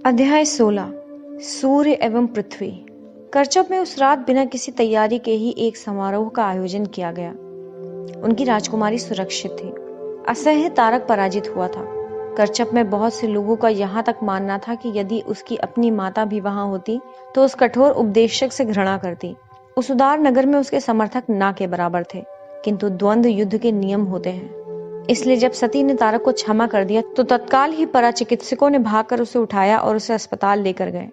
अध्याय 16 सूर्य एवं पृथ्वी। करचप में उस रात बिना किसी तैयारी के ही एक समारोह का आयोजन किया गया। उनकी राजकुमारी सुरक्षित थी। असह्य तारक पराजित हुआ था। करचप में बहुत से लोगों का यहाँ तक मानना था कि यदि उसकी अपनी माता भी वहां होती तो उस कठोर उपदेशक से घृणा करती। उस उदार नगर में उसके समर्थक ना के बराबर थे, किंतु द्वंद्व युद्ध के नियम होते हैं। इसलिए जब सती ने तारक को क्षमा कर दिया तो तत्काल ही पराचिकित्सकों ने भागकर उसे उठाया और उसे अस्पताल लेकर गए।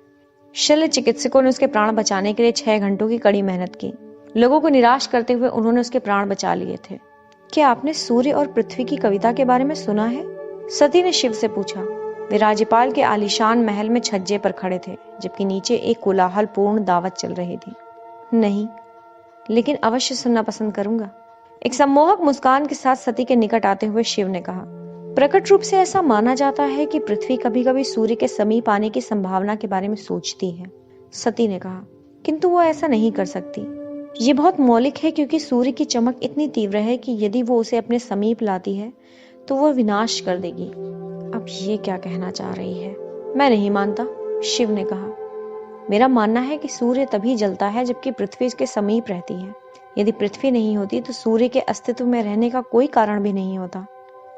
शल्य चिकित्सकों ने उसके प्राण बचाने के लिए 6 घंटों की कड़ी मेहनत की। लोगों को निराश करते हुए उन्होंने उसके प्राण बचा लिए थे। क्या आपने सूर्य और पृथ्वी की कविता के बारे में सुना है? सती ने शिव से पूछा। वे राज्यपाल के आलीशान महल में छज्जे पर खड़े थे, जबकि नीचे एक कोलाहलपूर्ण दावत चल रही थी। नहीं, लेकिन अवश्य सुनना पसंद करूंगा। एक सम्मोहक मुस्कान के साथ सती के निकट आते हुए शिव ने कहा, प्रकट रूप से ऐसा माना जाता है कि पृथ्वी कभी कभी सूर्य के समीप आने की संभावना के बारे में सोचती है। सती ने कहा, किंतु वो ऐसा नहीं कर सकती। ये बहुत मौलिक है, क्योंकि सूर्य की चमक इतनी तीव्र है कि यदि वो उसे अपने समीप लाती है तो वो विनाश कर देगी। अब ये क्या कहना चाह रही है? मैं नहीं मानता, शिव ने कहा। मेरा मानना है कि सूर्य तभी जलता है जबकि पृथ्वी इसके समीप रहती है। यदि पृथ्वी नहीं होती तो सूर्य के अस्तित्व में रहने का कोई कारण भी नहीं होता।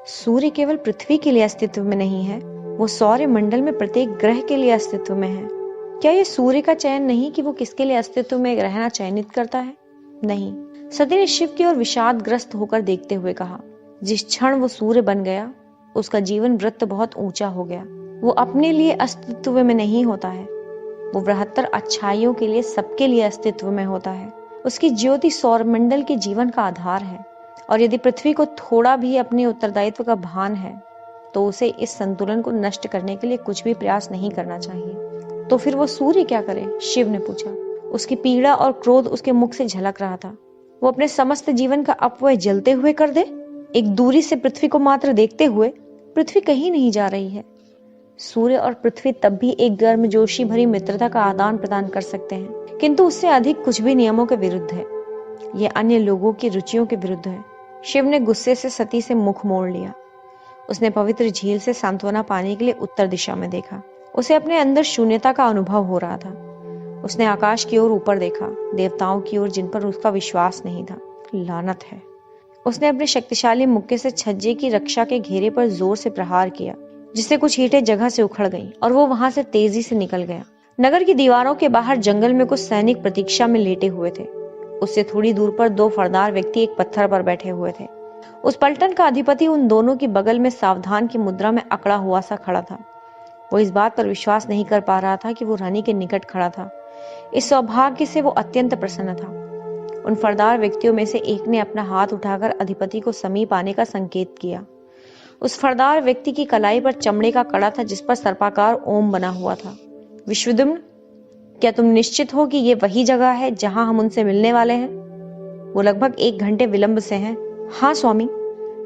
सूर्य केवल पृथ्वी के लिए अस्तित्व में नहीं है, वो सौर मंडल में प्रत्येक ग्रह के लिए अस्तित्व में है। क्या ये सूर्य का चयन नहीं कि वो किसके लिए अस्तित्व में रहना चयनित करता है? नहीं। सती ने शिव की ओर विषादग्रस्त होकर देखते हुए कहा, जिस क्षण वो सूर्य बन गया उसका जीवन वृत्त बहुत ऊंचा हो गया। वो अपने लिए अस्तित्व में नहीं होता है, वो बृहत्तर अच्छाइयों के लिए, सबके लिए अस्तित्व में होता है। उसकी ज्योति सौरमंडल के जीवन का आधार है, और यदि पृथ्वी को थोड़ा भी अपने उत्तरदायित्व का भान है तो उसे इस संतुलन को नष्ट करने के लिए कुछ भी प्रयास नहीं करना चाहिए। तो फिर वो सूर्य क्या करे? शिव ने पूछा। उसकी पीड़ा और क्रोध उसके मुख से झलक रहा था। वो अपने समस्त जीवन का अपव्यय जलते हुए कर दे, एक दूरी से पृथ्वी को मात्र देखते हुए। पृथ्वी कहीं नहीं जा रही है। सूर्य और पृथ्वी तब भी एक गर्मजोशी भरी मित्रता का आदान प्रदान कर सकते हैं, किंतु उससे अधिक कुछ भी नियमों के विरुद्ध है। यह अन्य लोगों की रुचियों के विरुद्ध है। शिव ने गुस्से से सती से मुख मोड़ लिया। उसने पवित्र झील से सांत्वना पाने के लिए उत्तर दिशा में देखा। उसे अपने अंदर शून्यता का अनुभव हो रहा था। उसने आकाश की ओर ऊपर देखा, देवताओं की ओर जिन पर उसका विश्वास नहीं था। लानत है। उसने अपने शक्तिशाली मुक्के से छज्जे की रक्षा के घेरे पर जोर से प्रहार किया, जिससे कुछ ईंटें जगह से उखड़ गईं और वो वहां से तेजी से निकल गया। नगर की दीवारों के बाहर जंगल में कुछ सैनिक प्रतीक्षा में लेटे हुए थे। उससे थोड़ी दूर पर 2 फरदार व्यक्ति एक पत्थर पर बैठे हुए थे। उस पलटन का अधिपति उन दोनों की बगल में सावधान की मुद्रा में अकड़ा हुआ सा खड़ा था। वो इस बात पर विश्वास नहीं कर पा रहा था कि वो रानी के निकट खड़ा था। इस सौभाग्य से वो अत्यंत प्रसन्न था। उन फरदार व्यक्तियों में से एक ने अपना हाथ उठाकर अधिपति को समीप आने का संकेत किया। उस फरदार व्यक्ति की कलाई पर चमड़े का कड़ा था, जिस पर सर्पाकार ओम बना हुआ था। विश्वद्युम्न, क्या तुम निश्चित हो कि ये वही जगह है जहां हम उनसे मिलने वाले हैं? वो लगभग 1 घंटे विलंब से हैं। हाँ स्वामी,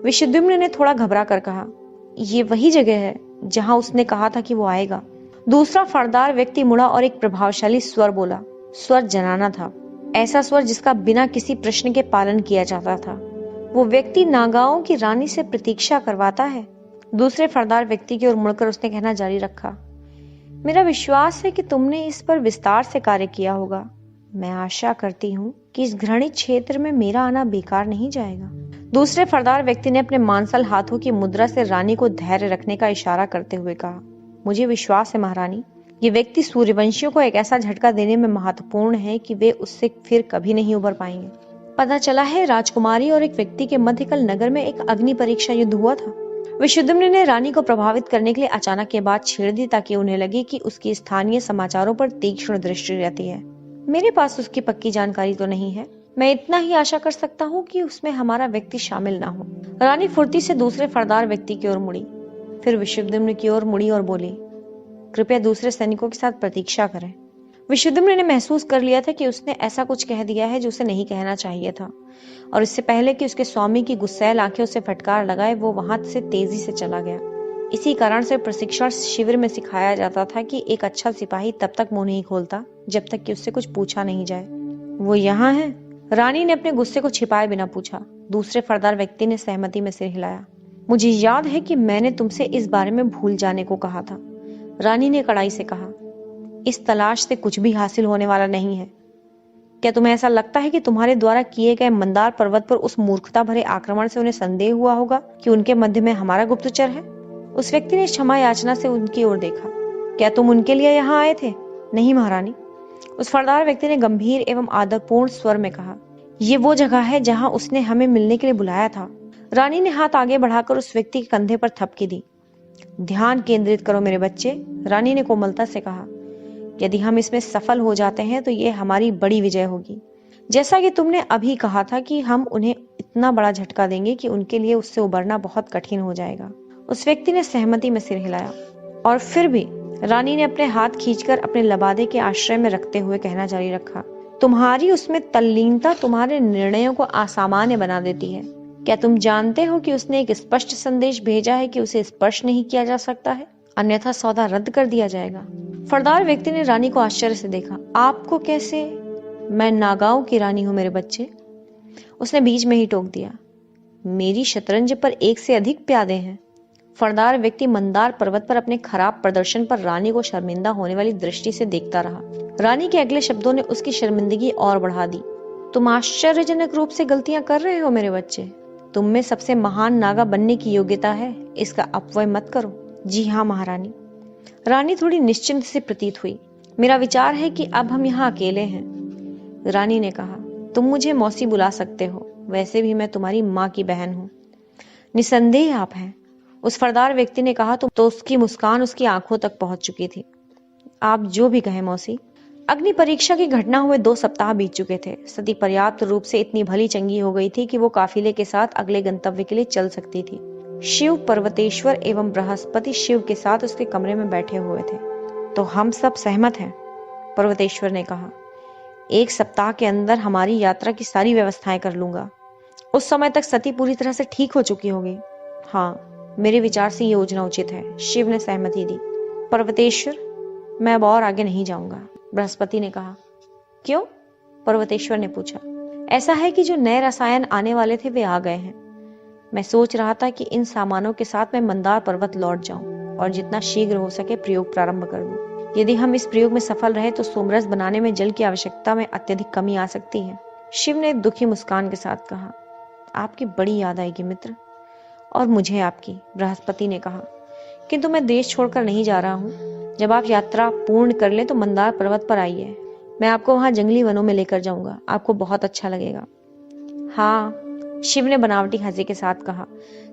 विश्वद्युम्न ने थोड़ा घबरा कर कहा। ये वही जगह है जहां उसने कहा था कि वो आएगा। दूसरा फरदार व्यक्ति मुड़ा और एक प्रभावशाली स्वर बोला। स्वर जनाना था, ऐसा स्वर जिसका बिना किसी प्रश्न के पालन किया जाता था। वो व्यक्ति नागाओं की रानी से प्रतीक्षा करवाता है। दूसरे फरदार व्यक्ति की ओर मुड़कर उसने कहना जारी रखा, मेरा विश्वास है कि तुमने इस पर विस्तार से कार्य किया होगा। मैं आशा करती हूँ कि इस घृणित क्षेत्र में मेरा आना बेकार नहीं जाएगा। दूसरे फरदार व्यक्ति ने अपने मांसल हाथों की मुद्रा से रानी को धैर्य रखने का इशारा करते हुए कहा, मुझे विश्वास है महारानी, ये व्यक्ति सूर्यवंशियों को एक ऐसा झटका देने में महत्वपूर्ण है कि वे उससे फिर कभी नहीं उबर पाएंगे। पता चला है राजकुमारी और एक व्यक्ति के मध्य कल नगर में एक अग्नि परीक्षा युद्ध हुआ था। विश्वद्युम्न ने रानी को प्रभावित करने के लिए अचानक ये बात छेड़ दी, ताकि उन्हें लगे कि उसकी स्थानीय समाचारों पर तीक्ष्ण दृष्टि रहती है। मेरे पास उसकी पक्की जानकारी तो नहीं है। मैं इतना ही आशा कर सकता हूँ कि उसमें हमारा व्यक्ति शामिल ना हो। रानी फुर्ती से दूसरे फरदार व्यक्ति की ओर मुड़ी, फिर विश्वद्युम्न की ओर मुड़ी और बोली, कृपया दूसरे सैनिकों के साथ प्रतीक्षा करें। विश्वद्युम्न ने महसूस कर लिया था कि उसने ऐसा कुछ कह दिया है जो उसे नहीं कहना चाहिए था, और इससे पहले कि उसके स्वामी की गुस्सैल आंखें उसे फटकार लगाए, वो वहां से तेजी से चला गया। इसी कारण से प्रशिक्षण शिविर में सिखाया जाता था कि एक अच्छा सिपाही तब तक मुंह नहीं खोलता जब तक कि उससे कुछ पूछा नहीं जाए। वो यहाँ है? रानी ने अपने गुस्से को छिपाए बिना पूछा। दूसरे फरदार व्यक्ति ने सहमति में सिर हिलाया। मुझे याद है कि मैंने तुमसे इस बारे में भूल जाने को कहा था। रानी ने कड़ाई से कहा, इस तलाश से कुछ भी हासिल होने वाला नहीं है। क्या तुम्हें ऐसा लगता है कि तुम्हारे द्वारा किए गए मंदार पर्वत पर उस मूर्खता भरे आक्रमण से उन्हें संदेह हुआ होगा कि उनके मध्य में हमारा गुप्तचर है? उस व्यक्ति ने क्षमा याचना से उनकी ओर देखा। क्या तुम उनके लिए यहाँ आए थे? नहीं महारानी, उस फरदार व्यक्ति ने गंभीर एवं आदरपूर्ण स्वर में कहा। ये वो जगह है जहाँ उसने हमें मिलने के लिए बुलाया था। रानी ने हाथ आगे बढ़ाकर उस व्यक्ति के कंधे पर थपकी दी। ध्यान केंद्रित करो मेरे बच्चे, रानी ने कोमलता से कहा। यदि हम इसमें सफल हो जाते हैं तो ये हमारी बड़ी विजय होगी। जैसा कि तुमने अभी कहा था कि हम उन्हें इतना बड़ा झटका देंगे कि उनके लिए उससे उबरना बहुत कठिन हो जाएगा। उस व्यक्ति ने सहमति में सिर हिलाया। और फिर भी रानी ने अपने हाथ खींचकर अपने लबादे के आश्रय में रखते हुए कहना जारी रखा, तुम्हारी उसमें तल्लीनता तुम्हारे निर्णयों को असामान्य बना देती है। क्या तुम जानते हो कि उसने एक स्पष्ट संदेश भेजा है कि उसे स्पर्श नहीं किया जा सकता है, अन्यथा सौदा रद्द कर दिया जाएगा? फरदार व्यक्ति ने रानी को आश्चर्य से देखा। आपको कैसे? मैं नागाओं की रानी हूं मेरे बच्चे, उसने बीच में ही टोक दिया। मेरी शतरंज पर एक से अधिक प्यादे हैं। फरदार व्यक्ति मंदार पर्वत पर अपने खराब प्रदर्शन पर रानी को शर्मिंदा होने वाली दृष्टि से देखता रहा। रानी के अगले शब्दों ने उसकी शर्मिंदगी और बढ़ा दी। तुम आश्चर्यजनक रूप से गलतियां कर रहे हो मेरे बच्चे। तुम में सबसे महान नागा बनने की योग्यता है, इसका अपव्यय मत करो। जी हाँ महारानी, रानी थोड़ी निश्चिंत से प्रतीत हुई। मेरा विचार है कि अब हम यहाँ अकेले हैं। रानी ने कहा, तुम मुझे मौसी बुला सकते हो, वैसे भी मैं तुम्हारी माँ की बहन हूँ। निसंदेह आप हैं, उस फरदार व्यक्ति ने कहा। तो उसकी मुस्कान उसकी आंखों तक पहुंच चुकी थी। आप जो भी कहें मौसी। अग्नि परीक्षा की घटना हुए 2 सप्ताह बीत चुके थे। सती पर्याप्त रूप से इतनी भली चंगी हो गई थी कि वो काफिले के साथ अगले गंतव्य के लिए चल सकती थी। शिव पर्वतेश्वर एवं बृहस्पति शिव के साथ उसके कमरे में बैठे हुए थे। तो हम सब सहमत हैं, पर्वतेश्वर ने कहा। 1 सप्ताह के अंदर हमारी यात्रा की सारी व्यवस्थाएं कर लूंगा। उस समय तक सती पूरी तरह से ठीक हो चुकी होगी। हाँ, मेरे विचार से ये योजना उचित है, शिव ने सहमति दी। पर्वतेश्वर, मैं अब और आगे नहीं जाऊंगा, बृहस्पति ने कहा। क्यों? पर्वतेश्वर ने पूछा। ऐसा है कि जो नए रसायन आने वाले थे वे आ गए हैं। मैं सोच रहा था कि इन सामानों के साथ मैं मंदार पर्वत लौट जाऊं और जितना शीघ्र हो सके प्रयोग प्रारंभ कर दूं। यदि हम इस प्रयोग में सफल रहे तो सोमरस बनाने में जल की आवश्यकता में अत्यधिक कमी आ सकती है। शिव ने दुखी मुस्कान के साथ कहा। आपकी बड़ी याद आएगी मित्र, और मुझे आपकी, बृहस्पति ने कहा। किंतु मैं देश छोड़कर नहीं जा रहा हूँ। जब आप यात्रा पूर्ण कर लें तो मंदार पर्वत पर आइए। मैं आपको वहां जंगली वनों में लेकर जाऊंगा, आपको बहुत अच्छा लगेगा। हाँ, शिव ने बनावटी हंसी के साथ कहा।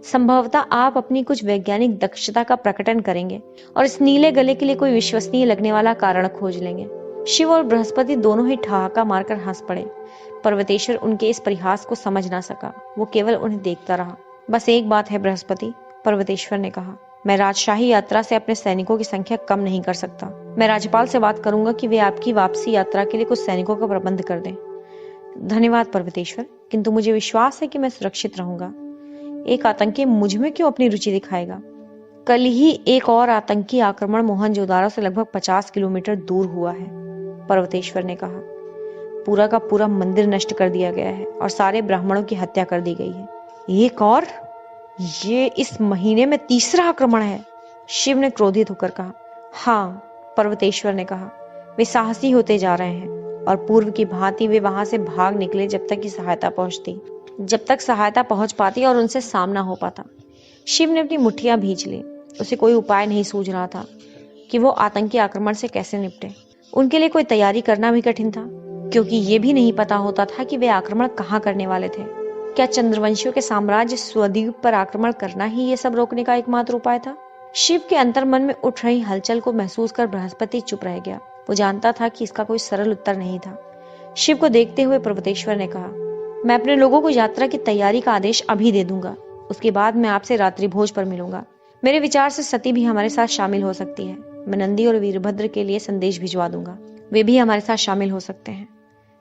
संभवतः आप अपनी कुछ वैज्ञानिक दक्षता का प्रकटन करेंगे और इस नीले गले के लिए कोई विश्वसनीय लगने वाला कारण खोज लेंगे। शिव और बृहस्पति दोनों ही ठहाका मारकर हंस पड़े। पर्वतेश्वर उनके इस परिहास को समझ ना सका, वो केवल उन्हें देखता रहा। बस एक बात है बृहस्पति, पर्वतेश्वर ने कहा। मैं राजशाही यात्रा से अपने सैनिकों की संख्या कम नहीं कर सकता। मैं राज्यपाल से बात करूंगा कि वे आपकी वापसी यात्रा के लिए कुछ सैनिकों का प्रबंध कर दें। धन्यवाद पर्वतेश्वर, किंतु मुझे विश्वास है कि मैं सुरक्षित रहूंगा। एक आतंकी मुझ में क्यों अपनी रुचि दिखाएगा? कल ही एक और आतंकी आक्रमण मोहनजोदारो से लगभग 50 किलोमीटर दूर हुआ है, पर्वतेश्वर ने कहा। पूरा का पूरा मंदिर नष्ट कर दिया गया है और सारे ब्राह्मणों की हत्या कर दी गई है। एक और? ये इस महीने में 3रा आक्रमण है, शिव ने क्रोधित होकर कहा। हाँ, पर्वतेश्वर ने कहा। वे साहसी होते जा रहे हैं और पूर्व की भांति वे वहां से भाग निकले जब तक कि सहायता पहुंचती, जब तक सहायता पहुंच पाती और उनसे सामना हो पाता। शिव ने अपनी मुट्ठियां भींच ली। उसे कोई उपाय नहीं सूझ रहा था कि वो आतंकी आक्रमण से कैसे निपटे। उनके लिए कोई तैयारी करना भी कठिन था, क्योंकि ये भी नहीं पता होता था कि वे आक्रमण कहाँ करने वाले थे। क्या चंद्रवंशियों के साम्राज्य स्वद्वीप पर आक्रमण करना ही ये सब रोकने का एकमात्र उपाय था? शिव के अंतर्मन में उठ रही हलचल को महसूस कर बृहस्पति चुप रह गया। वो जानता था कि इसका कोई सरल उत्तर नहीं था। शिव को देखते हुए पर्वतेश्वर ने कहा, मैं अपने लोगों को यात्रा की तैयारी का आदेश अभी दे दूंगा। उसके बाद मैं आपसे रात्रि भोज पर मिलूंगा। मेरे विचार से सती भी हमारे साथ शामिल हो सकती है। मैं नंदी और वीरभद्र के लिए संदेश भिजवा दूंगा, वे भी हमारे साथ शामिल हो सकते हैं।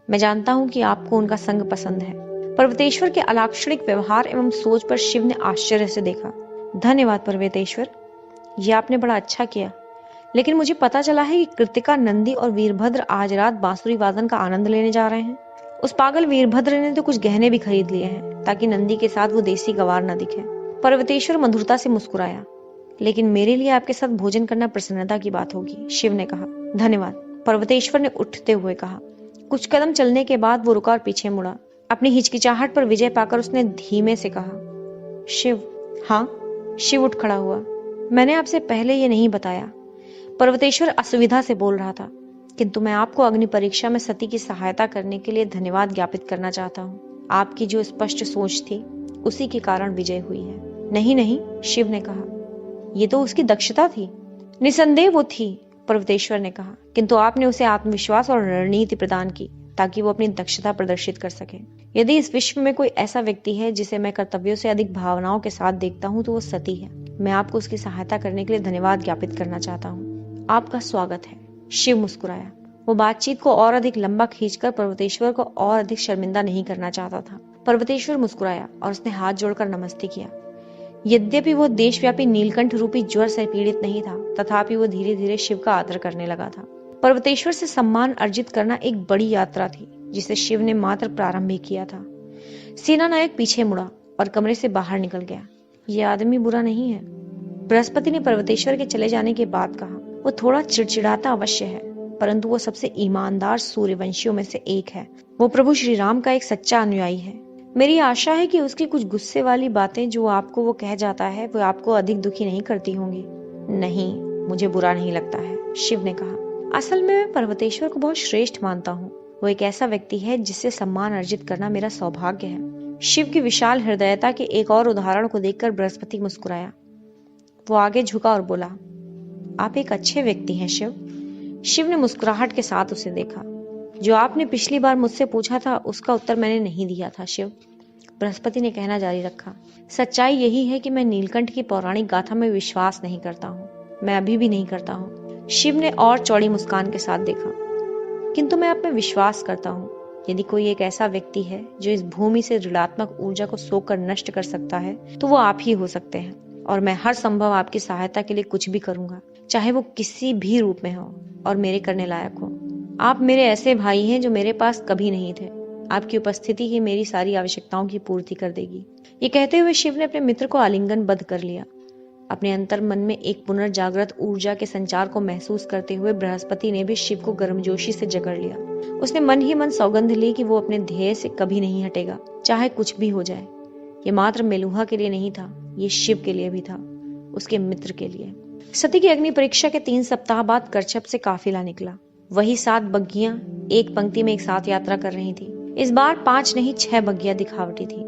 मैं जानता हूँ कि आपको उनका संग पसंद है। पर्वतेश्वर के अलाक्षणिक व्यवहार एवं सोच पर शिव ने आश्चर्य से देखा। धन्यवाद पर्वतेश्वर, यह आपने बड़ा अच्छा किया। लेकिन मुझे पता चला है कि कृतिका, नंदी और वीरभद्र आज रात बांसुरी वादन का आनंद लेने जा रहे हैं। उस पागल वीरभद्र ने तो कुछ गहने भी खरीद लिए हैं ताकि नंदी के साथ वो देसी गवार न दिखे। पर्वतेश्वर मधुरता से मुस्कुराया। लेकिन मेरे लिए आपके साथ भोजन करना प्रसन्नता की बात होगी, शिव ने कहा। धन्यवाद, पर्वतेश्वर ने उठते हुए कहा। कुछ कदम चलने के बाद वो रुका और पीछे मुड़ा। अपनी हिचकिचाहट पर विजय पाकर उसने धीमे से कहा, शिव। हाँ? शिव उठ खड़ा हुआ। मैंने आपसे पहले ये नहीं बताया। पर्वतेश्वर असुविधा से बोल रहा था, किंतु मैं आपको अग्नि परीक्षा में सती की सहायता करने के लिए धन्यवाद ज्ञापित करना चाहता हूँ। आपकी जो स्पष्ट सोच थी उसी के कारण विजय हुई है। नहीं नहीं, शिव ने कहा, ये तो उसकी दक्षता थी। निसंदेह वो थी, पर्वतेश्वर ने कहा, किंतु आपने उसे आत्मविश्वास और रणनीति प्रदान की ताकि वो अपनी दक्षता प्रदर्शित कर सके। यदि इस विश्व में कोई ऐसा व्यक्ति है जिसे मैं कर्तव्यों से अधिक भावनाओं के साथ देखता हूँ तो वो सती है। मैं आपको उसकी सहायता करने के लिए धन्यवाद ज्ञापित करना चाहता हूँ। आपका स्वागत है। शिव मुस्कुराया। वो बातचीत को और अधिक लंबा खींचकर पर्वतेश्वर को और अधिक शर्मिंदा नहीं करना चाहता था। पर्वतेश्वर मुस्कुराया और उसने हाथ जोड़कर नमस्ते किया। यद्यपि वो देशव्यापी नीलकंठ रूपी ज्वर से पीड़ित नहीं था, तथापि वो धीरे धीरे शिव का आदर करने लगा था। पर्वतेश्वर से सम्मान अर्जित करना एक बड़ी यात्रा थी जिसे शिव ने मात्र प्रारंभ ही किया था। सेनानायक पीछे मुड़ा और कमरे से बाहर निकल गया। ये आदमी बुरा नहीं है, बृहस्पति ने पर्वतेश्वर के चले जाने के बाद कहा। वो थोड़ा चिड़चिड़ाता अवश्य है, परंतु वो सबसे ईमानदार सूर्यवंशियों में से एक है। वो प्रभु श्री राम का एक सच्चा अनुयायी है। मेरी आशा है कि उसकी कुछ गुस्से वाली बातें जो आपको वो कह जाता है वो आपको अधिक दुखी नहीं करती होंगी। नहीं, मुझे बुरा नहीं लगता है, शिव ने कहा। असल में मैं पर्वतेश्वर को बहुत श्रेष्ठ मानता हूँ। वो एक ऐसा व्यक्ति है जिससे सम्मान अर्जित करना मेरा सौभाग्य है। शिव की विशाल हृदयता के एक और उदाहरण को देखकर बृहस्पति मुस्कुराया। वो आगे झुका और बोला, आप एक अच्छे व्यक्ति हैं शिव। शिव ने मुस्कुराहट के साथ उसे देखा। जो आपने पिछली बार मुझसे पूछा था उसका उत्तर मैंने नहीं दिया था शिव, बृहस्पति ने कहना जारी रखा। सच्चाई यही है कि मैं नीलकंठ की पौराणिक गाथा में विश्वास नहीं करता हूँ। मैं अभी भी नहीं करता हूँ। शिव ने और चौड़ी मुस्कान के साथ देखा। किंतु मैं आप में विश्वास करता हूँ। यदि कोई एक ऐसा व्यक्ति है जो इस भूमि से ऋणात्मक ऊर्जा को सोखकर नष्ट कर सकता है तो वो आप ही हो सकते हैं, और मैं हर संभव आपकी सहायता के लिए कुछ भी करूंगा, चाहे वो किसी भी रूप में हो और मेरे करने लायक हो। आप मेरे ऐसे भाई हैं जो मेरे पास कभी नहीं थे। आपकी उपस्थिति ही मेरी सारी आवश्यकताओं की पूर्ति कर देगी। ये कहते हुए शिव ने अपने मित्र को आलिंगनबद्ध कर लिया। अपने अंतर मन में एक पुनर्जागृत ऊर्जा के संचार को महसूस करते हुए बृहस्पति ने भी शिव को गर्मजोशी से जकड़ लिया। उसने मन ही मन सौगंध ली कि वो अपने ध्येय से कभी नहीं हटेगा, चाहे कुछ भी हो जाए। ये मात्र मेलुहा के लिए नहीं था, ये शिव के लिए भी था, उसके मित्र के लिए। सती की अग्नि परीक्षा के 3 सप्ताह बाद करछप से काफिला निकला। वही 7 बग्गियां एक पंक्ति में एक साथ यात्रा कर रही थी। इस बार 5 नहीं 6 बग्गियां दिखावटी थी।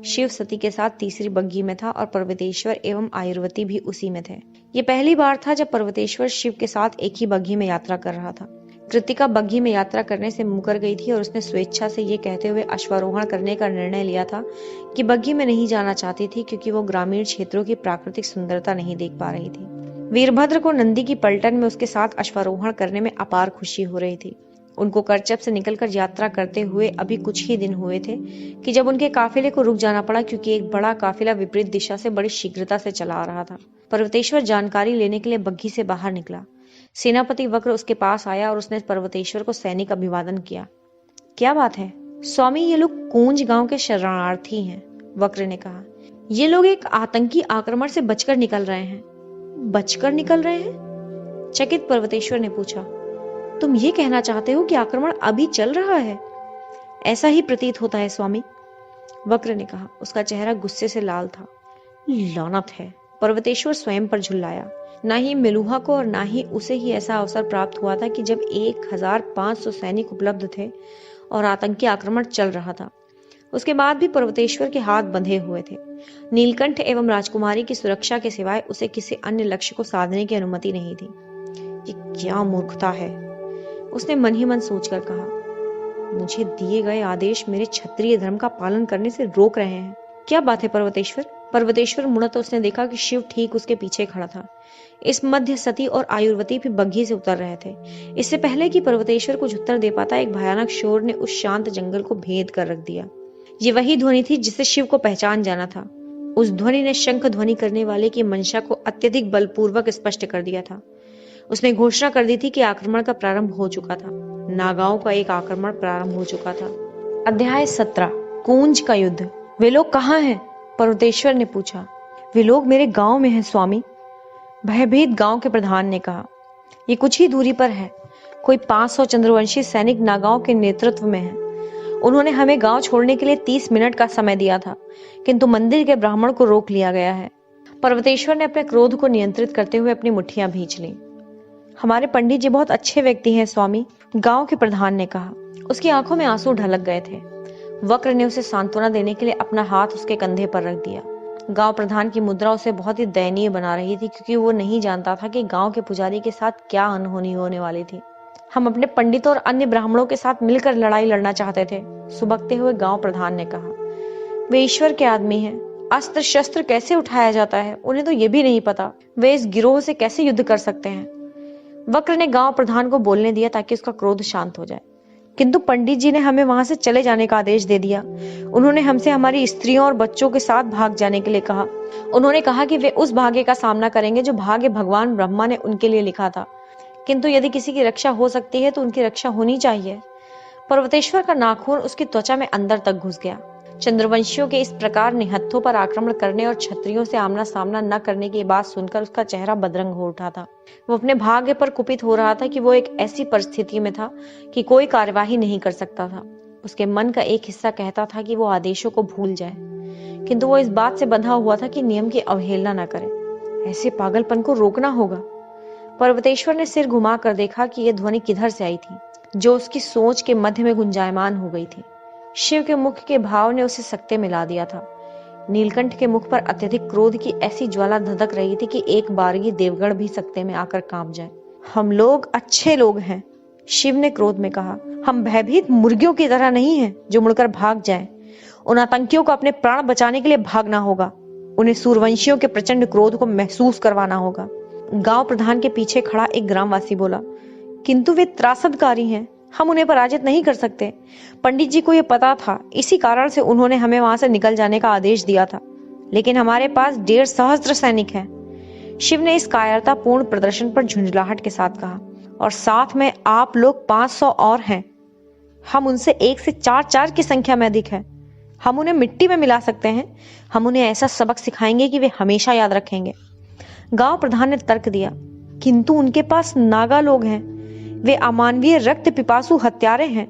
शिव सती के साथ तीसरी बग्गी में था और पर्वतेश्वर एवं आयुर्वती भी उसी में थे। ये पहली बार था जब पर्वतेश्वर शिव के साथ एक ही बग्गी में यात्रा कर रहा था। कृतिका बग्गी में यात्रा करने से मुकर गई थी और उसने स्वेच्छा से ये कहते हुए अश्वारोहण करने का निर्णय लिया था कि बग्गी में नहीं जाना चाहती थी क्योंकि वो ग्रामीण क्षेत्रों की प्राकृतिक सुंदरता नहीं देख पा रही थी। वीरभद्र को नंदी की पलटन में उसके साथ अश्वारोहण करने में अपार खुशी हो रही थी। उनको करचप से निकलकर यात्रा करते हुए अभी कुछ ही दिन हुए थे कि जब उनके काफिले को रुक जाना पड़ा क्योंकि एक बड़ा काफिला विपरीत दिशा से बड़ी शीघ्रता से चला आ रहा था। पर्वतेश्वर जानकारी लेने के लिए बग्घी से बाहर निकला। सेनापति वक्र उसके पास आया और उसने पर्वतेश्वर को सैनिक अभिवादन किया। क्या बात है स्वामी, ये लोग कूंज गांव के शरणार्थी हैं, वक्र ने कहा। ये लोग एक आतंकी आक्रमण से बचकर निकल रहे हैं। बचकर निकल रहे हैं? चकित पर्वतेश्वर ने पूछा। तुम ये कहना चाहते हो कि आक्रमण अभी चल रहा है? ऐसा ही प्रतीत होता है स्वामी, वक्र ने कहा। उसका चेहरा गुस्से से लाल था। लानत है, पर्वतेश्वर स्वयं पर झुल्लाया। ना ही मेलुहा को और ना ही उसे ही ऐसा अवसर प्राप्त हुआ था कि जब 1500 सैनिक उपलब्ध थे और आतंकी आक्रमण चल रहा था। उसके बाद भी पर्वतेश्वर के हाथ बंधे हुए थे। नीलकंठ एवं राजकुमारी की सुरक्षा के सिवाय उसे किसी अन्य लक्ष्य को साधने की अनुमति नहीं थी। ये क्या मूर्खता है, उसने मन ही मन सोचकर कहा। मुझे दिए गए आदेश मेरे क्षत्रिय धर्म का पालन करने से रोक रहे हैं। क्या बात है पर्वतेश्वर? पर्वतेश्वर मुड़ा तो उसने देखा कि शिव ठीक उसके पीछे खड़ा था। इस मध्य सती और आयुर्वती भी बग्घी से उतर रहे थे। इससे पहले कि पर्वतेश्वर कुछ उत्तर दे पाता, एक भयानक शोर ने उस शांत जंगल को भेद कर रख दिया। ये वही ध्वनि थी जिससे शिव को पहचान जाना था। उस ध्वनि ने शंख ध्वनि करने वाले की मंशा को अत्यधिक बलपूर्वक स्पष्ट कर दिया था। उसने घोषणा कर दी थी कि आक्रमण का प्रारंभ हो चुका था। नागाओं का एक आक्रमण प्रारंभ हो चुका था। अध्याय 17 कूंज का युद्ध। वे लोग कहाँ हैं? पर्वतेश्वर ने पूछा। वे लोग मेरे गांव में हैं स्वामी, भयभीत गांव के प्रधान ने कहा। ये कुछ ही दूरी पर है। कोई 500 चंद्रवंशी सैनिक नागाओं के नेतृत्व में है। उन्होंने हमें गांव छोड़ने के लिए 30 मिनट का समय दिया था, किंतु मंदिर के ब्राह्मण को रोक लिया गया है। पर्वतेश्वर ने अपने क्रोध को नियंत्रित करते हुए अपनी मुट्ठियां भींच लीं। हमारे पंडित जी बहुत अच्छे व्यक्ति हैं स्वामी, गांव के प्रधान ने कहा। उसकी आंखों में आंसू ढलक गए थे। वक्र ने उसे सांत्वना देने के लिए अपना हाथ उसके कंधे पर रख दिया। गांव प्रधान की मुद्रा उसे बहुत ही दयनीय बना रही थी, क्योंकि वो नहीं जानता था कि गांव के पुजारी के साथ क्या अनहोनी होने वाली थी। हम अपने पंडितों और अन्य ब्राह्मणों के साथ मिलकर लड़ाई लड़ना चाहते थे, सुबकते हुए गांव प्रधान ने कहा। वे ईश्वर के आदमी हैं। अस्त्र शस्त्र कैसे उठाया जाता है उन्हें तो ये भी नहीं पता। वे इस गिरोह से कैसे युद्ध कर सकते हैं। वक्र ने गांव प्रधान को बोलने दिया ताकि उसका क्रोध शांत हो जाए, किंतु पंडित जी ने हमें वहां से चले जाने का आदेश दे दिया। उन्होंने हमसे हमारी स्त्रियों और बच्चों के साथ भाग जाने के लिए कहा। उन्होंने कहा कि वे उस भाग्य का सामना करेंगे जो भाग्य भगवान ब्रह्मा ने उनके लिए लिखा था, किंतु यदि किसी की रक्षा हो सकती है तो उनकी रक्षा होनी चाहिए। पर्वतेश्वर का नाखून उसकी त्वचा में अंदर तक घुस गया। चंद्रवंशियों के इस प्रकार निहत्थों पर आक्रमण करने और क्षत्रियों से आमना सामना न करने की बात सुनकर उसका चेहरा बदरंग हो उठा था। वो अपने भाग्य पर कुपित हो रहा था कि वो एक ऐसी परिस्थिति में था कि कोई कार्यवाही नहीं कर सकता था। उसके मन का एक हिस्सा कहता था कि वो आदेशों को भूल जाए, किंतु वो इस बात से बंधा हुआ था कि नियम की अवहेलना न करे। ऐसे पागलपन को रोकना होगा। पर्वतेश्वर ने सिर घुमा कर देखा कि यह ध्वनि किधर से आई थी, जो उसकी सोच के मध्य में गुंजायमान हो गई थी। शिव के मुख के भाव ने उसे सकते मिला दिया था। नीलकंठ के मुख पर अत्यधिक क्रोध की ऐसी ज्वाला धधक रही थी कि एक बारगी देवगढ़ भी सकते में आकर कांप जाए। हम लोग अच्छे लोग हैं, शिव ने क्रोध में कहा। हम भयभीत मुर्गियों की तरह नहीं हैं जो मुड़कर भाग जाएं। उन आतंकियों को अपने प्राण बचाने के लिए भागना होगा। उन्हें सूर्यवंशियों के प्रचंड क्रोध को महसूस करवाना होगा। गांव प्रधान के पीछे खड़ा एक ग्रामवासी बोला, किंतु वे त्रासदकारी हैं, हम उन्हें पराजित नहीं कर सकते। पंडित जी को यह पता था, इसी कारण से उन्होंने हमें वहां से निकल जाने का आदेश दिया था, लेकिन हमारे पास 1.5 सहस्त्र सैनिक हैं। शिव ने इस कायरतापूर्ण प्रदर्शन पर झुंझलाहट के साथ कहा, और साथ में आप लोग 500 और हैं। हम उनसे 1 से 4 की संख्या में अधिक है। हम उन्हें मिट्टी में मिला सकते हैं। हम उन्हें ऐसा सबक सिखाएंगे कि वे हमेशा याद रखेंगे। गांव प्रधान ने तर्क दिया, किंतु उनके पास नागा लोग हैं। वे अमानवीय रक्त पिपासु हत्यारे हैं।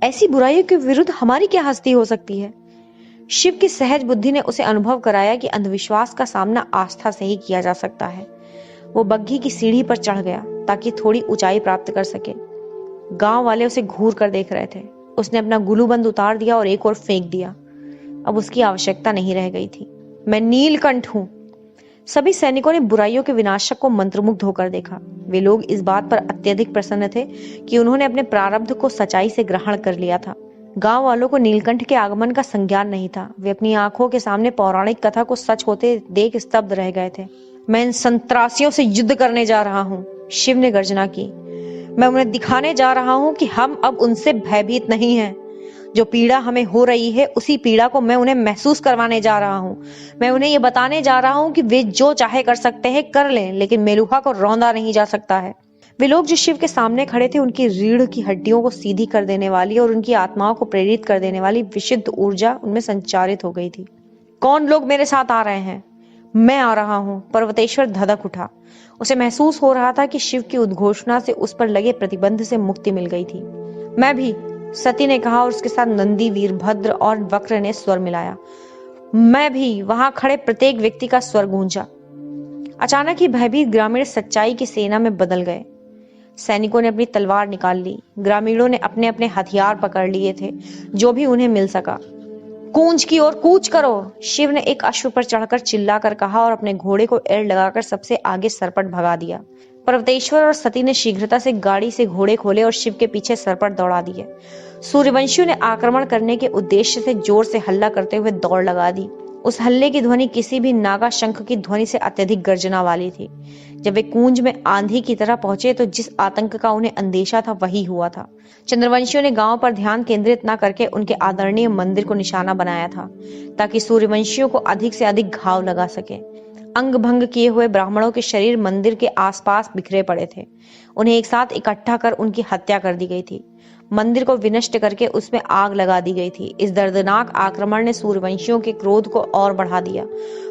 ऐसी बुराइयों के विरुद्ध हमारी क्या हस्ती हो सकती है। शिव की सहज बुद्धि ने उसे अनुभव कराया कि अंधविश्वास का सामना आस्था से ही किया जा सकता है। वो बग्घी की सीढ़ी पर चढ़ गया ताकि थोड़ी ऊंचाई प्राप्त कर सके। गांव वाले उसे घूर कर देख रहे थे। उसने अपना गुलूबंद उतार दिया और एक और फेंक दिया। अब उसकी आवश्यकता नहीं रह गई थी। मैं नीलकंठ हूं। सभी सैनिकों ने बुराइयों के विनाशक को मंत्रमुग्ध होकर देखा। वे लोग इस बात पर अत्यधिक प्रसन्न थे कि उन्होंने अपने प्रारब्ध को सच्चाई से ग्रहण कर लिया था। गांव वालों को नीलकंठ के आगमन का संज्ञान नहीं था। वे अपनी आंखों के सामने पौराणिक कथा को सच होते देख स्तब्ध रह गए थे। मैं इन संत्रासियों से युद्ध करने जा रहा हूं, शिव ने गर्जना की। मैं उन्हें दिखाने जा रहा हूं कि हम अब उनसे भयभीत नहीं हैं। जो पीड़ा हमें हो रही है उसी पीड़ा को मैं उन्हें महसूस करवाने जा रहा हूं। मैं उन्हें ये बताने जा रहा हूं कि वे जो चाहे कर सकते हैं कर लें, लेकिन मेलुहा को रौंदा नहीं जा सकता है। वे लोग जो शिव के सामने खड़े थे, उनकी रीढ़ की हड्डियों को सीधी कर देने वाली और उनकी आत्माओं को प्रेरित कर देने वाली विशुद्ध ऊर्जा उनमें संचारित हो गई थी। कौन लोग मेरे साथ आ रहे हैं? मैं आ रहा हूं। पर्वतेश्वर धधक उठा। उसे महसूस हो रहा था कि शिव की उद्घोषणा से उस पर लगे प्रतिबंध से मुक्ति मिल गई थी। मैं भी, सती ने कहा, और उसके साथ नंदी, वीरभद्र और वक्र ने स्वर मिलाया। मैं भी। वहां खड़े प्रत्येक व्यक्ति का स्वर गूंजा। अचानक ही भयभीत ग्रामीण सच्चाई की सेना में बदल गए। सैनिकों ने अपनी तलवार निकाल ली। ग्रामीणों ने अपने अपने हथियार पकड़ लिए थे, जो भी उन्हें मिल सका। कूंज की ओर कूच करो, शिव ने एक अश्व पर चढ़कर चिल्लाकर कहा और अपने घोड़े को एड़ लगाकर सबसे आगे सरपट भगा दिया। पर्वतेश्वर और सती ने शीघ्रता से गाड़ी से घोड़े खोले और शिव के पीछे सरपट दौड़ा दिए। सूर्यवंशियों ने आक्रमण करने के उद्देश्य से जोर से हल्ला करते हुए दौड़ लगा दी। उस हल्ले की ध्वनि किसी भी नागा शंख की ध्वनि से अत्यधिक गर्जना वाली थी। जब वे कूंज में आंधी की तरह पहुंचे तो जिस आतंक का उन्हें अंदेशा था वही हुआ था। चंद्रवंशियों ने गांव पर ध्यान केंद्रित न करके उनके आदरणीय मंदिर को निशाना बनाया था, ताकि सूर्यवंशियों को अधिक से अधिक घाव लगा सके। अंग भंग किए हुए ब्राह्मणों के शरीर मंदिर के आसपास बिखरे पड़े थे। उन्हें एक साथ इकट्ठा कर उनकी हत्या कर दी गई थी। मंदिर को विनष्ट करके उसमें आग लगा दी गई थी। इस दर्दनाक आक्रमण ने सूर्यवंशियों के क्रोध को और बढ़ा दिया।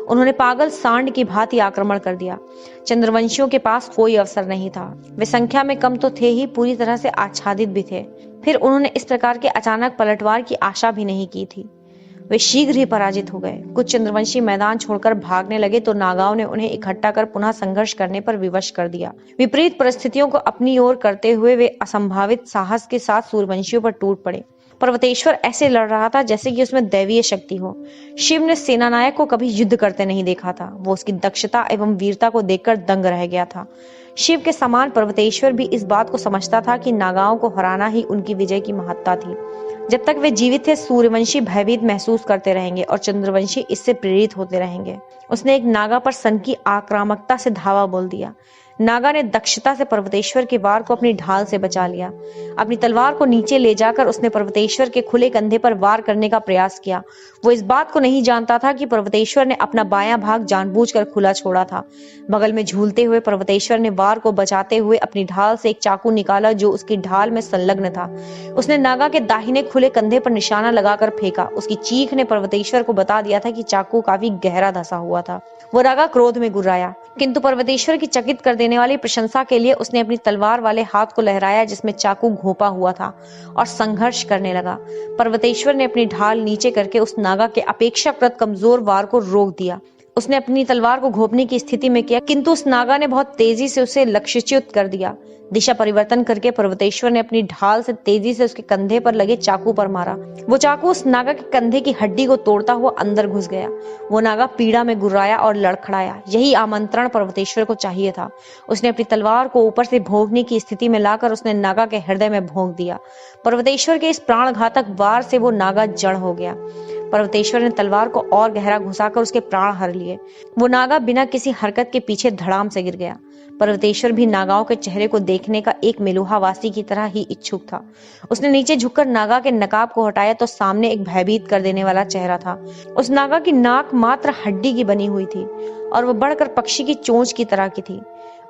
उन्होंने पागल सांड की भांति आक्रमण कर दिया। चंद्रवंशियों के पास कोई अवसर नहीं था। वे संख्या में कम तो थे ही, पूरी तरह से आच्छादित भी थे। फिर उन्होंने इस प्रकार के अचानक पलटवार की आशा भी नहीं की थी। वे शीघ्र ही पराजित हो गए। कुछ चंद्रवंशी मैदान छोड़कर भागने लगे तो नागाओं ने उन्हें इकट्ठा कर पुनः संघर्ष करने पर विवश कर दिया। विपरीत परिस्थितियों को अपनी ओर करते हुए वे असंभावित साहस के साथ सूर्यवंशियों पर टूट पड़े। पर्वतेश्वर ऐसे लड़ रहा था जैसे कि उसमें दैवीय शक्ति हो। शिव ने सेनानायक को कभी युद्ध करते नहीं देखा था। वो उसकी दक्षता एवं वीरता को देखकर दंग रह गया था। शिव के समान पर्वतेश्वर भी इस बात को समझता था कि नागाओं को हराना ही उनकी विजय की महत्ता थी। जब तक वे जीवित थे, सूर्यवंशी भयभीत महसूस करते रहेंगे और चंद्रवंशी इससे प्रेरित होते रहेंगे। उसने एक नागा पर सन की आक्रामकता से धावा बोल दिया। नागा ने दक्षता से पर्वतेश्वर के वार को अपनी ढाल से बचा लिया। अपनी तलवार को नीचे ले जाकर उसने पर्वतेश्वर के खुले कंधे पर वार करने का प्रयास किया। वो इस बात को नहीं जानता था कि पर्वतेश्वर ने अपना बायां भाग जानबूझकर खुला छोड़ा था। बगल में झूलते हुए पर्वतेश्वर ने वार को बचाते हुए अपनी ढाल से एक चाकू निकाला जो उसकी ढाल में संलग्न था। उसने नागा के दाहिने खुले कंधे पर निशाना लगाकर फेंका। उसकी चीख ने पर्वतेश्वर को बता दिया था कि चाकू काफी गहरा धंसा हुआ था। वो नागा क्रोध में गुर्राया, किंतु पर्वतेश्वर की चकित कर देने वाली प्रशंसा के लिए उसने अपनी तलवार वाले हाथ को लहराया जिसमें चाकू घोंपा हुआ था और संघर्ष करने लगा। पर्वतेश्वर ने अपनी ढाल नीचे करके उस नागा के अपेक्षाकृत कमजोर वार को रोक दिया। उसने अपनी तलवार को घोंपने की स्थिति में किया, किंतु उस नागा ने बहुत तेजी से उसे लक्ष्यच्युत कर दिया। दिशा परिवर्तन करके पर्वतेश्वर ने अपनी ढाल से तेजी से उसके कंधे पर लगे चाकू पर मारा। वो चाकू उस नागा के कंधे की हड्डी को तोड़ता हुआ अंदर घुस गया। वो नागा पीड़ा में गुर्राया और लड़खड़ाया। यही आमंत्रण पर्वतेश्वर को चाहिए था। उसने अपनी तलवार को ऊपर से भोंकने की स्थिति में लाकर उसने नागा के हृदय में भोंक दिया। पर्वतेश्वर के इस प्राणघातक वार से वो नागा जड़ हो गया। पर्वतेश्वर ने तलवार को और गहरा घुसाकर उसके प्राण हर लिए। वो नागा बिना किसी हरकत के पीछे धड़ाम से गिर गया। पर्वतेश्वर भी नागाओं के चेहरे को देखने का एक मेलुहावासी की तरह ही इच्छुक था। उसने नीचे झुककर नागा के नकाब को हटाया तो सामने एक भयभीत कर देने वाला चेहरा था। उस नागा की नाक मात्र हड्डी की बनी हुई थी और वह बढ़कर पक्षी की चोंच की तरह की थी।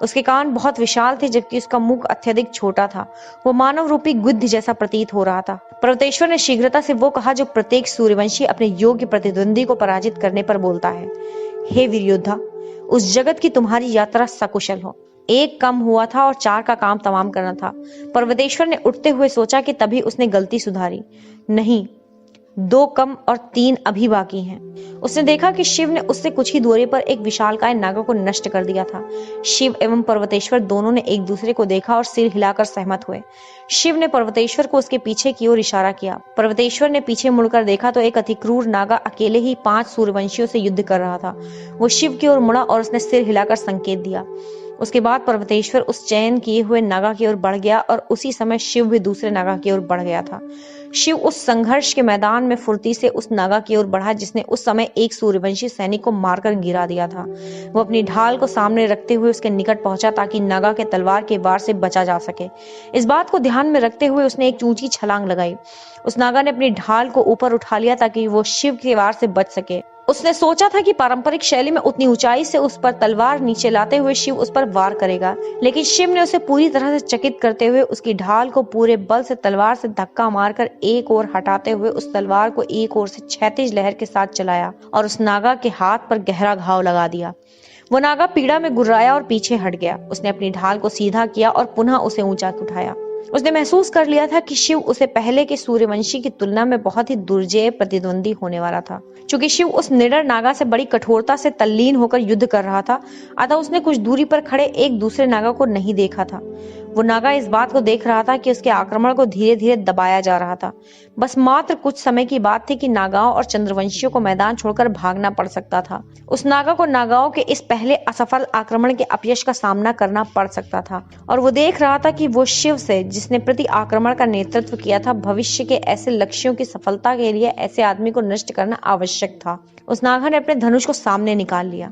उसके कान बहुत विशाल थे जबकि उसका मुख अत्यधिक छोटा था। वो मानव रूपी गिद्ध जैसा प्रतीत हो रहा था। पर्वतेश्वर ने शीघ्रता से वो कहा जो प्रत्येक सूर्यवंशी अपने योग्य प्रतिद्वंदी को पराजित करने पर बोलता है। हे वीर योद्धा, उस जगत की तुम्हारी यात्रा सकुशल हो। एक कम हुआ था और 4 का काम तमाम करना था। पर्वतेश्वर ने उठते हुए सोचा कि तभी उसने गलती सुधारी। नहीं, 2 कम और 3 अभी बाकी हैं। उसने देखा कि शिव ने उससे कुछ ही दूरी पर एक विशालकाय नागा को नष्ट कर दिया था। शिव एवं पर्वतेश्वर दोनों ने एक दूसरे को देखा और सिर हिलाकर सहमत हुए। शिव ने पर्वतेश्वर को उसके पीछे की ओर इशारा किया। पर्वतेश्वर ने पीछे मुड़कर देखा तो एक अतिक्रूर नागा अकेले ही 5 सूर्यवंशियों से युद्ध कर रहा था। वो शिव की ओर मुड़ा और उसने सिर हिलाकर संकेत दिया। उसके बाद पर्वतेश्वर उस चयन किए हुए नागा की ओर बढ़ गया और उसी समय शिव भी दूसरे नागा की ओर बढ़ गया था। शिव उस संघर्ष के मैदान में फुर्ती से उस नागा की ओर बढ़ा जिसने उस समय एक सूर्यवंशी सैनिक को मारकर गिरा दिया था। वो अपनी ढाल को सामने रखते हुए उसके निकट पहुंचा ताकि नागा के तलवार के वार से बचा जा सके। इस बात को ध्यान में रखते हुए उसने एक ऊंची छलांग लगाई। उस नागा ने अपनी ढाल को ऊपर उठा लिया ताकि वो शिव के वार से बच सके। उसने सोचा था कि पारंपरिक शैली में उतनी ऊंचाई से उस पर तलवार नीचे लाते हुए शिव उस पर वार करेगा, लेकिन शिव ने उसे पूरी तरह से चकित करते हुए उसकी ढाल को पूरे बल से तलवार से धक्का मारकर एक ओर हटाते हुए उस तलवार को एक ओर से क्षैतिज लहर के साथ चलाया और उस नागा के हाथ पर गहरा घाव लगा दिया। वो नागा पीड़ा में गुर्राया और पीछे हट गया। उसने अपनी ढाल को सीधा किया और पुनः उसे ऊंचा उठाया। उसने महसूस कर लिया था कि शिव उसे पहले के सूर्यवंशी की तुलना में बहुत ही दुर्जय प्रतिद्वंदी होने वाला था। चूंकि शिव उस निडर नागा से बड़ी कठोरता से तल्लीन होकर युद्ध कर रहा था, अतः उसने कुछ दूरी पर खड़े एक दूसरे नागा को नहीं देखा था। वो नागा इस बात को देख रहा था कि उसके आक्रमण को धीरे धीरे दबाया जा रहा था। बस मात्र कुछ समय की बात थी कि नागाओं और चंद्रवंशियों को मैदान छोड़कर भागना पड़ सकता था। उस नागा को नागाओं के इस पहले असफल आक्रमण के अपयश का सामना करना पड़ सकता था और वो देख रहा था कि वो शिव से, जिसने प्रति आक्रमण का नेतृत्व किया था, भविष्य के ऐसे लक्ष्यों की सफलता के लिए ऐसे आदमी को नष्ट करना आवश्यक था। उस नागा ने अपने धनुष को सामने निकाल लिया।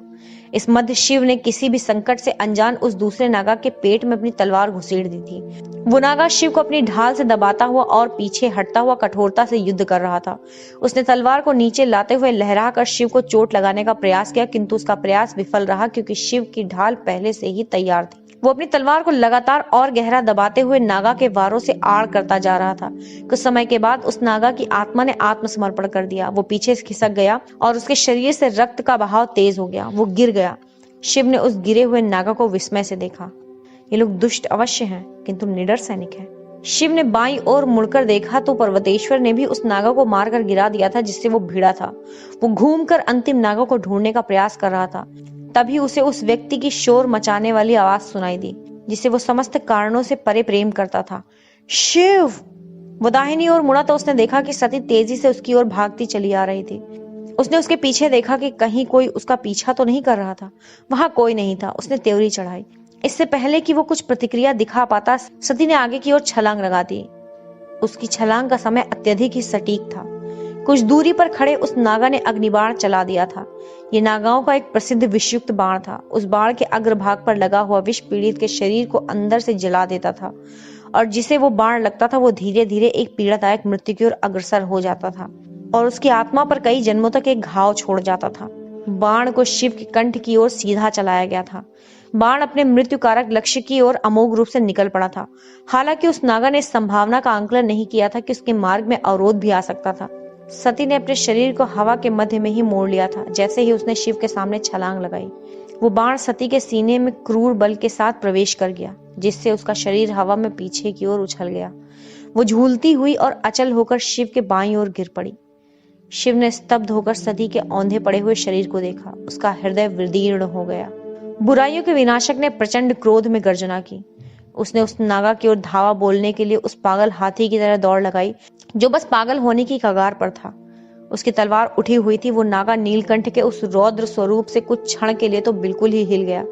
इस मध्य शिव ने किसी भी संकट से अनजान उस दूसरे नागा के पेट में अपनी तलवार घुसेड़ दी थी। वो नागा शिव को अपनी ढाल से दबाता हुआ और पीछे हटता हुआ कठोरता से युद्ध कर रहा था। उसने तलवार को नीचे लाते हुए लहराकर शिव को चोट लगाने का प्रयास किया, किंतु उसका प्रयास विफल रहा क्योंकि शिव की ढाल पहले से ही तैयार थी। वो अपनी तलवार को लगातार और गहरा दबाते हुए नागा के वारों से आड़ करता जा रहा था। कुछ समय के बाद उस नागा की आत्मा ने आत्मसमर्पण कर दिया। वो पीछे खिसक गया और उसके शरीर से रक्त का बहाव तेज हो गया। वो गिर गया। शिव ने उस गिरे हुए नागा को विस्मय से देखा। ये लोग दुष्ट अवश्य हैं, किंतु निडर सैनिक हैं। शिव ने बाईं ओर मुड़कर देखा तो पर्वतेश्वर ने भी उस नागा को मारकर गिरा दिया था जिससे वो भिड़ा था। वो घूमकर अंतिम नागा को ढूंढने का प्रयास कर रहा था। तभी उसे उस व्यक्ति की शोर मचाने वाली आवाज सुनाई दी जिसे वो समस्त कारणों से परे प्रेम करता था। शिव! वो दाहिनी ओर मुड़ा तो उसने देखा कि सती तेजी से उसकी ओर भागती चली आ रही थी। उसने उसके पीछे देखा कि कहीं कोई उसका पीछा तो नहीं कर रहा था। वहां कोई नहीं था। उसने त्योरी चढ़ाई। इससे पहले कि वो कुछ प्रतिक्रिया दिखा पाता, सती ने आगे की ओर छलांग लगा दी। उसकी छलांग का समय अत्यधिक ही सटीक था। कुछ दूरी पर खड़े उस नागा ने अग्निबाण चला दिया था। ये नागाओं का एक प्रसिद्ध विषयुक्त बाण था। उस बाण के अग्रभाग पर लगा हुआ विष पीड़ित के शरीर को अंदर से जला देता था और जिसे वो बाण लगता था वो धीरे धीरे एक पीड़ादायक मृत्यु की ओर अग्रसर हो जाता था और उसकी आत्मा पर कई जन्मों तक एक घाव छोड़ जाता था। बाण को शिव के कंठ की ओर सीधा चलाया गया था। बाण अपने मृत्यु कारक लक्ष्य की ओर अमोघ रूप से निकल पड़ा था। हालांकि उस नागा ने इस संभावना का आंकलन नहीं किया था कि उसके मार्ग में अवरोध भी आ सकता था। सती ने अपने शरीर को हवा के मध्य में ही मोड़ लिया था जैसे ही उसने शिव के सामने छलांग लगाई। वो बाण सती के सीने में क्रूर बल के साथ प्रवेश कर गया जिससे उसका शरीर हवा में पीछे की ओर उछल गया। वो झूलती हुई और अचल होकर शिव के बाईं ओर गिर पड़ी। शिव ने स्तब्ध होकर सती के औंधे पड़े हुए शरीर को देखा। उसका हृदय विदीर्ण हो गया। बुराइयों के विनाशक ने प्रचंड क्रोध में गर्जना की। उसने उस नागा की ओर धावा बोलने के लिए उस पागल हाथी की तरह दौड़ लगाई जो बस पागल होने की कगार पर था। उसकी तलवार उठी हुई थी। वो नागा नीलकंठ के उस रौद्र स्वरूप से कुछ क्षण के लिए तो बिल्कुल ही हिल गया,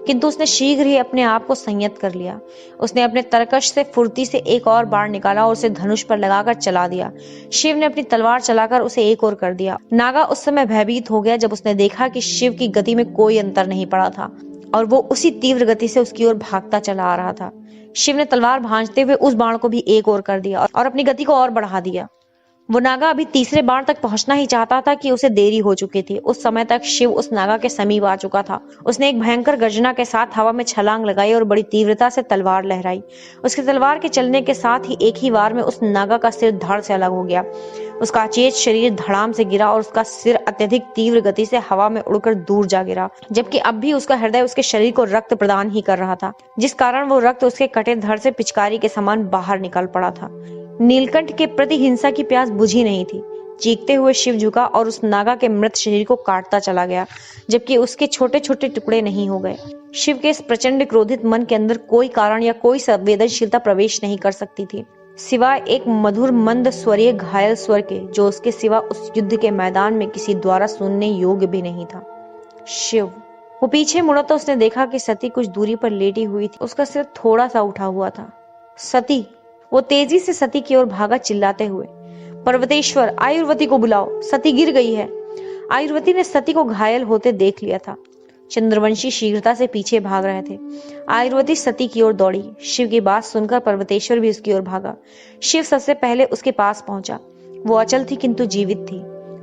किंतु उसने शीघ्र ही अपने आप को संयत कर लिया। उसने अपने तरकश से फुर्ती से एक और बाण निकाला और उसे धनुष पर लगाकर चला दिया। शिव ने अपनी तलवार चलाकर उसे एक ओर कर दिया। नागा उस समय भयभीत हो गया जब उसने देखा कि शिव की गति में कोई अंतर नहीं पड़ा था और वो उसी तीव्र गति से उसकी ओर भागता चला आ रहा था। शिव ने तलवार भांजते हुए उस बाण को भी एक ओर कर दिया और अपनी गति को और बढ़ा दिया। वो नागा अभी तीसरे बाण तक पहुंचना ही चाहता था कि उसे देरी हो चुकी थी। उस समय तक शिव उस नागा के समीप आ चुका था। उसने एक भयंकर गर्जना के साथ हवा में छलांग लगाई और बड़ी तीव्रता से तलवार लहराई। उसकी तलवार के चलने के साथ ही एक ही वार में उस नागा का सिर धड़ से अलग हो गया। उसका अचेत शरीर धड़ाम से गिरा और उसका सिर अत्यधिक तीव्र गति से हवा में उड़कर दूर जा गिरा, जबकि अब भी उसका हृदय उसके शरीर को रक्त प्रदान ही कर रहा था, जिस कारण वो रक्त उसके कटे धड़ से पिचकारी के समान बाहर निकल पड़ा था। नीलकंठ के प्रति हिंसा की प्यास बुझी नहीं थी। चीखते हुए शिव झुका और उस नागा के मृत शरीर को काटता चला गया, जबकि उसके छोटे छोटे टुकड़े नहीं हो गए। शिव के इस प्रचंड क्रोधित मन के अंदर कोई कारण या कोई संवेदनशीलता प्रवेश नहीं कर सकती थी, सिवाय एक मधुर मंद स्वरीय घायल स्वर के, जो उसके सिवा उस युद्ध के मैदान में किसी द्वारा सुनने योग्य भी नहीं था। शिव। वो पीछे मुड़ा तो उसने देखा कि सती कुछ दूरी पर लेटी हुई थी। उसका सिर थोड़ा सा उठा हुआ था। सती। वो तेजी से सती की ओर भागा चिल्लाते हुए, पर्वतेश्वर, आयुर्वती को बुलाओ, सती गिर गई है। आयुर्वती ने सती को घायल होते देख लिया था। चंद्रवंशी शीघ्रता से पीछे भाग रहे थे। आयुर्वती सती की ओर दौड़ी। शिव की बात सुनकर पर्वतेश्वर भी उसकी ओर भागा। शिव सबसे पहले उसके पास पहुंचा। वो अचल थी किंतु जीवित थी।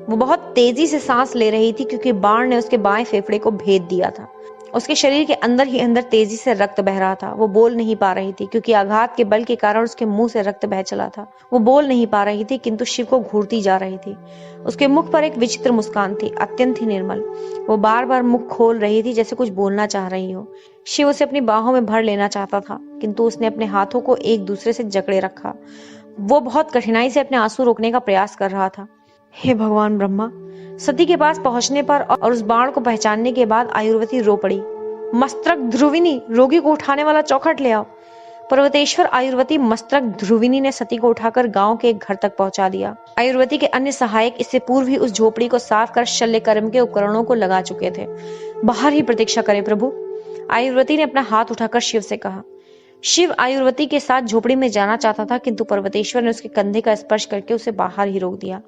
वो बहुत तेजी से सांस ले रही थी क्योंकि बाण ने उसके बाएं फेफड़े को भेद दिया था। उसके शरीर के अंदर ही अंदर तेजी से रक्त बह रहा था। वो बोल नहीं पा रही थी क्योंकि आघात के बल के कारण उसके मुंह से रक्त बह चला था। वो बोल नहीं पा रही थी किंतु शिव को घूरती जा रही थी। उसके मुख पर एक विचित्र मुस्कान थी, अत्यंत ही निर्मल। वो बार बार मुख खोल रही थी जैसे कुछ बोलना चाह रही हो। शिव उसे अपनी बाहों में भर लेना चाहता था किंतु उसने अपने हाथों को एक दूसरे से जकड़े रखा। वो बहुत कठिनाई से अपने आंसू रोकने का प्रयास कर रहा था। हे भगवान ब्रह्मा। सती के पास पहुंचने पर और उस बाण को पहचानने के बाद आयुर्वती रो पड़ी। मस्तक ध्रुविनी, रोगी को उठाने वाला चौखट ले आओ। पर्वतेश्वर, आयुर्वती, मस्तक ध्रुविनी ने सती को उठाकर गांव के एक घर तक पहुंचा दिया। आयुर्वती के अन्य सहायक इससे पूर्व ही उस झोपड़ी को साफ कर शल्य कर्म के उपकरणों को लगा चुके थे। बाहर ही प्रतीक्षा करें प्रभु। आयुर्वती ने अपना हाथ उठाकर शिव से कहा। शिव आयुर्वती के साथ झोपड़ी में जाना चाहता था किंतु पर्वतेश्वर ने उसके कंधे का स्पर्श करके उसे बाहर ही रोक दिया।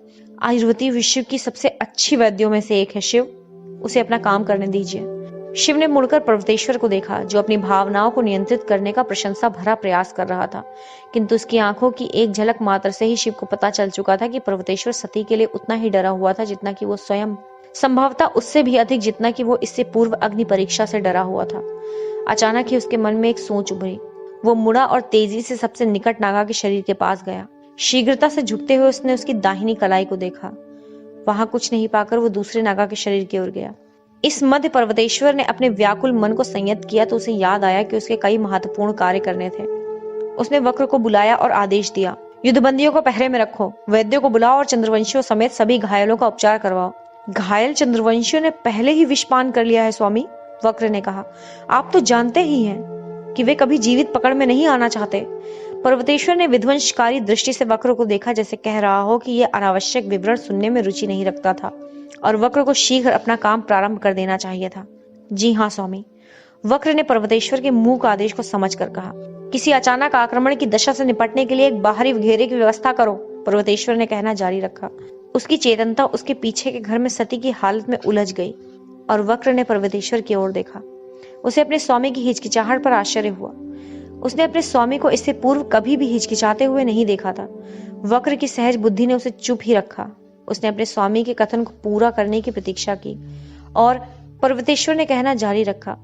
आयुर्वती विश्व की सबसे अच्छी वैद्यों में से एक है शिव, उसे अपना काम करने दीजिए। शिव ने मुड़कर पर्वतेश्वर को देखा जो अपनी भावनाओं को नियंत्रित करने का प्रशंसा भरा प्रयास कर रहा था, किंतु उसकी आंखों की एक झलक मात्र से ही शिव को पता चल चुका था कि पर्वतेश्वर सती के लिए उतना ही डरा हुआ था जितना कि वो स्वयं, संभवतः उससे भी अधिक जितना कि वो इससे पूर्व अग्नि परीक्षा से डरा हुआ था। अचानक ही उसके मन में एक सोच उभरी। वो मुड़ा और तेजी से सबसे निकट नागा के शरीर के पास गया। शीघ्रता से झुकते हुए उसने उसकी दाहिनी कलाई को देखा। वहां कुछ नहीं पाकर वो दूसरे नागा के शरीर की ओर गया। इस मध्य पर्वतेश्वर ने अपने व्याकुल मन को संयत किया तो उसे याद आया कि उसके कई महत्वपूर्ण कार्य करने थे। उसने वक्र को बुलाया और आदेश दिया, युद्धबंदियों को पहरे में रखो, वैद्यों को बुलाओ और चंद्रवंशियों समेत सभी घायलों का उपचार करवाओ। घायल चंद्रवंशियों ने पहले ही विषपान कर लिया है स्वामी, वक्र ने कहा। आप तो जानते ही हैं कि वे कभी जीवित पकड़ में नहीं आना चाहते। पर्वतेश्वर ने विध्वंसकारी दृष्टि से वक्र को देखा, जैसे कह रहा हो कि यह अनावश्यक विवरण सुनने में रुचि नहीं रखता था और वक्र को शीघ्र अपना काम प्रारंभ कर देना चाहिए था। जी हाँ स्वामी, वक्र ने पर्वतेश्वर के मुंह का आदेश को समझकर कहा। किसी अचानक आक्रमण की दशा से निपटने के लिए एक बाहरी घेरे की व्यवस्था करो, पर्वतेश्वर ने कहना जारी रखा। उसकी चेतनता उसके पीछे के घर में सती की हालत में उलझ गई और वक्र ने पर्वतेश्वर की ओर देखा। उसे अपने स्वामी की हिचकिचाहट पर आश्चर्य हुआ। उसने अपने स्वामी को इससे पूर्व कभी भी हिचकिचाते हुए नहीं देखा था। वक्र की सहज बुद्धि ने उसे चुप ही रखा। उसने अपने स्वामी के कथन को पूरा करने की प्रतीक्षा की और पर्वतेश्वर ने कहना जारी रखा,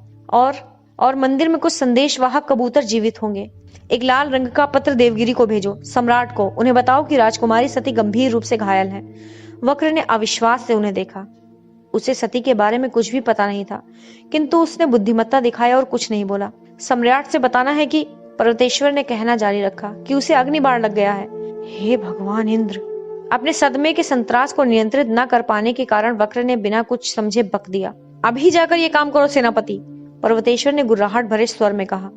और मंदिर में कुछ संदेशवाहक कबूतर जीवित होंगे। एक लाल रंग का पत्र देवगिरी को भेजो, सम्राट को। उन्हें बताओ कि राजकुमारी सती गंभीर रूप से घायल है। वक्र ने अविश्वास से उन्हें देखा। उसे सती के बारे में कुछ भी पता नहीं था, किंतु उसने बुद्धिमत्ता दिखाया और कुछ नहीं बोला। सम्राट से बताना है कि, पर्वतेश्वर ने कहना जारी रखा, कि उसे अग्निबाण लग गया है। हे भगवान इंद्र! अपने सदमे के संत्रास को नियंत्रित न कर पाने के कारण वक्र ने बिना कुछ समझे बक दिया। अभी जाकर ये काम करो सेनापति, पर्वतेश्वर ने गुर्राहट भरे स्वर में कहा।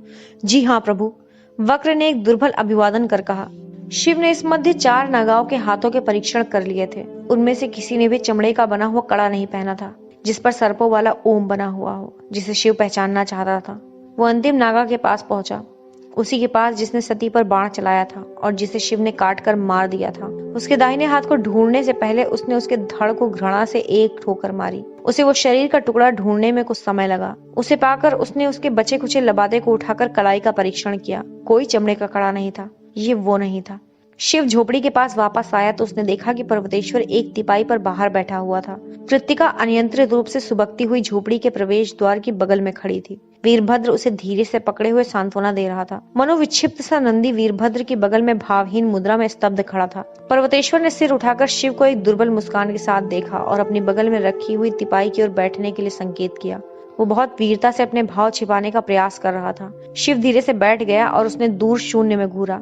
जी हाँ प्रभु, वक्र ने एक दुर्बल अभिवादन कर कहा। शिव ने इस मध्य 4 नागाओं के हाथों के परीक्षण कर लिए थे। उनमें से किसी ने भी चमड़े का बना हुआ कड़ा नहीं पहना था जिस पर सर्पों वाला ओम बना हुआ हो, जिसे शिव पहचानना चाहता था। वो अंतिम नागा के पास पहुंचा, उसी के पास जिसने सती पर बाण चलाया था और जिसे शिव ने काट कर मार दिया था। उसके दाहिने हाथ को ढूंढने से पहले उसने उसके धड़ को घृणा से एक ठोकर मारी। उसे वो शरीर का टुकड़ा ढूंढने में कुछ समय लगा। उसे पाकर उसने उसके बचे खुचे लबादे को उठाकर कलाई का परीक्षण किया। कोई चमड़े का कड़ा नहीं था। ये वो नहीं था। शिव झोपड़ी के पास वापस आया तो उसने देखा कि पर्वतेश्वर एक तिपाई पर बाहर बैठा हुआ था। कृत्तिका अनियंत्रित रूप से सुबकती हुई झोपड़ी के प्रवेश द्वार की बगल में खड़ी थी। वीरभद्र उसे धीरे से पकड़े हुए सांत्वना दे रहा था। मनोविक्षिप्त सा नंदी वीरभद्र की बगल में भावहीन मुद्रा में स्तब्ध खड़ा था। पर्वतेश्वर ने सिर उठाकर शिव को एक दुर्बल मुस्कान के साथ देखा और अपनी बगल में रखी हुई तिपाई की ओर बैठने के लिए संकेत किया। वो बहुत वीरता से अपने भाव छिपाने का प्रयास कर रहा था। शिव धीरे से बैठ गया और उसने दूर शून्य में घूरा।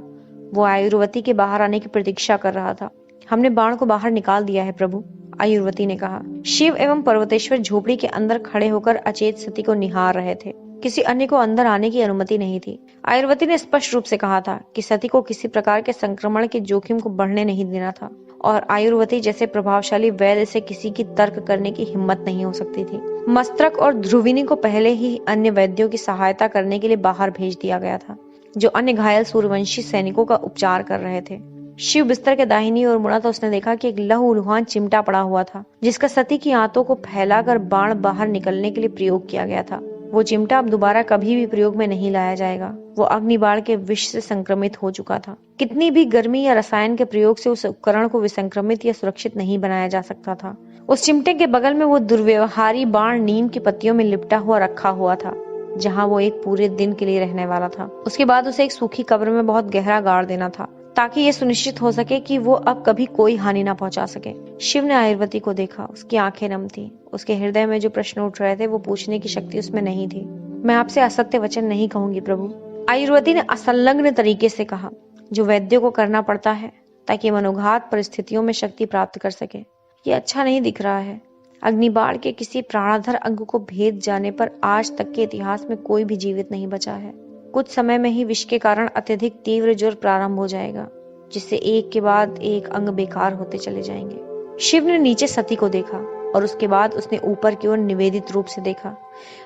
वो आयुर्वती के बाहर आने की प्रतीक्षा कर रहा था। हमने बाण को बाहर निकाल दिया है प्रभु, आयुर्वती ने कहा। शिव एवं पर्वतेश्वर झोपड़ी के अंदर खड़े होकर अचेत सती को निहार रहे थे। किसी अन्य को अंदर आने की अनुमति नहीं थी। आयुर्वती ने स्पष्ट रूप से कहा था कि सती को किसी प्रकार के संक्रमण के जोखिम को बढ़ने नहीं देना था और आयुर्वती जैसे प्रभावशाली वैद्य से किसी की तर्क करने की हिम्मत नहीं हो सकती थी। मस्तक और ध्रुविनी को पहले ही अन्य वैद्यों की सहायता करने के लिए बाहर भेज दिया गया था, जो अन्य घायल सूर्यवंशी सैनिकों का उपचार कर रहे थे। शिव बिस्तर के दाहिनी ओर मुड़ा तो उसने देखा कि एक लहूलुहान चिमटा पड़ा हुआ था, जिसका सती की आंतों को फैलाकर बाण बाहर निकलने के लिए प्रयोग किया गया था। वो चिमटा अब दोबारा कभी भी प्रयोग में नहीं लाया जाएगा। वो अग्निबाण के विष से संक्रमित हो चुका था। कितनी भी गर्मी या रसायन के प्रयोग से उस उपकरण को विसंक्रमित या सुरक्षित नहीं बनाया जा सकता था। उस चिमटे के बगल में वो दुर्व्यवहारी बाण नीम की पत्तियों में लिपटा हुआ रखा हुआ था, जहां वो एक पूरे दिन के लिए रहने वाला था। उसके बाद उसे एक सूखी कब्र में बहुत गहरा गाड़ देना था, ताकि ये सुनिश्चित हो सके कि वो अब कभी कोई हानि ना पहुंचा सके। शिव ने आयुर्वती को देखा। उसकी आंखें नम थी। उसके हृदय में जो प्रश्न उठ रहे थे वो पूछने की शक्ति उसमें नहीं थी। मैं आपसे असत्य वचन नहीं कहूंगी प्रभु, आयुर्वती ने असंलग्न तरीके से कहा, जो वैद्यों को करना पड़ता है ताकि मनोघात परिस्थितियों में शक्ति प्राप्त कर सके। ये अच्छा नहीं दिख रहा है। अग्निबाण के किसी प्राणाधर अंग को भेद जाने पर आज तक के इतिहास में कोई भी जीवित नहीं बचा है। कुछ समय में ही विष के कारण अत्यधिक तीव्र ज्वर प्रारंभ हो जाएगा, जिससे एक के बाद एक अंग बेकार होते चले जाएंगे। शिव ने नीचे सती को देखा और उसके बाद उसने ऊपर की ओर निवेदित रूप से देखा।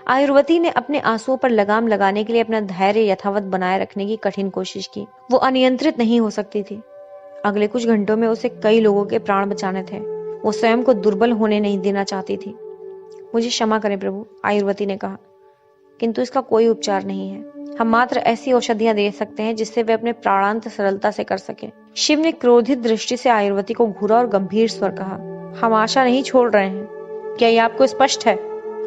आयुर्वती ने अपने आंसुओं पर लगाम लगाने के लिए अपना धैर्य यथावत बनाए रखने की कठिन कोशिश की। वो अनियंत्रित नहीं हो सकती थी। अगले कुछ घंटों में उसे कई लोगों के प्राण बचाने थे। वो स्वयं को दुर्बल होने नहीं देना चाहती थी। मुझे क्षमा करें प्रभु, आयुर्वती ने कहा, किंतु इसका कोई उपचार नहीं है। हम मात्र ऐसी औषधियां दे सकते हैं जिससे वे अपने प्राणांत सरलता से कर सके। शिव ने क्रोधित दृष्टि से आयुर्वती को घूरा और गंभीर स्वर कहा, हम आशा नहीं छोड़ रहे हैं। क्या ये आपको स्पष्ट है?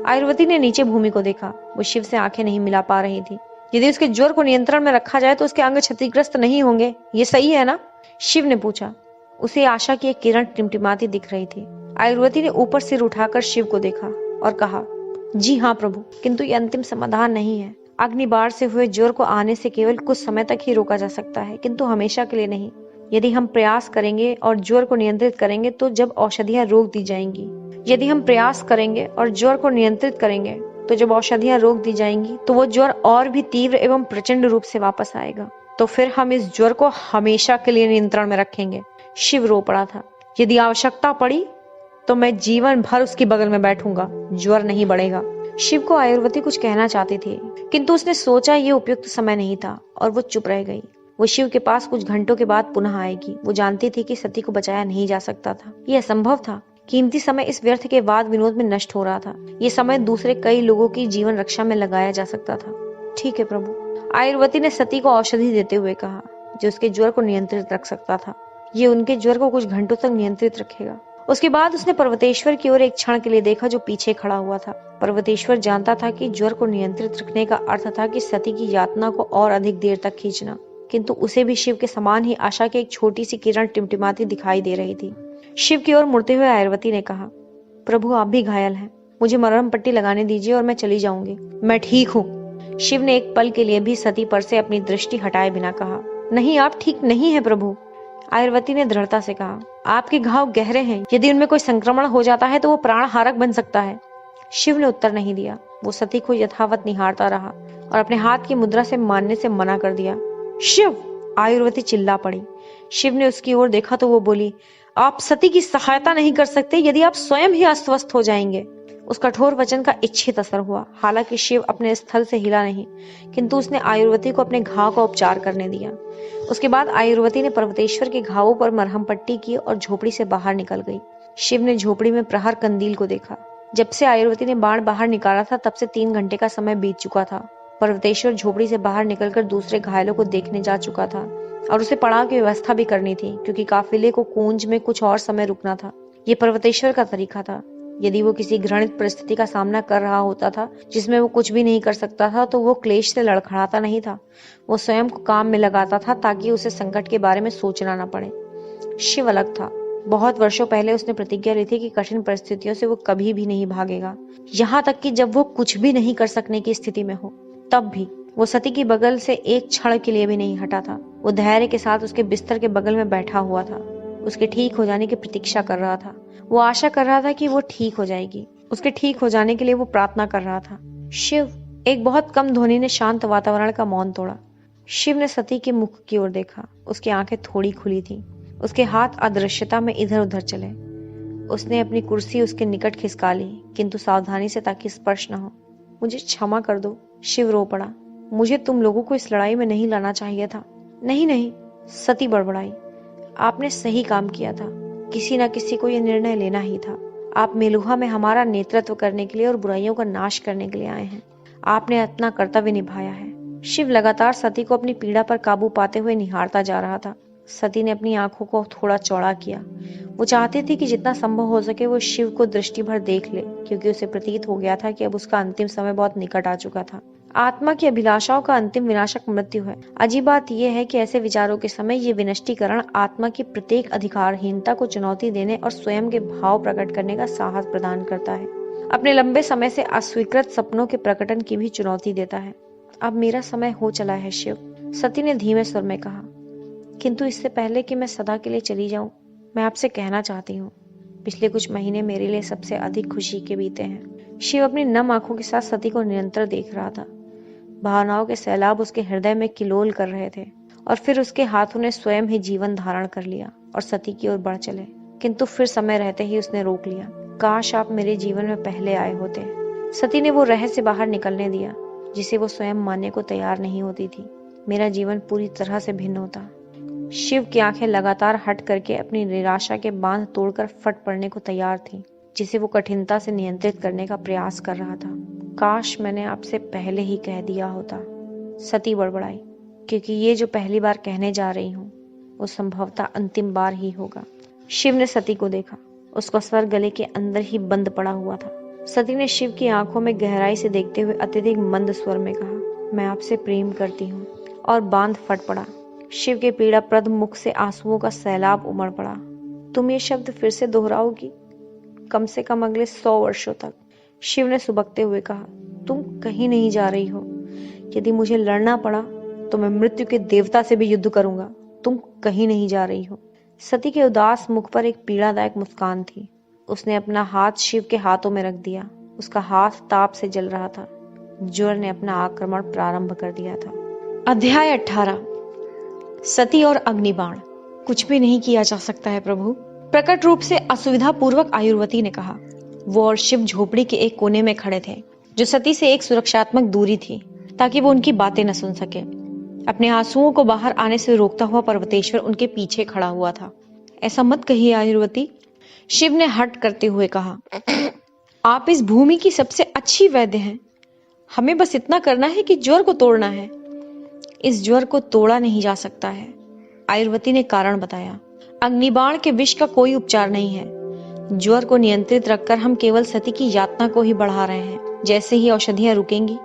आयुर्वती ने नीचे भूमि को देखा। वो शिव से आंखें नहीं मिला पा रही थी। यदि उसके ज्वर को नियंत्रण में रखा जाए तो उसके अंग क्षतिग्रस्त नहीं होंगे, ये सही है ना? शिव ने पूछा। उसे आशा की एक किरण टिमटिमाती दिख रही थी। आयुर्वती ने ऊपर सिर उठाकर शिव को देखा और कहा, जी हाँ प्रभु, किंतु ये अंतिम समाधान नहीं है। अग्निबाण से हुए ज्वर को आने से केवल कुछ समय तक ही रोका जा सकता है, किंतु हमेशा के लिए नहीं। यदि हम प्रयास करेंगे और ज्वर को नियंत्रित करेंगे तो जब औषधियां रोक दी जाएंगी यदि हम प्रयास करेंगे और ज्वर को नियंत्रित करेंगे तो जब औषधियां रोक दी जाएंगी तो वो ज्वर और भी तीव्र एवं प्रचंड रूप से वापस आएगा। तो फिर हम इस ज्वर को हमेशा के लिए नियंत्रण में रखेंगे। शिव रो पड़ा था। यदि आवश्यकता पड़ी तो मैं जीवन भर उसकी बगल में बैठूंगा, ज्वर नहीं बढ़ेगा। शिव को आयुर्वती कुछ कहना चाहती थी, किंतु उसने सोचा ये उपयुक्त समय नहीं था और वो चुप रह गई। वो शिव के पास कुछ घंटों के बाद पुनः आएगी। वो जानती थी कि सती को बचाया नहीं जा सकता था, ये असंभव था। कीमती समय इस व्यर्थ के वाद विनोद में नष्ट हो रहा था। ये समय दूसरे कई लोगों की जीवन रक्षा में लगाया जा सकता था। ठीक है प्रभु, आयुर्वती ने सती को औषधि देते हुए कहा, जो उसके ज्वर को नियंत्रित रख सकता था। ये उनके ज्वर को कुछ घंटों तक नियंत्रित रखेगा। उसके बाद उसने पर्वतेश्वर की ओर एक क्षण के लिए देखा, जो पीछे खड़ा हुआ था। पर्वतेश्वर जानता था कि ज्वर को नियंत्रित रखने का अर्थ था कि सती की यातना को और अधिक देर तक खींचना, किंतु उसे भी शिव के समान ही आशा की एक छोटी सी किरण टिमटिमाती दिखाई दे रही थी। शिव की ओर मुड़ते हुए आयुर्वती ने कहा, प्रभु आप भी घायल हैं, मुझे मरहम पट्टी लगाने दीजिए और मैं चली जाऊंगी। मैं ठीक हूँ। शिव ने एक पल के लिए भी सती पर से अपनी दृष्टि हटाए बिना कहा, नहीं आप ठीक नहीं है प्रभु। आयुर्वती ने दृढ़ता से कहा, आपके घाव गहरे हैं, यदि उनमें कोई संक्रमण हो जाता है तो वो प्राण हारक बन सकता है। शिव ने उत्तर नहीं दिया। वो सती को यथावत निहारता रहा और अपने हाथ की मुद्रा से मानने से मना कर दिया। शिव! आयुर्वती चिल्ला पड़ी। शिव ने उसकी ओर देखा तो वो बोली, आप सती की सहायता नहीं कर सकते यदि आप स्वयं ही अस्वस्थ हो जाएंगे। उस कठोर वचन का इच्छित असर हुआ। हालांकि शिव अपने स्थल से हिला नहीं, किंतु उसने आयुर्वती को अपने घाव का उपचार करने दिया। उसके बाद आयुर्वती ने पर्वतेश्वर के घावों पर मरहम पट्टी की और झोपड़ी से बाहर निकल गई। शिव ने झोपड़ी में प्रहर कंदील को देखा। जब से आयुर्वती ने बाण बाहर निकाला था तब से 3 घंटे का समय बीत चुका था। पर्वतेश्वर झोपड़ी से बाहर निकलकर दूसरे घायलों को देखने जा चुका था और उसे पड़ाव की व्यवस्था भी करनी थी, क्योंकि काफिले को कूंज में कुछ और समय रुकना था। ये पर्वतेश्वर का तरीका था। यदि वो किसी घृणित परिस्थिति का सामना कर रहा होता था जिसमें वो कुछ भी नहीं कर सकता था, तो वो क्लेश से लड़खड़ाता नहीं था। वो स्वयं को काम में लगाता था ताकि उसे संकट के बारे में सोचना न पड़े। शिव अलग था। बहुत वर्षों पहले उसने प्रतिज्ञा ली थी कि कठिन परिस्थितियों से वो कभी भी नहीं भागेगा, यहाँ तक कि जब वो कुछ भी नहीं कर सकने की स्थिति में हो। तब भी वो सती की बगल से एक क्षण के लिए भी नहीं हटा था। वो धैर्य के साथ उसके बिस्तर के बगल में बैठा हुआ था। उसके ठीक हो जाने की प्रतीक्षा कर रहा था। वो आशा कर रहा था कि वो ठीक हो जाएगी। उसके ठीक हो जाने के लिए वो प्रार्थना कर रहा था। शिव! एक बहुत कम ध्वनि ने शांत वातावरण का मौन तोड़ा। शिव ने सती के मुख की ओर देखा। उसकी आंखें थोड़ी खुली थीं। उसके हाथ अदृश्यता में इधर उधर चले। उसने अपनी कुर्सी उसके निकट खिसका ली, किंतु सावधानी से, ताकि स्पर्श न हो। मुझे क्षमा कर दो। शिव रो पड़ा। मुझे तुम लोगों को इस लड़ाई में नहीं लाना चाहिए था। नहीं नहीं, सती बड़बड़ाई। आपने सही काम किया था। किसी न किसी को यह निर्णय लेना ही था। आप मेलुहा में हमारा नेतृत्व करने के लिए और बुराइयों का नाश करने के लिए आए हैं। आपने अपना कर्तव्य निभाया है। शिव लगातार सती को अपनी पीड़ा पर काबू पाते हुए निहारता जा रहा था। सती ने अपनी आंखों को थोड़ा चौड़ा किया। वो चाहती थी कि जितना संभव हो सके वो शिव को दृष्टि भर देख ले, क्योंकि उसे प्रतीत हो गया था कि अब उसका अंतिम समय बहुत निकट आ चुका था। आत्मा की अभिलाषाओं का अंतिम विनाशक मृत्यु है। अजीब बात यह है कि ऐसे विचारों के समय ये विनष्टीकरण आत्मा की प्रत्येक अधिकारहीनता को चुनौती देने और स्वयं के भाव प्रकट करने का साहस प्रदान करता है। अपने लंबे समय से अस्वीकृत सपनों के प्रकटन की भी चुनौती देता है। अब मेरा समय हो चला है शिव, सती ने धीमे स्वर में कहा। किंतु इससे पहले कि मैं सदा के लिए चली जाऊं, मैं आपसे कहना चाहती हूँ, पिछले कुछ महीने मेरे लिए सबसे अधिक खुशी के बीते हैं। शिव अपनी नम आंखों के साथ सती को निरंतर देख रहा था। भावनाओं के सैलाब उसके हृदय में किलोल कर रहे थे और फिर उसके हाथों ने स्वयं ही जीवन धारण कर लिया और सती की ओर बढ़ चले। किंतु फिर समय रहते ही उसने रोक लिया। काश आप मेरे जीवन में पहले आए होते। सती ने वो रहस्य बाहर निकलने दिया जिसे वो स्वयं मानने को तैयार नहीं होती थी। मेरा जीवन पूरी तरह से भिन्न होता। शिव की आंखें लगातार हट करके अपनी निराशा के बांध तोड़कर फट पड़ने को तैयार थीं, जिसे वो कठिनता से नियंत्रित करने का प्रयास कर रहा था। काश मैंने आपसे पहले ही कह दिया होता, सती बड़बड़ाई, क्योंकि ये जो पहली बार कहने जा रही हूँ वो संभवतः अंतिम बार ही होगा। शिव ने सती को देखा। उसका स्वर गले के अंदर ही बंद पड़ा हुआ था। सती ने शिव की आंखों में गहराई से देखते हुए अत्यधिक मंद स्वर में कहा, मैं आपसे प्रेम करती हूँ। और बांध फट पड़ा। शिव के पीड़ाप्रद मुख से आंसुओं का सैलाब उमड़ पड़ा। तुम ये शब्द फिर से दोहराओगी? कम से कम अगले 100 वर्षों तक, शिव ने सुबकते हुए कहा। तुम कहीं नहीं जा रही हो। यदि मुझे लड़ना पड़ा तो मैं मृत्यु के देवता से भी युद्ध करूंगा। तुम कहीं नहीं जा रही हो। सती के उदास मुख पर एक पीड़ादायक मुस्कान थी। उसने अपना हाथ शिव के हाथों में रख दिया। उसका हाथ ताप से जल रहा था। ज्वर ने अपना आक्रमण प्रारंभ कर दिया था। अध्याय 18। सती और अग्निबाण। कुछ भी नहीं किया जा सकता है प्रभु, प्रकट रूप से असुविधा पूर्वक आयुर्वती ने कहा। वो और शिव झोपड़ी के एक कोने में खड़े थे, जो सती से एक सुरक्षात्मक दूरी थी, ताकि वो उनकी बातें न सुन सके। अपने आंसुओं को बाहर आने से रोकता हुआ पर्वतेश्वर उनके पीछे खड़ा हुआ था। ऐसा मत कहिए आयुर्वती, शिव ने हट करते हुए कहा। आप इस भूमि की सबसे अच्छी वैद्य हैं। हमें बस इतना करना है कि ज्वर को तोड़ना है। इस ज्वर को तोड़ा नहीं जा सकता है, आयुर्वती ने कारण बताया। अग्निबाण के विष का कोई उपचार नहीं है। ज्वर को नियंत्रित रखकर हम केवल सती की यातना को ही बढ़ा रहे हैं। जैसे ही औषधियां रुकेंगी,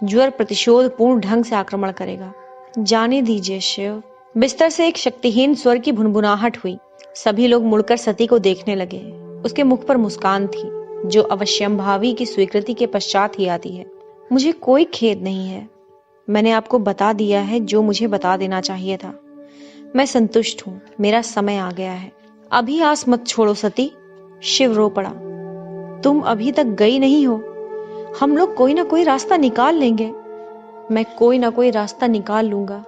ज्वर प्रतिशोध पूर्ण ढंग से आक्रमण करेगा। जाने दीजिए शिव। बिस्तर से एक शक्तिहीन स्वर की भुनभुनाहट हुई। सभी लोग मुड़कर सती को देखने लगे। उसके मुख पर मुस्कान थी, जो अवश्यंभावी की स्वीकृति के पश्चात ही आती है। मुझे कोई खेद नहीं है। मैंने आपको बता दिया है जो मुझे बता देना चाहिए था। मैं संतुष्ट हूँ। मेरा समय आ गया है। अभी आस मत छोड़ो सती। शिव रो पड़ा। तुम अभी तक गई नहीं हो। हम लोग कोई ना कोई रास्ता निकाल लेंगे। मैं कोई ना कोई रास्ता निकाल लूंगा।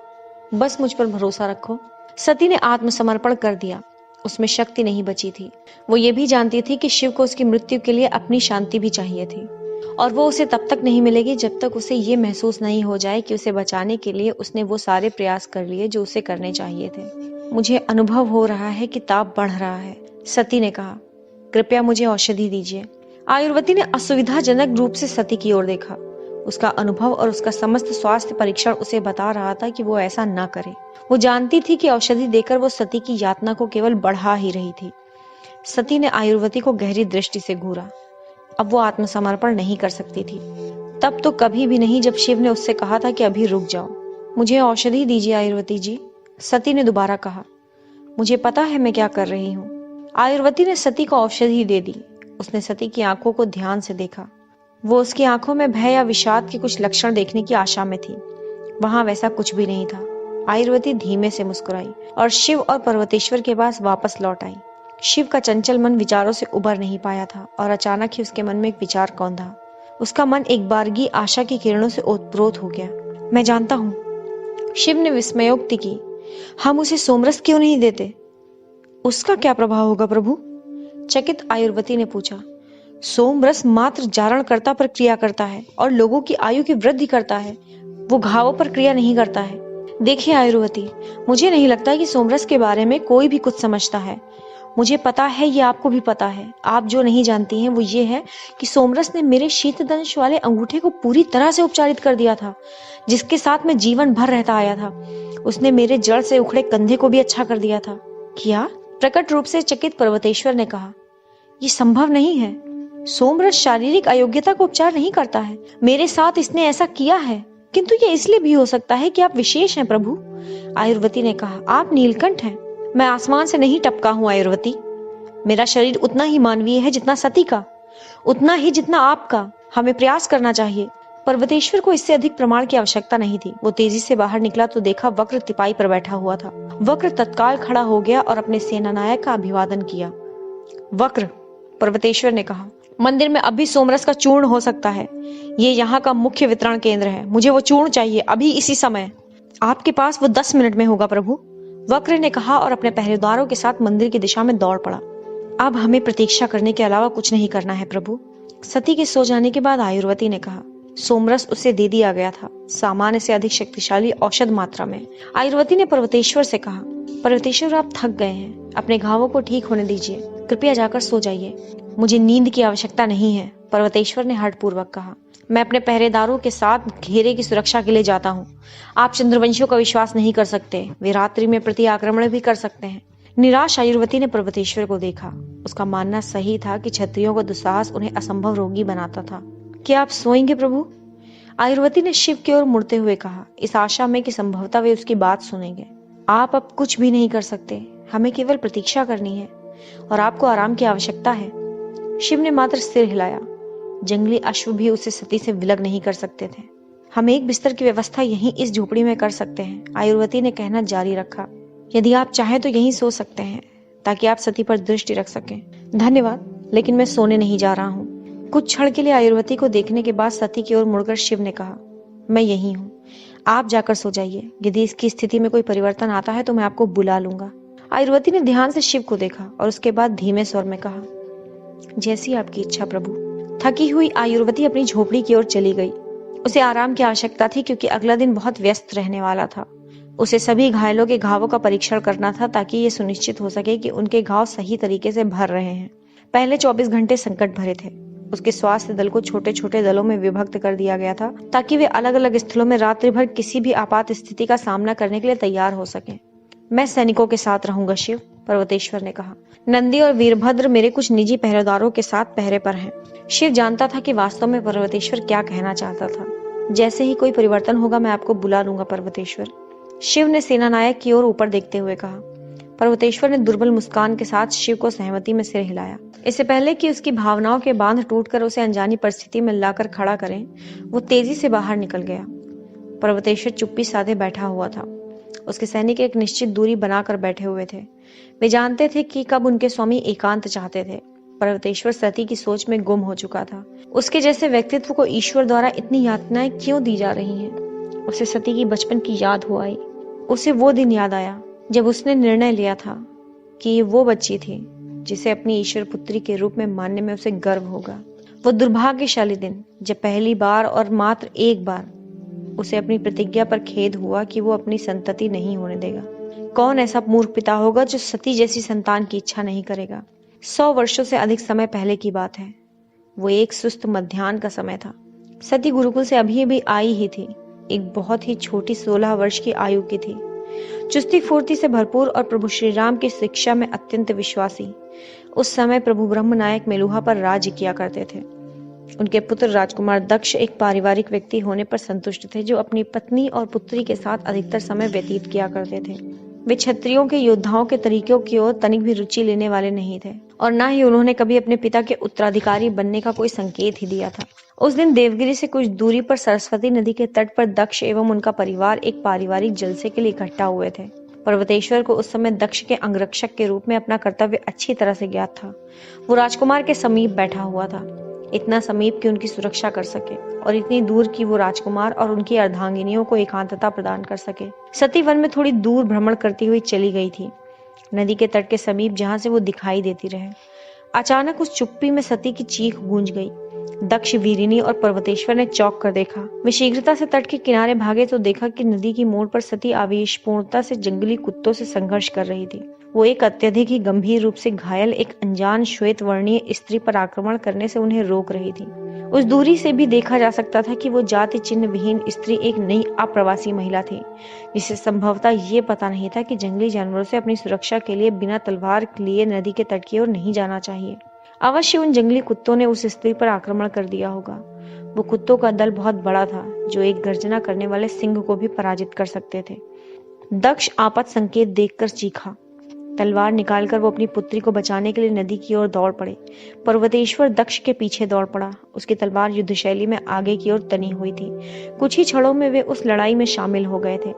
बस मुझ पर भरोसा रखो। सती ने आत्मसमर्पण कर दिया। उसमें शक्ति नहीं बची थी। वो ये भी जानती थी कि शिव को उसकी मृत्यु के लिए अपनी शांति भी चाहिए थी, और वो उसे तब तक नहीं मिलेगी जब तक उसे ये महसूस नहीं हो जाए कि उसे बचाने के लिए उसने वो सारे प्रयास कर लिए जो उसे करने चाहिए थे। मुझे अनुभव हो रहा है कि ताप बढ़ रहा है, सती ने कहा। कृपया मुझे औषधि दीजिए। आयुर्वती ने असुविधाजनक रूप से सती की ओर देखा। उसका अनुभव और उसका समस्त स्वास्थ्य परीक्षण उसे बता रहा था कि वो ऐसा न करे। वो जानती थी कि औषधि देकर वो सती की यातना को केवल बढ़ा ही रही थी। सती ने आयुर्वती को गहरी दृष्टि से घूरा। अब वो आत्मसमर्पण नहीं कर सकती थी। तब तो कभी भी नहीं जब शिव ने उससे कहा था कि अभी रुक जाओ। मुझे औषधि दीजिए आयुर्वती जी, सती ने दोबारा कहा। मुझे पता है मैं क्या कर रही हूँ। आयुर्वती ने सती को औषधि दे दी। उसने सती की आंखों को ध्यान से देखा। वो उसकी आंखों में भय या विषाद के कुछ लक्षण देखने की आशा में थी। वहां वैसा कुछ भी नहीं था। आयुर्वती धीमे से मुस्कुराई और शिव और पर्वतेश्वर के पास वापस लौट आई। शिव का चंचल मन विचारों से उबर नहीं पाया था, और अचानक ही उसके मन में एक विचार कौंधा। उसका मन एक बारगी आशा की किरणों से ओतप्रोत हो गया। मैं जानता हूँ, शिव ने विस्मयोक्ति की। हम उसे सोमरस क्यों नहीं देते? उसका क्या प्रभाव होगा प्रभु? चकित आयुर्वती ने पूछा। सोमरस मात्र जारणकर्ता पर क्रिया करता है और लोगों की आयु की वृद्धि करता है। वो घावों पर क्रिया नहीं करता है। देखिए आयुर्वती, मुझे नहीं लगता कि सोमरस के बारे में कोई भी कुछ समझता है। मुझे पता है, ये आपको भी पता है। आप जो नहीं जानती हैं वो ये है कि सोमरस ने मेरे शीतदंश वाले अंगूठे को पूरी तरह से उपचारित कर दिया था, जिसके साथ मैं जीवन भर रहता आया था। उसने मेरे जड़ से उखड़े कंधे को भी अच्छा कर दिया था। क्या? प्रकट रूप से चकित पर्वतेश्वर ने कहा। ये संभव नहीं है। सोमरस शारीरिक अयोग्यता को उपचार नहीं करता है। मेरे साथ इसने ऐसा किया है, किंतु ये इसलिए भी हो सकता है कि आप विशेष हैं प्रभु, आयुर्वती ने कहा। आप नीलकंठ हैं। मैं आसमान से नहीं टपका हूँ आयुर्वती। मेरा शरीर उतना ही मानवीय है जितना सती का, उतना ही जितना आपका। हमें प्रयास करना चाहिए। पर्वतेश्वर को इससे अधिक प्रमाण की आवश्यकता नहीं थी। वो तेजी से बाहर निकला तो देखा वक्र तिपाई पर बैठा हुआ था। वक्र तत्काल खड़ा हो गया और अपने सेनानायक का अभिवादन किया। वक्र, पर्वतेश्वर ने कहा, मंदिर में अभी सोमरस का चूर्ण हो सकता है। ये यहाँ का मुख्य वितरण केंद्र है। मुझे वो चूर्ण चाहिए, अभी इसी समय। आपके पास वो 10 मिनट में होगा प्रभु, वक्र ने कहा और अपने पहरेदारों के साथ मंदिर की दिशा में दौड़ पड़ा। अब हमें प्रतीक्षा करने के अलावा कुछ नहीं करना है प्रभु, सती के सो जाने के बाद आयुर्वती ने कहा। सोमरस उसे दे दिया गया था, सामान्य से अधिक शक्तिशाली औषध मात्रा में। आयुर्वती ने पर्वतेश्वर से कहा, पर्वतेश्वर आप थक गए हैं, अपने घावों को ठीक होने दीजिए। कृपया जाकर सो जाइए। मुझे नींद की आवश्यकता नहीं है, पर्वतेश्वर ने हठपूर्वक कहा। मैं अपने पहरेदारों के साथ घेरे की सुरक्षा के लिए जाता हूँ। आप चंद्रवंशियों का विश्वास नहीं कर सकते। वे रात्रि में प्रति आक्रमण भी कर सकते हैं। निराश आयुर्वती ने पर्वतेश्वर को देखा। उसका मानना सही था कि क्षत्रियों का दुस्साहस उन्हें असंभव रोगी बनाता था। क्या आप सोएंगे प्रभु? आयुर्वती ने शिव की ओर मुड़ते हुए कहा, इस आशा में कि संभवतः वे उसकी बात सुनेंगे। आप अब कुछ भी नहीं कर सकते, हमें केवल प्रतीक्षा करनी है और आपको आराम की आवश्यकता है। शिव ने मात्र सिर हिलाया। जंगली अश्व भी उसे सती से विलग नहीं कर सकते थे। हम एक बिस्तर की व्यवस्था यहीं इस झोपड़ी में कर सकते हैं, आयुर्वती ने कहना जारी रखा। यदि आप चाहें तो यहीं सो सकते हैं ताकि आप सती पर दृष्टि रख सकें। धन्यवाद, लेकिन मैं सोने नहीं जा रहा हूँ। कुछ क्षण के लिए आयुर्वती को देखने के बाद सती की ओर मुड़कर शिव ने कहा, मैं यहीं हूँ, आप जाकर सो जाइए। यदि इसकी स्थिति में कोई परिवर्तन आता है तो मैं आपको बुला लूंगा। आयुर्वती ने ध्यान से शिव को देखा और उसके बाद धीमे स्वर में कहा, जैसी आपकी इच्छा प्रभु। थकी हुई आयुर्वती अपनी झोपड़ी की ओर चली गई। उसे आराम की आवश्यकता थी क्योंकि अगला दिन बहुत व्यस्त रहने वाला था। उसे सभी घायलों के घावों का परीक्षण करना था ताकि ये सुनिश्चित हो सके कि उनके घाव सही तरीके से भर रहे हैं। पहले 24 घंटे संकट भरे थे। उसके स्वास्थ्य दल को छोटे छोटे दलों में विभक्त कर दिया गया था ताकि वे अलग अलग स्थलों में रात्रि भर किसी भी आपात स्थिति का सामना करने के लिए तैयार हो सकें। मैं सैनिकों के साथ रहूंगा शिव, पर्वतेश्वर ने कहा। नंदी और वीरभद्र मेरे कुछ निजी पहरेदारों के साथ पहरे पर हैं। शिव जानता था कि वास्तव में पर्वतेश्वर क्या कहना चाहता था। जैसे ही कोई परिवर्तन होगा मैं आपको बुला लूंगा पर्वतेश्वर, शिव ने सेनानायक की ओर ऊपर देखते हुए कहा। पर्वतेश्वर ने दुर्बल मुस्कान के साथ शिव को सहमति में सिर हिलाया। इससे पहले कि उसकी भावनाओं के बांध टूटकर उसे अनजानी परिस्थिति में लाकर खड़ा करें, वो तेजी से बाहर निकल गया। पर्वतेश्वर चुप्पी साधे बैठा हुआ था। उसके सैनिक एक निश्चित दूरी बनाकर बैठे हुए थे। वे जानते थे कि कब उनके स्वामी एकांत चाहते थे। पर्वतेश्वर सती की सोच में गुम हो चुका था। उसके जैसे व्यक्तित्व को ईश्वर द्वारा इतनी यातनाएं क्यों दी जा रही हैं? उसे सती की बचपन की याद हो आई। उसे वो दिन याद आया जब उसने निर्णय लिया था कि ये वो बच्ची थी जिसे अपनी ईश्वर पुत्री के रूप में मानने में उसे गर्व होगा। वो दुर्भाग्यशाली दिन जब पहली बार और मात्र एक बार उसे अपनी प्रतिज्ञा पर खेद हुआ कि वो अपनी संतति नहीं होने देगा। कौन ऐसा मूर्ख पिता होगा जो सती जैसी संतान की इच्छा नहीं करेगा? 100 वर्षों से अधिक समय पहले की बात है। वो एक सुस्त मध्याह्न का समय था। सती गुरुकुल से अभी भी आई ही थी। एक बहुत ही छोटी 16 वर्ष की आयु की थी। चुस्ती फुर्ती से भरपूर और प्रभु श्री राम की शिक्षा में अत्यंत विश्वासी। उस समय प्रभु ब्रह्मनायक मेलुहा पर राज्य किया करते थे। उनके पुत्र राजकुमार दक्ष एक पारिवारिक व्यक्ति होने पर संतुष्ट थे जो अपनी पत्नी और पुत्री के साथ अधिकतर समय व्यतीत किया करते थे। वे क्षत्रियों के योद्धाओं के तरीकों की ओर तनिक भी रुचि लेने वाले नहीं थे और न ही उन्होंने कभी अपने पिता के उत्तराधिकारी बनने का कोई संकेत ही दिया था। उस दिन देवगिरी से कुछ दूरी पर सरस्वती नदी के तट पर दक्ष एवं उनका परिवार एक पारिवारिक जलसे के लिए इकट्ठा हुए थे। पर्वतेश्वर को उस समय दक्ष के अंगरक्षक के रूप में अपना कर्तव्य अच्छी तरह से ज्ञात था। वो राजकुमार के समीप बैठा हुआ था, इतना समीप कि उनकी सुरक्षा कर सके और इतनी दूर कि वो राजकुमार और उनकी अर्धांगिनियों को एकांतता प्रदान कर सके। सती वन में थोड़ी दूर भ्रमण करती हुई चली गई थी, नदी के तट के समीप जहां से वो दिखाई देती रहे। अचानक उस चुप्पी में सती की चीख गूंज गई। दक्ष, वीरिनी और पर्वतेश्वर ने चौंक कर देखा। वे शीघ्रता से तट के किनारे भागे तो देखा कि नदी की मोड़ पर सती आवेशपूर्णता से जंगली कुत्तों से संघर्ष कर रही थी। वो एक अत्यधिक ही गंभीर रूप से घायल एक अनजान श्वेत वर्णीय स्त्री पर आक्रमण करने से उन्हें रोक रही थी। उस दूरी से भी देखा जा सकता था कि वो जाति चिन्ह विहीन स्त्री एक नई अप्रवासी महिला थी, जिसे संभवतः ये पता नहीं था कि जंगली जानवरों से अपनी सुरक्षा के लिए बिना तलवार लिए नदी के तट की ओर नहीं जाना चाहिए। अवश्य उन जंगली कुत्तों ने उस स्त्री पर आक्रमण कर दिया होगा। वो कुत्तों का दल बहुत बड़ा था जो एक गर्जना करने वाले सिंह को भी पराजित कर सकते थे। दक्ष आपात संकेत देखकर चीखा। तलवार निकालकर वो अपनी पुत्री को बचाने के लिए नदी की ओर दौड़ पड़े। पर्वतेश्वर दक्ष के पीछे दौड़ पड़ा। उसकी तलवार युद्ध शैली में आगे की ओर तनी हुई थी। कुछ ही क्षणों में वे उस लड़ाई में शामिल हो गए थे।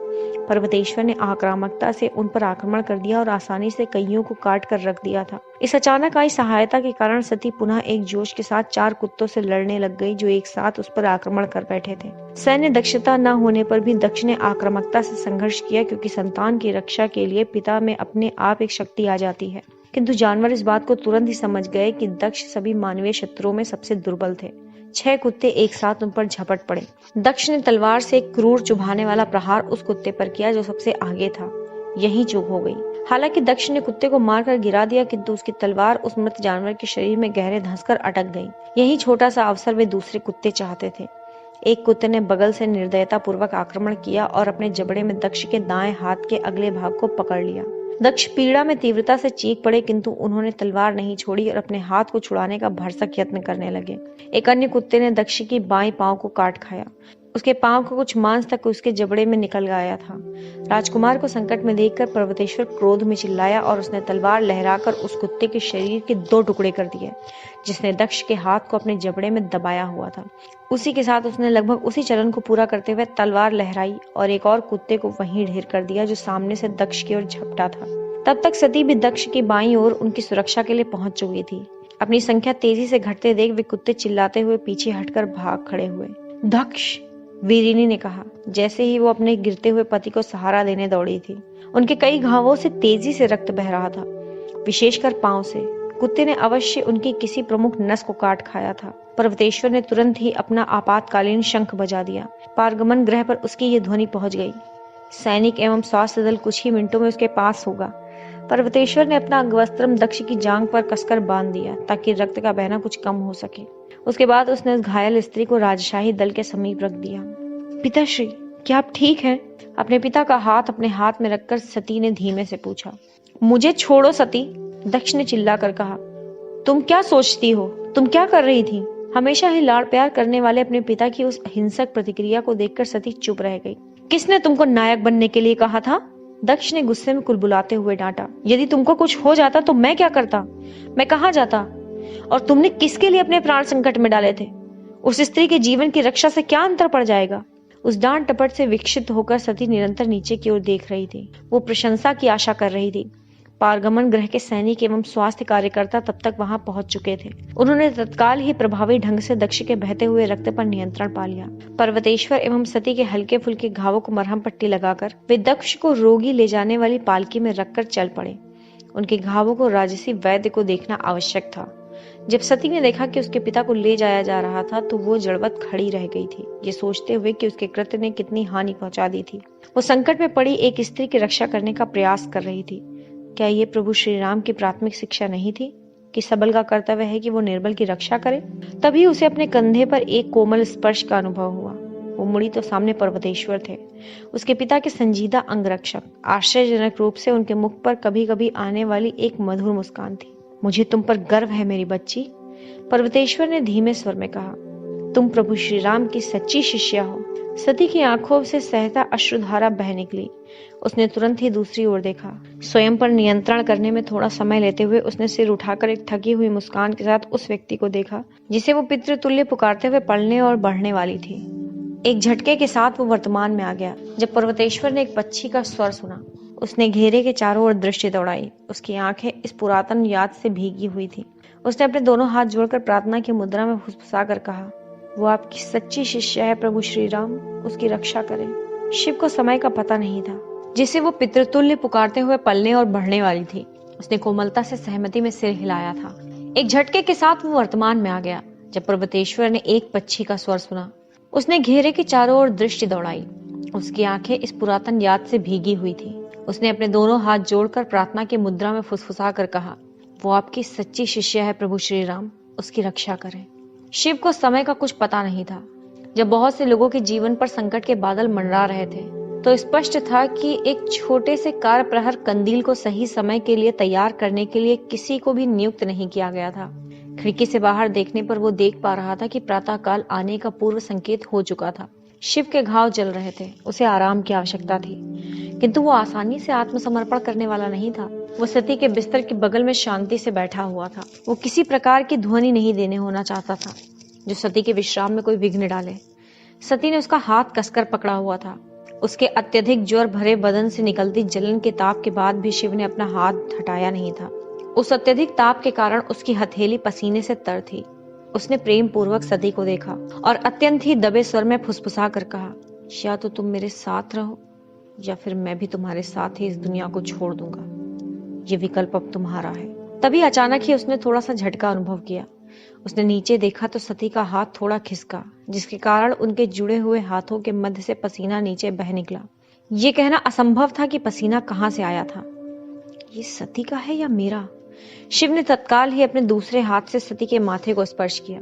पर्वतेश्वर ने आक्रामकता से उन पर आक्रमण कर दिया और आसानी से कईयों को काट कर रख दिया था। इस अचानक आई सहायता के कारण सती पुनः एक जोश के साथ 4 कुत्तों से लड़ने लग गई जो एक साथ उस पर आक्रमण कर बैठे थे। सैन्य दक्षता न होने पर भी दक्ष ने आक्रामकता से संघर्ष किया, क्योंकि संतान की रक्षा के लिए पिता में अपने आप एक शक्ति आ जाती है। किंतु जानवर इस बात को तुरंत ही समझ गए कि दक्ष सभी मानवीय शत्रुओं में सबसे दुर्बल थे। 6 कुत्ते एक साथ उन पर झपट पड़े। दक्ष ने तलवार से एक क्रूर चुभाने वाला प्रहार उस कुत्ते पर किया जो सबसे आगे था। यहीं चूक हो गई। हालांकि दक्ष ने कुत्ते को मारकर गिरा दिया, किंतु उसकी तलवार उस मृत जानवर के शरीर में गहरे धंसकर अटक गई। यही छोटा सा अवसर वे दूसरे कुत्ते चाहते थे। एक कुत्ते ने बगल से निर्दयता पूर्वक आक्रमण किया और अपने जबड़े में दक्ष के दाएं हाथ के अगले भाग को पकड़ लिया। दक्ष पीड़ा में तीव्रता से चीख पड़े, किंतु उन्होंने तलवार नहीं छोड़ी और अपने हाथ को छुड़ाने का भरसक यत्न करने लगे। एक अन्य कुत्ते ने दक्ष की बाएं पांव को काट खाया। उसके पांव का कुछ मांस तक उसके जबड़े में निकल गया था। राजकुमार को संकट में देखकर पर्वतेश्वर क्रोध में चिल्लाया और उसने तलवार लहराकर उस कुत्ते के शरीर के 2 टुकड़े कर दिए, जिसने दक्ष के हाथ को अपने जबड़े में दबाया हुआ था। उसी के साथ उसने लगभग उसी चलन को पूरा करते हुए तलवार लहराई और एक और कुत्ते को वहीं ढेर कर दिया जो सामने से दक्ष की ओर झपटा था। तब तक सती भी दक्ष की बाईं ओर उनकी सुरक्षा के लिए पहुंच चुकी थी। अपनी संख्या तेजी से घटते देख वे कुत्ते चिल्लाते हुए पीछे हटकर भाग खड़े हुए। दक्ष, वीरिनी ने कहा, जैसे ही वो अपने गिरते हुए पति को सहारा देने दौड़ी थी। उनके कई घावों से तेजी से रक्त बह रहा था, विशेषकर पांव से। कुत्ते ने अवश्य उनकी किसी प्रमुख नस को काट खाया था। पर्वतेश्वर ने तुरंत ही अपना आपातकालीन शंख बजा दिया। पारगमन ग्रह पर उसकी ये ध्वनि पहुंच गई। सैनिक एवं स्वास्थ्य दल कुछ ही मिनटों में उसके पास होगा। पर्वतेश्वर ने अपना अंगवस्त्रम दक्ष की जांघ पर कसकर बांध दिया ताकि रक्त का बहना कुछ कम हो सके। उसके बाद उसने उस घायल स्त्री को राजशाही दल के समीप रख दिया। पिताश्री, क्या आप ठीक हैं? अपने पिता का हाथ अपने हाथ में रखकर सती ने धीमे से पूछा। मुझे छोड़ो सती, दक्ष ने चिल्लाकर कहा। तुम क्या सोचती हो? तुम क्या कर रही थी? हमेशा ही लाड़ प्यार करने वाले अपने पिता की उस हिंसक प्रतिक्रिया को देखकर सती चुप रह गई। किसने तुमको नायक बनने के लिए कहा था? दक्ष ने गुस्से में कुलबुलाते हुए डांटा। यदि तुमको कुछ हो जाता तो मैं क्या करता? मैं कहाँ जाता? और तुमने किसके लिए अपने प्राण संकट में डाले थे? उस स्त्री के जीवन की रक्षा से क्या अंतर पड़ जाएगा? उस डांट टपट से विक्षिप्त होकर सती निरंतर नीचे की ओर देख रही थी। वो प्रशंसा की आशा कर रही थी। पारगमन ग्रह के सैनिक एवं स्वास्थ्य कार्यकर्ता तब तक वहां पहुंच चुके थे। उन्होंने तत्काल ही प्रभावी ढंग से दक्ष के बहते हुए रक्त पर नियंत्रण पा लिया। पर्वतेश्वर एवं सती के हल्के फुल्के घावों को मरहम पट्टी लगाकर वे दक्ष को रोगी ले जाने वाली पालकी में रखकर चल पड़े। उनके घावों को राजसी वैद्य को देखना आवश्यक था। जब सती ने देखा कि उसके पिता को ले जाया जा रहा था तो वो जड़वत खड़ी रह गई थी, ये सोचते हुए कि उसके कृत्य ने कितनी हानि पहुंचा दी थी। वो संकट में पड़ी एक स्त्री की रक्षा करने का प्रयास कर रही थी। क्या ये प्रभु श्री राम की प्राथमिक शिक्षा नहीं थी कि सबल का कर्तव्य है कि वो निर्बल की रक्षा करे? तभी उसे अपने कंधे पर एक कोमल स्पर्श का अनुभव हुआ। वो मुड़ी तो सामने पर्वतेश्वर थे, उसके पिता के संजीदा अंगरक्षक। आश्चर्यजनक रूप से उनके मुख पर कभी कभी आने वाली एक मधुर मुस्कान थी। मुझे तुम पर गर्व है मेरी बच्ची, पर्वतेश्वर ने धीमे स्वर में कहा। तुम प्रभु श्री राम की सच्ची शिष्या हो। सती की आंखों से सहता अश्रुधारा बह निकली। उसने तुरंत ही दूसरी ओर देखा। स्वयं पर नियंत्रण करने में थोड़ा समय लेते हुए उसने सिर उठाकर एक थकी हुई मुस्कान के साथ उस व्यक्ति को देखा जिसे वो पितृतुल्य पुकारते हुए पलने और बढ़ने वाली थी। एक झटके के साथ वो वर्तमान में आ गया। जब पर्वतेश्वर ने एक पक्षी का स्वर सुना, उसने घेरे के चारों ओर दृष्टि दौड़ाई। उसकी आंखें इस पुरातन याद से भीगी हुई थी। उसने अपने दोनों हाथ जोड़कर प्रार्थना की मुद्रा में फुसफुसाकर कहा, वो आपकी सच्ची शिष्या है प्रभु श्री राम, उसकी रक्षा करें। शिव को समय का पता नहीं था, जिसे वो पितृतुल्य पुकारते हुए पलने और बढ़ने वाली थी। उसने कोमलता से सहमति में सिर हिलाया था। एक झटके के साथ वो वर्तमान में आ गया। जब पर्वतेश्वर ने एक पक्षी का स्वर सुना, उसने घेरे के चारों ओर दृष्टि दौड़ाई। उसकी आंखें इस पुरातन याद से भीगी हुई थी। उसने अपने दोनों हाथ जोड़कर प्रार्थना की मुद्रा में फुसफुसा कर कहा, वो आपकी सच्ची शिष्या है प्रभु श्री राम, उसकी रक्षा करें। शिव को समय का कुछ पता नहीं था। जब बहुत से लोगों के जीवन पर संकट के बादल मंडरा रहे थे तो स्पष्ट था कि एक छोटे से कार प्रहर कंदील को सही समय के लिए तैयार करने के लिए किसी को भी नियुक्त नहीं किया गया था। खिड़की से बाहर देखने पर वो देख पा रहा था कि प्रातःकाल आने का पूर्व संकेत हो चुका था। शिव के घाव जल रहे थे, उसे आराम की आवश्यकता थी, किंतु वो आसानी से आत्मसमर्पण करने वाला नहीं था। वो सती के बिस्तर के बगल में शांति से बैठा हुआ था। वो किसी प्रकार की ध्वनि नहीं देने होना चाहता था जो सती के विश्राम में कोई विघ्न डाले। सती ने उसका हाथ कसकर पकड़ा हुआ था। उसके अत्यधिक ज्वर भरे बदन से निकलती जलन के ताप के बाद भी शिव ने अपना हाथ हटाया नहीं था। उस अत्यधिक ताप के कारण उसकी हथेली पसीने से तर थी। उसने प्रेम पूर्वक सती को देखा और अत्यंत ही दबे स्वर में फुसफुसा कर कहा, या तो तुम मेरे साथ रहो या फिर मैं भी तुम्हारे साथ ही इस दुनिया को छोड़ दूंगा। ये विकल्प अब तुम्हारा है। तभी अचानक ही उसने थोड़ा सा झटका अनुभव किया। उसने नीचे देखा तो सती का हाथ थोड़ा खिसका, जिसके कारण उनके जुड़े हुए हाथों के मध्य से पसीना नीचे बह निकला। ये कहना असंभव था कि पसीना कहाँ से आया था। ये सती का है या मेरा? शिव ने तत्काल ही अपने दूसरे हाथ से सती के माथे को स्पर्श किया।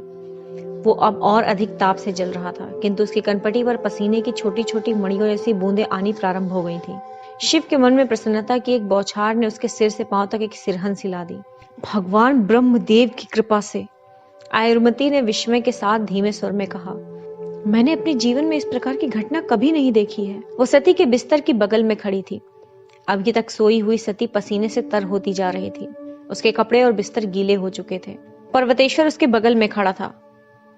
वो अब और अधिक ताप से जल रहा था, किंतु उसकी कनपटी पर पसीने की छोटी छोटी मणियों जैसी बूंदें आनी प्रारंभ हो गई थी। शिव के मन में प्रसन्नता की एक बौछार ने उसके सिर से पांव तक एक सिरहन हिला दी। भगवान ब्रह्मदेव की कृपा से, आयुर्मती ने विस्मय के साथ धीमे स्वर में कहा, मैंने अपने जीवन में इस प्रकार की घटना कभी नहीं देखी है। वो सती के बिस्तर की बगल में खड़ी थी। अभी तक सोई हुई सती पसीने से तर होती जा रही थी। उसके कपड़े और बिस्तर गीले हो चुके थे। पर्वतेश्वर उसके बगल में खड़ा था।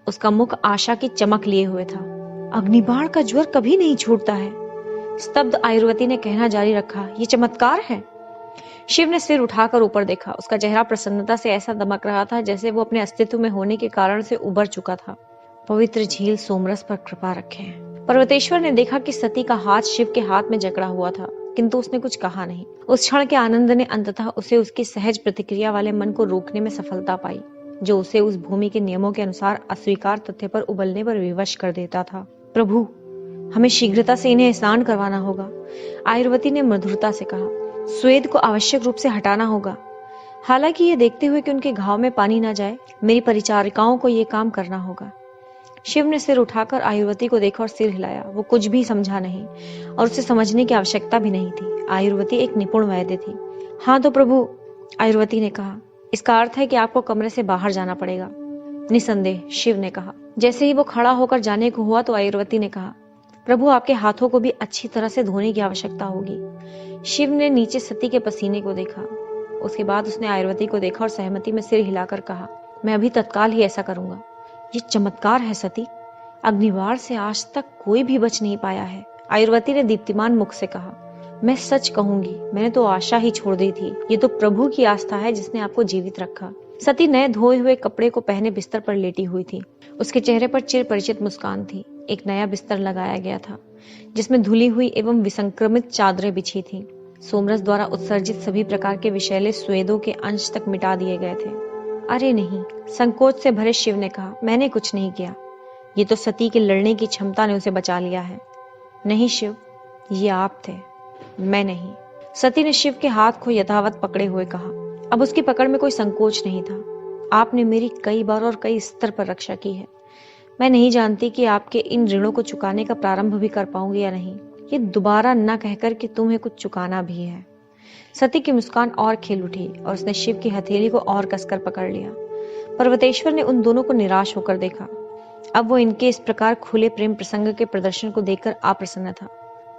उसका मुख आशा की चमक लिए हुए था। अग्निबाण का ज्वर कभी नहीं छूटता है। स्तब्ध आयुर्वती ने कहना जारी रखा, ये चमत्कार है। शिव ने सिर उठाकर ऊपर देखा। उसका चेहरा प्रसन्नता से ऐसा दमक रहा था जैसे वो अपने अस्तित्व में होने के कारण से उबर चुका था। पवित्र झील सोमरस पर कृपा रखे। पर्वतेश्वर ने देखा कि सती का हाथ शिव के हाथ में जकड़ा हुआ था, किंतु उसने कुछ कहा नहीं। उस क्षण के आनंद ने अंततः उसे उसकी सहज प्रतिक्रिया वाले मन को रोकने में सफलता पाई, जो उसे उस भूमि के नियमों के अनुसार अस्वीकार तथ्य पर उबलने पर विवश कर देता था। प्रभु, हमें शीघ्रता से इन्हें स्नान करवाना होगा, आयुर्वती ने मधुरता से कहा। स्वेद को आवश्यक रूप से हटाना होगा। हालांकि ये देखते हुए कि उनके घाव में पानी ना जाए, मेरी परिचारिकाओं को ये काम करना होगा। शिव ने सिर उठाकर आयुर्वती को देखा और सिर हिलाया। वो कुछ भी समझा नहीं और उसे समझने की आवश्यकता भी नहीं थी। आयुर्वती एक निपुण वैद्य थी। हाँ तो प्रभु, आयुर्वती ने कहा, इसका अर्थ है कि आपको कमरे से बाहर जाना पड़ेगा। निसंदेह, शिव ने कहा। जैसे ही वो खड़ा होकर जाने को हुआ तो आयुर्वती ने कहा, प्रभु, आपके हाथों को भी अच्छी तरह से धोने की आवश्यकता होगी। शिव ने नीचे सती के पसीने को देखा। उसके बाद उसने आयुर्वती को देखा और सहमति में सिर हिलाकर कहा, मैं अभी तत्काल ही ऐसा करूंगा। ये चमत्कार है सती, अग्निबाण से आज तक कोई भी बच नहीं पाया है। आयुर्वती ने दीप्तिमान मुख से कहा, मैं सच कहूंगी, मैंने तो आशा ही छोड़ दी थी। ये तो प्रभु की आस्था है जिसने आपको जीवित रखा। सती नए धोए हुए कपड़े को पहने बिस्तर पर लेटी हुई थी। उसके चेहरे पर चिर परिचित मुस्कान थी। एक नया बिस्तर लगाया गया था जिसमें धुली हुई एवं विसंक्रमित चादरें बिछी थीं। सोमरस द्वारा उत्सर्जित सभी प्रकार के विषैले स्वेदों के अंश तक मिटा दिए गए थे। अरे नहीं, संकोच से भरे शिव ने कहा, मैंने कुछ नहीं किया। ये तो सती के लड़ने की क्षमता ने उसे बचा लिया है। नहीं शिव, ये आप थे, मैं नहीं। सती ने शिव के हाथ को यथावत पकड़े हुए कहा। अब उसकी पकड़ में कोई संकोच नहीं था। आपने मेरी कई बार और कई स्तर पर रक्षा की है। मैं नहीं जानती कि आपके इन ऋणों को चुकाने का प्रारंभ भी कर पाऊंगी या नहीं। ये दोबारा न कहकर कि तुम्हें कुछ चुकाना भी है। सती की मुस्कान और खिल उठी और उसने शिव की हथेली को और कसकर पकड़ लिया। पर्वतेश्वर ने उन दोनों को निराश होकर देखा। अब वो इनके इस प्रकार खुले प्रेम प्रसंग के प्रदर्शन को देखकर अप्रसन्न था।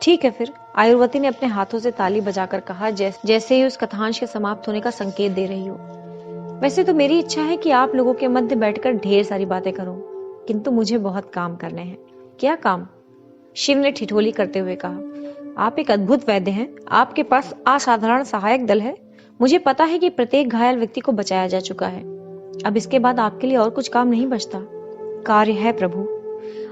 ठीक है फिर, आयुर्वती ने अपने हाथों से ताली बजाकर कहा, जैसे ही उस कथांश के समाप्त होने का संकेत दे रही हो। वैसे तो मेरी इच्छा है कि आप लोगों के मध्य बैठकर ढेर सारी बातें करूं, किंतु मुझे बहुत काम करने हैं। क्या काम? शिव ने ठिठोली करते हुए कहा। आप एक अद्भुत वैद्य हैं। आपके पास असाधारण सहायक दल है। मुझे पता है कि प्रत्येक घायल व्यक्ति को बचाया जा चुका है। अब इसके बाद आपके लिए और कुछ काम नहीं बचता। कार्य है प्रभु,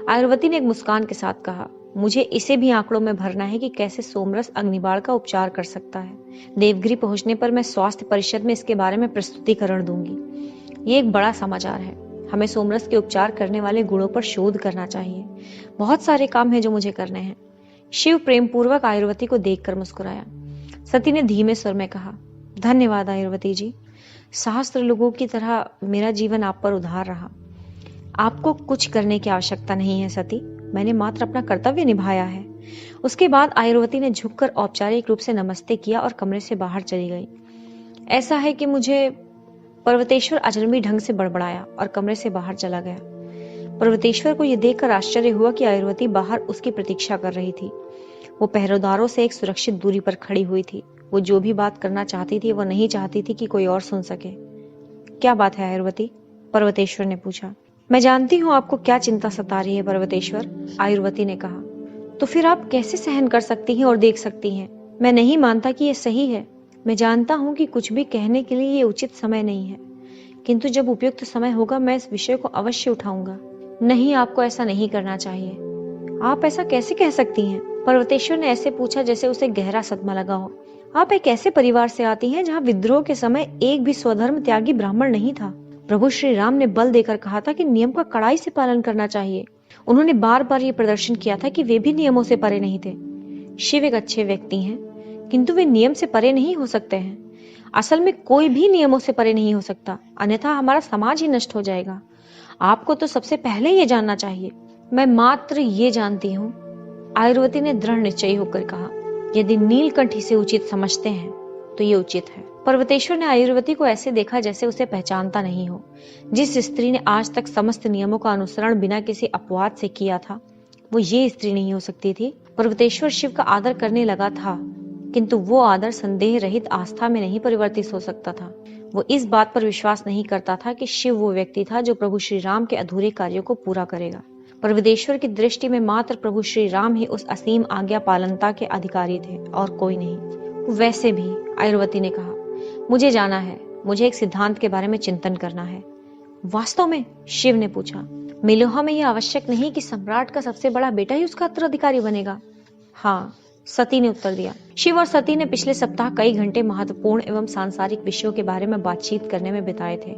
आयुर्वती ने एक मुस्कान के साथ कहा। मुझे इसे भी आंकड़ों में भरना है कि कैसे सोमरस अग्निबाण का उपचार कर सकता है। देवगिरी पहुंचने पर मैं स्वास्थ्य परिषद में इसके बारे में प्रस्तुतिकरण दूंगी। ये एक बड़ा समाचार है। हमें सोमरस के उपचार करने वाले गुणों पर शोध करना चाहिए। बहुत सारे काम हैं जो मुझे करने हैं। शिव प्रेम पूर्वक आयुर्वती को देखकर मुस्कुराया। सती ने धीमे स्वर में कहा, धन्यवाद आयुर्वती जी। सहस्त्र लोगों की तरह मेरा जीवन आप पर उधार रहा। आपको कुछ करने की आवश्यकता नहीं है सती, मैंने मात्र अपना कर्तव्य निभाया है। उसके बाद आयुर्वती ने झुककर औपचारिक रूप से नमस्ते किया और कमरे से बाहर चली गई। ऐसा है कि मुझे, पर्वतेश्वर अजनबी ढंग से बड़बड़ाया और कमरे से बाहर चला गया। पर्वतेश्वर को यह देखकर आश्चर्य हुआ कि आयुर्वती बाहर उसकी प्रतीक्षा कर रही थी। वो पहरेदारों से एक सुरक्षित दूरी पर खड़ी हुई थी। वो जो भी बात करना चाहती थी वो नहीं चाहती थी कि कोई और सुन सके। क्या बात है आयुर्वती? पर्वतेश्वर ने पूछा। मैं जानती हूँ आपको क्या चिंता सता रही है पर्वतेश्वर, आयुर्वती ने कहा। तो फिर आप कैसे सहन कर सकती हैं और देख सकती हैं? मैं नहीं मानता कि यह सही है। मैं जानता हूँ कि कुछ भी कहने के लिए ये उचित समय नहीं है, किंतु जब उपयुक्त समय होगा मैं इस विषय को अवश्य उठाऊंगा। नहीं, आपको ऐसा नहीं करना चाहिए। आप ऐसा कैसे कह सकती हैं? पर्वतेश्वर ने ऐसे पूछा जैसे उसे गहरा सदमा लगा हो। आप एक ऐसे परिवार से आती हैं जहाँ विद्रोह के समय एक भी स्वधर्म त्यागी ब्राह्मण नहीं था। प्रभु श्री राम ने बल देकर कहा था कि नियम का कड़ाई से पालन करना चाहिए। उन्होंने बार बार ये प्रदर्शन किया था कि वे भी नियमों से परे नहीं थे। शिव एक अच्छे व्यक्ति हैं, किंतु वे नियम से परे नहीं हो सकते हैं। असल में कोई भी नियमों से परे नहीं हो सकता, अन्यथा हमारा समाज ही नष्ट हो जाएगा। आपको तो सबसे पहले ये जानना चाहिए। मैं मात्र ये जानती हूँ, आयुर्वती ने दृढ़ निश्चयी होकर कहा। यदि नीलकंठ इसे उचित समझते हैं तो ये उचित है। पर्वतेश्वर ने आयुर्वती को ऐसे देखा जैसे उसे पहचानता नहीं हो। जिस स्त्री ने आज तक समस्त नियमों का अनुसरण बिना किसी अपवाद से किया था, वो ये स्त्री नहीं हो सकती थी। पर्वतेश्वर शिव का आदर करने लगा था, किंतु वो आदर संदेह रहित आस्था में नहीं परिवर्तित हो सकता था। वो इस बात पर विश्वास नहीं करता था कि शिव वो व्यक्ति था जो प्रभु श्री राम के अधूरे कार्यों को पूरा करेगा। पर्वतेश्वर की दृष्टि में मात्र प्रभु श्री राम ही उस असीम आज्ञा पालनता के अधिकारी थे और कोई नहीं। वैसे भी आयुर्वती ने कहा, मुझे जाना है, मुझे एक सिद्धांत के बारे में चिंतन करना है। वास्तव में? शिव ने पूछा। मेलुहा में यह आवश्यक नहीं कि सम्राट का सबसे बड़ा बेटा ही उसका उत्तराधिकारी बनेगा। हाँ, सती ने उत्तर दिया। शिव और सती ने पिछले सप्ताह कई घंटे महत्वपूर्ण एवं सांसारिक विषयों के बारे में बातचीत करने में बिताए थे।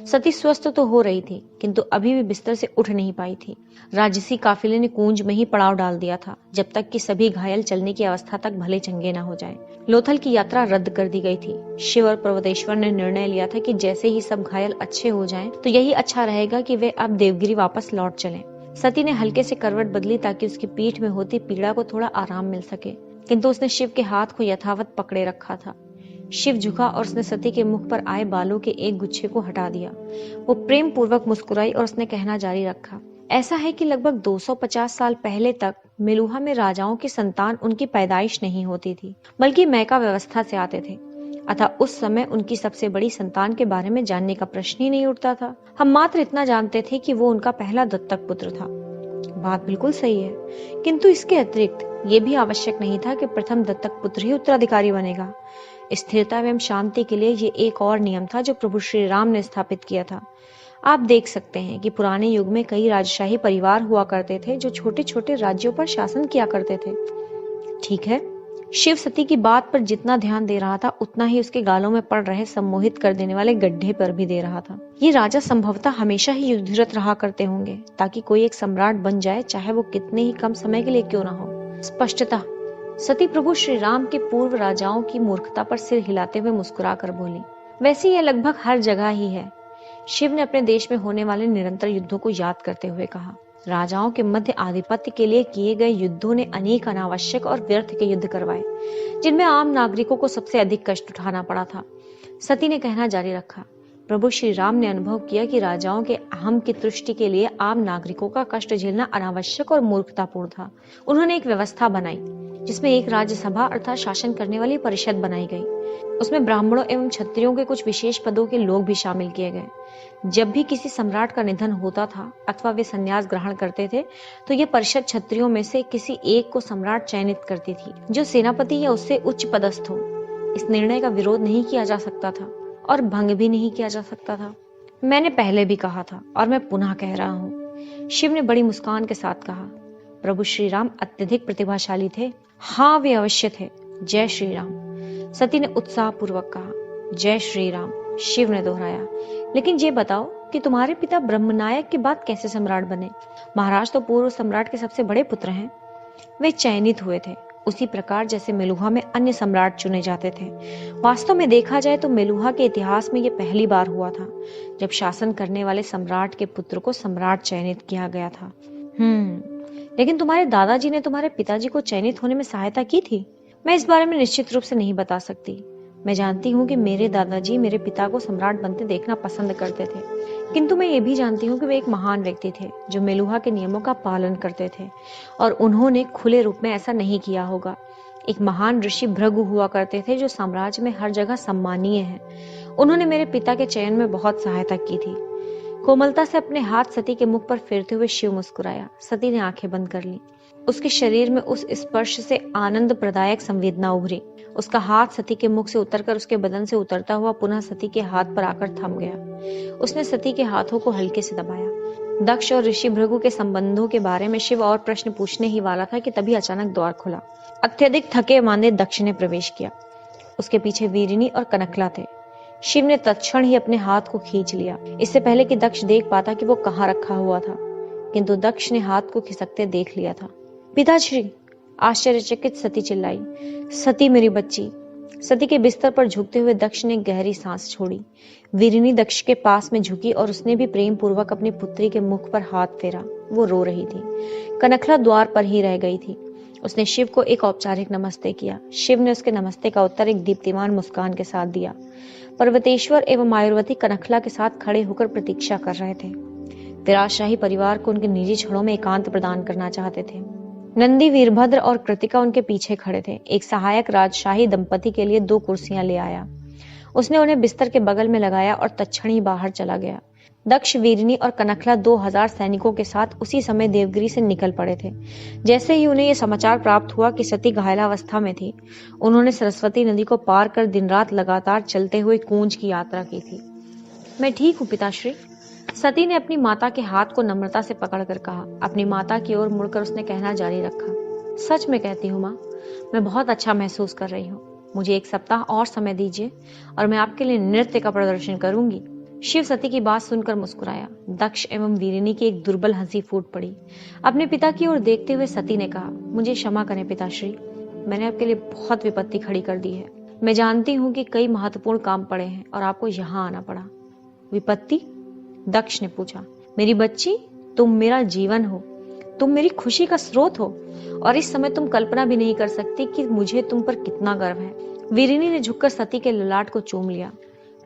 सती स्वस्थ तो हो रही थी, किंतु अभी भी बिस्तर से उठ नहीं पाई थी। राजसी काफिले ने कूंज में ही पड़ाव डाल दिया था, जब तक कि सभी घायल चलने की अवस्था तक भले चंगे न हो जाएं। लोथल की यात्रा रद्द कर दी गई थी। शिव और पर्वतेश्वर ने निर्णय लिया था कि जैसे ही सब घायल अच्छे हो जाएं, तो यही अच्छा रहेगा कि वे अब देवगिरी वापस लौट चलें। सती ने हल्के से करवट बदली ताकि उसकी पीठ में होती पीड़ा को थोड़ा आराम मिल सके, किंतु उसने शिव के हाथ को यथावत पकड़े रखा था। शिव झुका और उसने सती के मुख पर आए बालों के एक गुच्छे को हटा दिया। वो प्रेम पूर्वक मुस्कुराई और उसने कहना जारी रखा, ऐसा है कि लगभग 250 साल पहले तक मेलुहा में राजाओं की संतान उनकी पैदाइश नहीं होती थी, बल्कि मैका व्यवस्था से आते थे। अतः उस समय उनकी सबसे बड़ी संतान के बारे में जानने का प्रश्न ही नहीं उठता था। हम मात्र इतना जानते थे कि वो उनका पहला दत्तक पुत्र था। बात बिल्कुल सही है, किंतु इसके अतिरिक्त ये भी आवश्यक नहीं था कि प्रथम दत्तक पुत्र ही उत्तराधिकारी बनेगा। स्थिरता एवं शांति के लिए ये एक और नियम था जो प्रभु श्री राम ने स्थापित किया था। आप देख सकते हैं कि पुराने युग में कई राजशाही परिवार हुआ करते थे जो छोटे छोटे राज्यों पर शासन किया करते थे। ठीक है, शिव सती की बात पर जितना ध्यान दे रहा था, उतना ही उसके गालों में पड़ रहे सम्मोहित कर देने वाले गड्ढे पर भी दे रहा था। ये राजा संभवतः हमेशा ही युद्धरत रहा करते होंगे, ताकि कोई एक सम्राट बन जाए, चाहे वो कितने ही कम समय के लिए क्यों ना हो। स्पष्टतः सती प्रभु श्री राम के पूर्व राजाओं की मूर्खता पर सिर हिलाते हुए मुस्कुरा कर बोली, वैसे यह लगभग हर जगह ही है। शिव ने अपने देश में होने वाले निरंतर युद्धों को याद करते हुए कहा, राजाओं के मध्य आधिपत्य के लिए किए गए युद्धों ने अनेक अनावश्यक और व्यर्थ के युद्ध करवाए, जिनमें आम नागरिकों को सबसे अधिक कष्ट उठाना पड़ा था। सती ने कहना जारी रखा, प्रभु श्री राम ने अनुभव किया कि राजाओं के अहम की तुष्टि के लिए आम नागरिकों का कष्ट झेलना अनावश्यक और मूर्खतापूर्ण था। उन्होंने एक व्यवस्था बनाई जिसमें एक राज्यसभा अर्थात शासन करने वाली परिषद बनाई गई। उसमें ब्राह्मणों एवं क्षत्रियों के कुछ विशेष पदों के लोग भी शामिल किए गए। जब भी किसी सम्राट का निधन होता था अथवा वे संन्यास ग्रहण करते थे, तो यह परिषद क्षत्रियों में से किसी एक को सम्राट चयनित करती थी, जो सेनापति या उससे उच्च पदस्थ हो। इस निर्णय का विरोध नहीं किया जा सकता था और भंग भी नहीं किया जा सकता था। मैंने पहले भी कहा था और मैं पुनः कह रहा हूँ, शिव ने बड़ी मुस्कान के साथ कहा, प्रभु श्री राम अत्यधिक प्रतिभाशाली थे। हाँ, वे अवश्य थे। जय श्री राम। सती ने उत्साह पूर्वक कहा, जय श्री राम। शिव ने दोहराया, लेकिन ये बताओ कि तुम्हारे पिता ब्रह्मनायक के बाद कैसे सम्राट बने? महाराज तो पूर्व सम्राट के सबसे बड़े पुत्र हैं। वे चयनित हुए थे, उसी प्रकार जैसे मेलुहा में अन्य सम्राट चुने जाते थे। वास्तव में देखा जाए तो मेलुहा के इतिहास में यह पहली बार हुआ था जब शासन करने वाले सम्राट के पुत्र को सम्राट चयनित किया गया था। लेकिन तुम्हारे दादाजी ने तुम्हारे पिताजी को चयनित होने में सहायता की थी? मैं इस बारे में निश्चित रूप से नहीं बता सकती। मैं जानती हूँ कि मेरे दादाजी मेरे पिता को सम्राट बनते देखना पसंद करते थे, किंतु मैं ये भी जानती हूँ कि वे एक महान व्यक्ति थे जो मेलुहा के नियमों का पालन करते थे, और उन्होंने खुले रूप में ऐसा नहीं किया होगा। एक महान ऋषि भृगु हुआ करते थे जो साम्राज्य में हर जगह सम्मानीय है। उन्होंने मेरे पिता के चयन में बहुत सहायता की थी। कोमलता से अपने हाथ सती के मुख पर फेरते हुए शिव मुस्कुराया। सती ने आंखें बंद कर ली। उसके शरीर में उस स्पर्श से आनंद प्रदायक संवेदना उभरी। उसका हाथ सती के मुख से उतरकर उसके बदन से उतरता हुआ पुनः सती के हाथ पर आकर थम गया। उसने सती के हाथों को हल्के से दबाया। दक्ष और ऋषि भृगु के संबंधों के बारे में शिव और प्रश्न पूछने ही वाला था कि तभी अचानक द्वार खुला। अत्यधिक थके मांदे दक्ष ने प्रवेश किया। उसके पीछे वीरिनी और कनकला थे। शिव ने तत्क्षण ही अपने हाथ को खींच लिया, इससे पहले कि दक्ष देख पाता कि वो कहाँ रखा हुआ था, किंतु दक्ष ने हाथ को खिसकते देख लिया था। पिताश्री! आश्चर्यचकित सती चिल्लाई। सती मेरी बच्ची! सती के बिस्तर पर झुकते हुए दक्ष ने गहरी सांस छोड़ी। वीरिनी दक्ष के पास में झुकी और उसने भी प्रेम पूर्वक अपनी पुत्री के मुख पर हाथ फेरा। वो रो रही थी। कनकला द्वार पर ही रह गई थी। उसने शिव को एक औपचारिक नमस्ते किया। शिव ने उसके नमस्ते का उत्तर एक दीप्तिमान मुस्कान के साथ दिया। पर्वतेश्वर एवं आयुर्वती कनखला के साथ खड़े होकर प्रतीक्षा कर रहे थे। वे राजशाही परिवार को उनके निजी क्षणों में एकांत प्रदान करना चाहते थे। नंदी, वीरभद्र और कृतिका उनके पीछे खड़े थे। एक सहायक राजशाही दंपति के लिए 2 कुर्सियां ले आया। उसने उन्हें बिस्तर के बगल में लगाया और तत्क्षण ही बाहर चला गया। दक्ष, वीरिनी और कनखला 2000 सैनिकों के साथ उसी समय देवगिरी से निकल पड़े थे। जैसे ही उन्हें यह समाचार प्राप्त हुआ कि सती घायलावस्था में थी, उन्होंने सरस्वती नदी को पार कर दिन रात लगातार चलते हुए कूंज की यात्रा की थी। मैं ठीक हूँ पिताश्री, सती ने अपनी माता के हाथ को नम्रता से पकड़कर कहा। अपनी माता की ओर मुड़कर उसने कहना जारी रखा, सच में कहती हूँ माँ, मैं बहुत अच्छा महसूस कर रही हूँ। मुझे 1 सप्ताह और समय दीजिए और मैं आपके लिए नृत्य का प्रदर्शन करूंगी। शिव सती की बात सुनकर मुस्कुराया। दक्ष एवं वीरिनी की एक दुर्बल हंसी फूट पड़ी। अपने पिता की ओर देखते हुए सती ने कहा, मुझे क्षमा करें पिताश्री, मैंने आपके लिए बहुत विपत्ति खड़ी कर दी है। मैं जानती हूँ कि कई महत्वपूर्ण काम पड़े हैं और आपको यहाँ आना पड़ा। विपत्ति? दक्ष ने पूछा। मेरी बच्ची, तुम मेरा जीवन हो, तुम मेरी खुशी का स्रोत हो और इस समय तुम कल्पना भी नहीं कर सकती कि मुझे तुम पर कितना गर्व है। वीरिनी ने झुककर सती के ललाट को चूम लिया।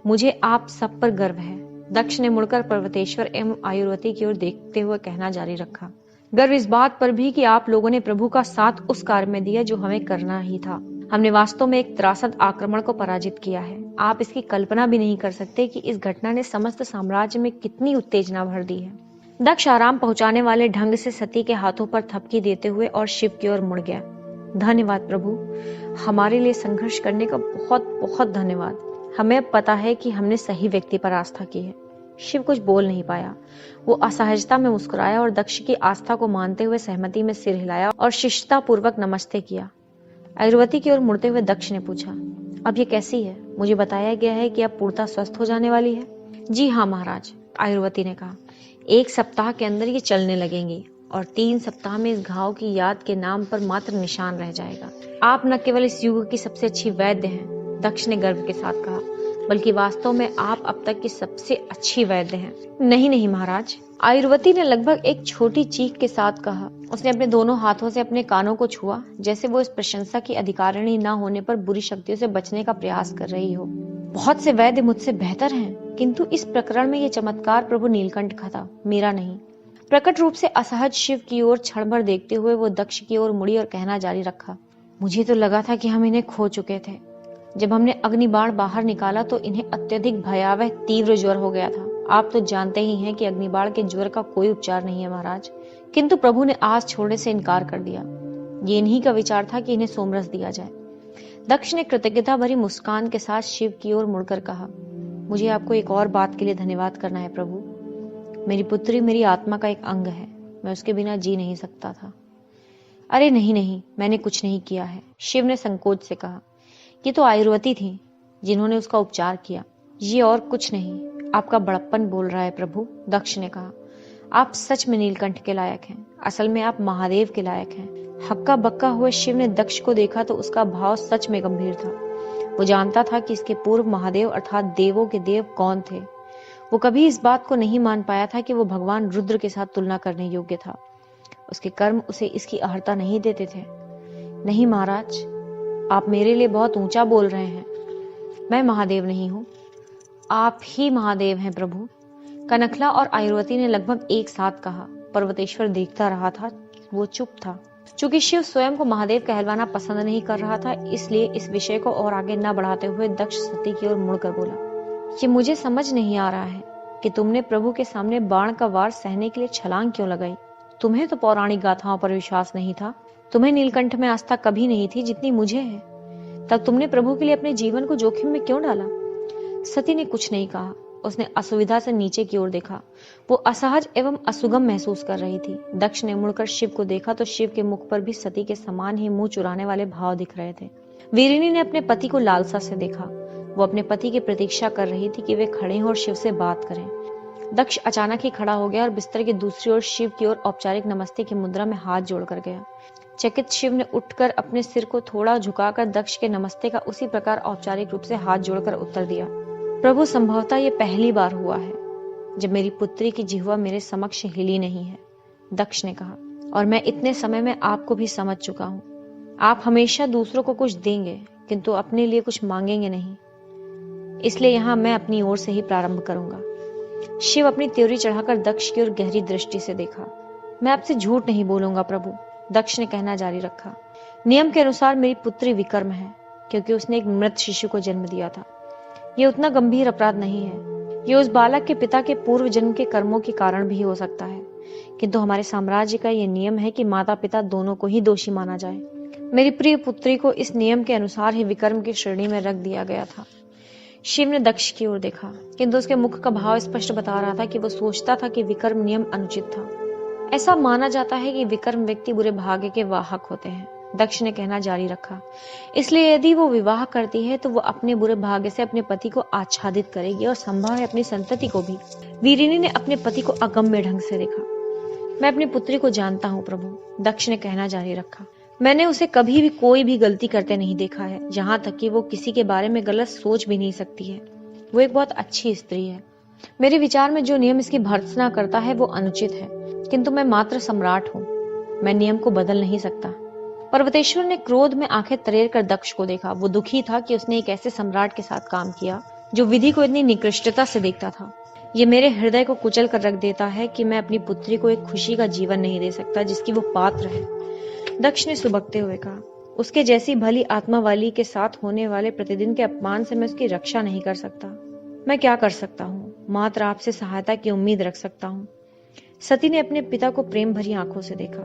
मुझे आप सब पर गर्व है। दक्ष ने मुड़कर पर्वतेश्वर एवं आयुर्वती की ओर देखते हुए कहना जारी रखा। गर्व इस बात पर भी कि आप लोगों ने प्रभु का साथ उस कार्य में दिया जो हमें करना ही था। हमने वास्तव में एक त्रासद आक्रमण को पराजित किया है। आप इसकी कल्पना भी नहीं कर सकते कि इस घटना ने समस्त साम्राज्य में कितनी उत्तेजना भर दी है। दक्ष आराम पहुंचाने वाले ढंग से सती के हाथों पर थपकी देते हुए और शिव की ओर मुड़ गया। धन्यवाद प्रभु, हमारे लिए संघर्ष करने का बहुत बहुत धन्यवाद। हमें अब पता है कि हमने सही व्यक्ति पर आस्था की है। शिव कुछ बोल नहीं पाया। वो असहजता में मुस्कुराया और दक्ष की आस्था को मानते हुए सहमति में सिर हिलाया और शिष्टता पूर्वक नमस्ते किया। आयुर्वती की ओर मुड़ते हुए दक्ष ने पूछा, अब ये कैसी है? मुझे बताया गया है कि अब पूर्णतः स्वस्थ हो जाने वाली है। जी हाँ महाराज, आयुर्वती ने कहा। 1 सप्ताह के अंदर ये चलने लगेंगी और 3 सप्ताह में इस घाव की याद के नाम पर मात्र निशान रह जाएगा। आप न केवल इस युग की सबसे अच्छी वैद्य हैं, दक्ष ने गर्व के साथ कहा, बल्कि वास्तव में आप अब तक की सबसे अच्छी वैद्य हैं। नहीं नहीं महाराज, आयुर्वती ने लगभग एक छोटी चीख के साथ कहा। उसने अपने दोनों हाथों से अपने कानों को छुआ, जैसे वो इस प्रशंसा की अधिकारिणी न होने पर बुरी शक्तियों से बचने का प्रयास कर रही हो। बहुत से वैद्य मुझसे बेहतर हैं, किंतु इस प्रकरण में यह चमत्कार प्रभु नीलकंठ का था, मेरा नहीं। प्रकट रूप से असहज शिव की ओर क्षण भर देखते हुए वो दक्ष की ओर मुड़ी और कहना जारी रखा, मुझे तो लगा था कि हम इन्हें खो चुके थे। जब हमने अग्निबाण बाहर निकाला तो इन्हें अत्यधिक भयावह तीव्र ज्वर हो गया था। आप तो जानते ही हैं कि अग्निबाण के ज्वर का कोई उपचार नहीं है महाराज, किंतु प्रभु ने आस छोड़ने से इनकार कर दिया। ये इन्हीं का विचार था कि इन्हें सोमरस दिया जाए। दक्ष ने कृतज्ञता भरी मुस्कान के साथ शिव की ओर मुड़कर कहा, मुझे आपको एक और बात के लिए धन्यवाद करना है प्रभु। मेरी पुत्री मेरी आत्मा का एक अंग है, मैं उसके बिना जी नहीं सकता था। अरे नहीं नहीं, मैंने कुछ नहीं किया है, शिव ने संकोच से कहा। ये तो आयुर्वती थी जिन्होंने उसका उपचार किया, ये और कुछ नहीं। आपका बड़प्पन बोल रहा है प्रभु, दक्ष ने कहा। आप सच में नीलकंठ के लायक हैं, असल में आप महादेव के लायक हैं। हक्का बक्का हुए शिव ने दक्ष को देखा तो उसका भाव सच में गंभीर था। वो जानता था कि इसके पूर्व महादेव अर्थात देवों के देव कौन थे। वो कभी इस बात को नहीं मान पाया था कि वो भगवान रुद्र के साथ तुलना करने योग्य था। उसके कर्म उसे इसकी अर्हता नहीं देते थे। नहीं महाराज, आप मेरे लिए बहुत ऊंचा बोल रहे हैं। मैं महादेव नहीं हूँ, आप ही महादेव हैं प्रभु। कनखला और आयुर्वती ने लगभग एक साथ कहा। पर्वतेश्वर देखता रहा था, वो चुप था। चूंकि शिव स्वयं को महादेव कहलवाना पसंद नहीं कर रहा था, इसलिए इस विषय को और आगे न बढ़ाते हुए दक्ष सती की ओर मुड़कर बोला, ये मुझे समझ नहीं आ रहा है कि तुमने प्रभु के सामने बाण का वार सहने के लिए छलांग क्यों लगाई। तुम्हें तो पौराणिक गाथाओं पर विश्वास नहीं था, तुम्हें नीलकंठ में आस्था कभी नहीं थी जितनी मुझे है। तब तुमने प्रभु के लिए अपने जीवन को जोखिम में क्यों डाला? सती ने कुछ नहीं कहा। उसने असुविधा से नीचे की ओर देखा। वो असहज एवं असुगम महसूस कर रही थी। दक्ष ने मुड़कर शिव को देखा तो शिव के मुख पर भी सती के समान ही मुंह चुराने वाले भाव दिख रहे थे। वीरिनी ने अपने पति को लालसा से देखा। वो अपने पति की प्रतीक्षा कर रही थी कि वे खड़े हों और शिव से बात करें। दक्ष अचानक ही खड़ा हो गया और बिस्तर की दूसरी ओर शिव की ओर औपचारिक नमस्ते की मुद्रा में हाथ जोड़कर गया। चकित शिव ने उठकर अपने सिर को थोड़ा झुकाकर दक्ष के नमस्ते का उसी प्रकार औपचारिक रूप से हाथ जोड़कर उत्तर दिया। प्रभु, संभवतः ये पहली बार हुआ है जब मेरी पुत्री की जिह्वा मेरे समक्ष हिली नहीं है, दक्ष ने कहा, और मैं इतने समय में आपको भी समझ चुका हूँ। आप हमेशा दूसरों को कुछ देंगे किंतु अपने लिए कुछ मांगेंगे नहीं, इसलिए यहां मैं अपनी ओर से ही प्रारंभ करूंगा। शिव अपनी त्योरी चढ़ाकर दक्ष की ओर गहरी दृष्टि से देखा। मैं आपसे झूठ नहीं बोलूंगा प्रभु, दक्ष ने कहना जारी रखा। नियम के अनुसार मेरी पुत्री विकर्म है, क्योंकि उसने एक मृत शिशु को जन्म दिया था। यह उतना गंभीर अपराध नहीं है। यह उस बालक के पिता के पूर्व जन्म के कर्मों के कारण भी हो सकता है, किंतु हमारे साम्राज्य का यह नियम है कि माता पिता दोनों को ही दोषी माना जाए। मेरी प्रिय पुत्री को इस नियम के अनुसार ही विकर्म की श्रेणी में रख दिया गया था। शिव ने दक्ष की ओर देखा, किंतु उसके मुख का भाव स्पष्ट बता रहा था कि वो सोचता था कि विकर्म नियम अनुचित था। ऐसा माना जाता है कि विकर्म व्यक्ति बुरे भाग्य के वाहक होते हैं, दक्ष ने कहना जारी रखा। इसलिए यदि वो विवाह करती है तो वो अपने बुरे भाग्य से अपने पति को आच्छादित करेगी और संभव है अपनी संतति को भी। वीरिनी ने अपने पति को अगम्य ढंग से देखा। मैं अपनी पुत्री को जानता हूँ प्रभु, दक्ष ने कहना जारी रखा। मैंने उसे कभी भी कोई भी गलती करते नहीं देखा है, यहाँ तक कि वो किसी के बारे में गलत सोच भी नहीं सकती है। वो एक बहुत अच्छी स्त्री है। मेरे विचार में जो नियम इसकी भर्त्सना करता है वो अनुचित है, किंतु मैं मात्र सम्राट हूँ, मैं नियम को बदल नहीं सकता। पर्वतेश्वर ने क्रोध में आंखें तरेर कर दक्ष को देखा। वो दुखी था कि उसने एक ऐसे सम्राट के साथ काम किया जो विधि को इतनी निकृष्टता से देखता था। ये मेरे हृदय को कुचल कर रख देता है कि मैं अपनी पुत्री को एक खुशी का जीवन नहीं दे सकता जिसकी वो पात्र है, दक्ष ने सुबकते हुए कहा। उसके जैसी भली आत्मा वाली के साथ होने वाले प्रतिदिन के अपमान से मैं उसकी रक्षा नहीं कर सकता। मैं क्या कर सकता हूँ? मात्र आपसे सहायता की उम्मीद रख सकता हूँ। सती ने अपने पिता को प्रेम भरी आंखों से देखा।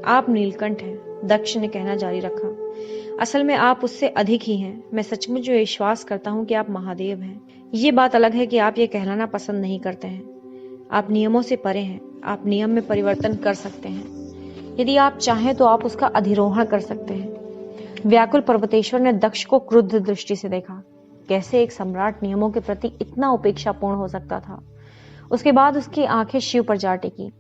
आप नीलकंठ हैं, दक्ष ने कहना जारी रखा। असल में आप उससे अधिक ही हैं। मैं सचमुच विश्वास करता हूँ कि आप महादेव हैं। ये बात अलग है कि आप ये कहलाना पसंद नहीं करते हैं। आप नियमों से परे हैं। आप नियम में परिवर्तन कर सकते हैं। यदि आप चाहें तो आप उसका अधिरोहण कर सकते हैं। व्याकुल पर्वतेश्वर ने दक्ष को क्रुद्ध दृष्टि से देखा। कैसे एक सम्राट नियमों के प्रति इतना उपेक्षापूर्ण हो सकता था? उसके बाद उसकी आंखें शिव पर जा टिकी।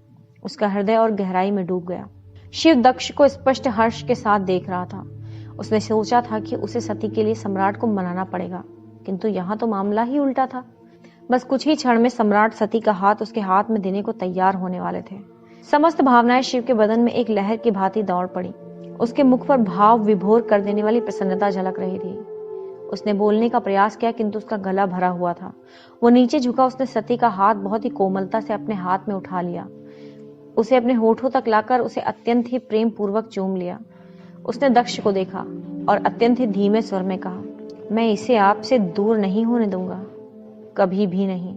उसका हृदय और गहराई में डूब गया। शिव दक्ष को स्पष्ट हर्ष के साथ देख रहा था। उसने सोचा था कि उसे सती के लिए सम्राट को मनाना पड़ेगा, किंतु यहाँ तो मामला ही उल्टा था। बस कुछ ही क्षण में सम्राट सती का हाथ उसके हाथ में देने को तैयार होने वाले थे। समस्त भावनाएं शिव के बदन में एक लहर की भांति दौड़ पड़ी। उसके मुख पर भाव विभोर कर देने वाली प्रसन्नता झलक रही थी। उसने बोलने का प्रयास किया, किंतु उसका गला भरा हुआ था। वो नीचे झुका। उसने सती का हाथ बहुत ही कोमलता से अपने हाथ में उठा लिया। उसे अपने होठों तक लाकर उसे अत्यंत ही प्रेम पूर्वक चूम लिया। उसने दक्ष को देखा और अत्यंत ही धीमे स्वर में कहा, मैं इसे आपसे दूर नहीं होने दूंगा, कभी भी नहीं।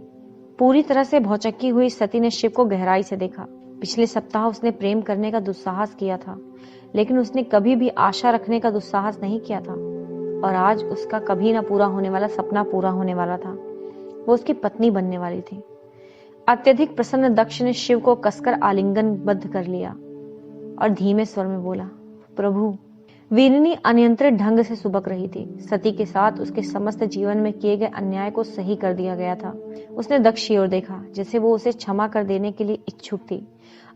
पूरी तरह से भौचक्की हुई सती ने शिव को गहराई से देखा। पिछले सप्ताह उसने प्रेम करने का दुस्साहस किया था, लेकिन उसने कभी भी आशा रखने का दुस्साहस नहीं किया था। और आज उसका कभी ना पूरा होने वाला सपना पूरा होने वाला था। वो उसकी पत्नी बनने वाली थी। अत्यधिक प्रसन्न दक्ष ने शिव को कसकर आलिंगनबद्ध कर लिया और धीमे स्वर में बोला, प्रभु। वीरिनी अनियंत्रित ढंग से सुबक रही थी। सती के साथ उसके समस्त जीवन में किए गए अन्याय को सही कर दिया गया था। उसने दक्ष की ओर देखा, जैसे वो उसे क्षमा कर देने के लिए इच्छुक थी।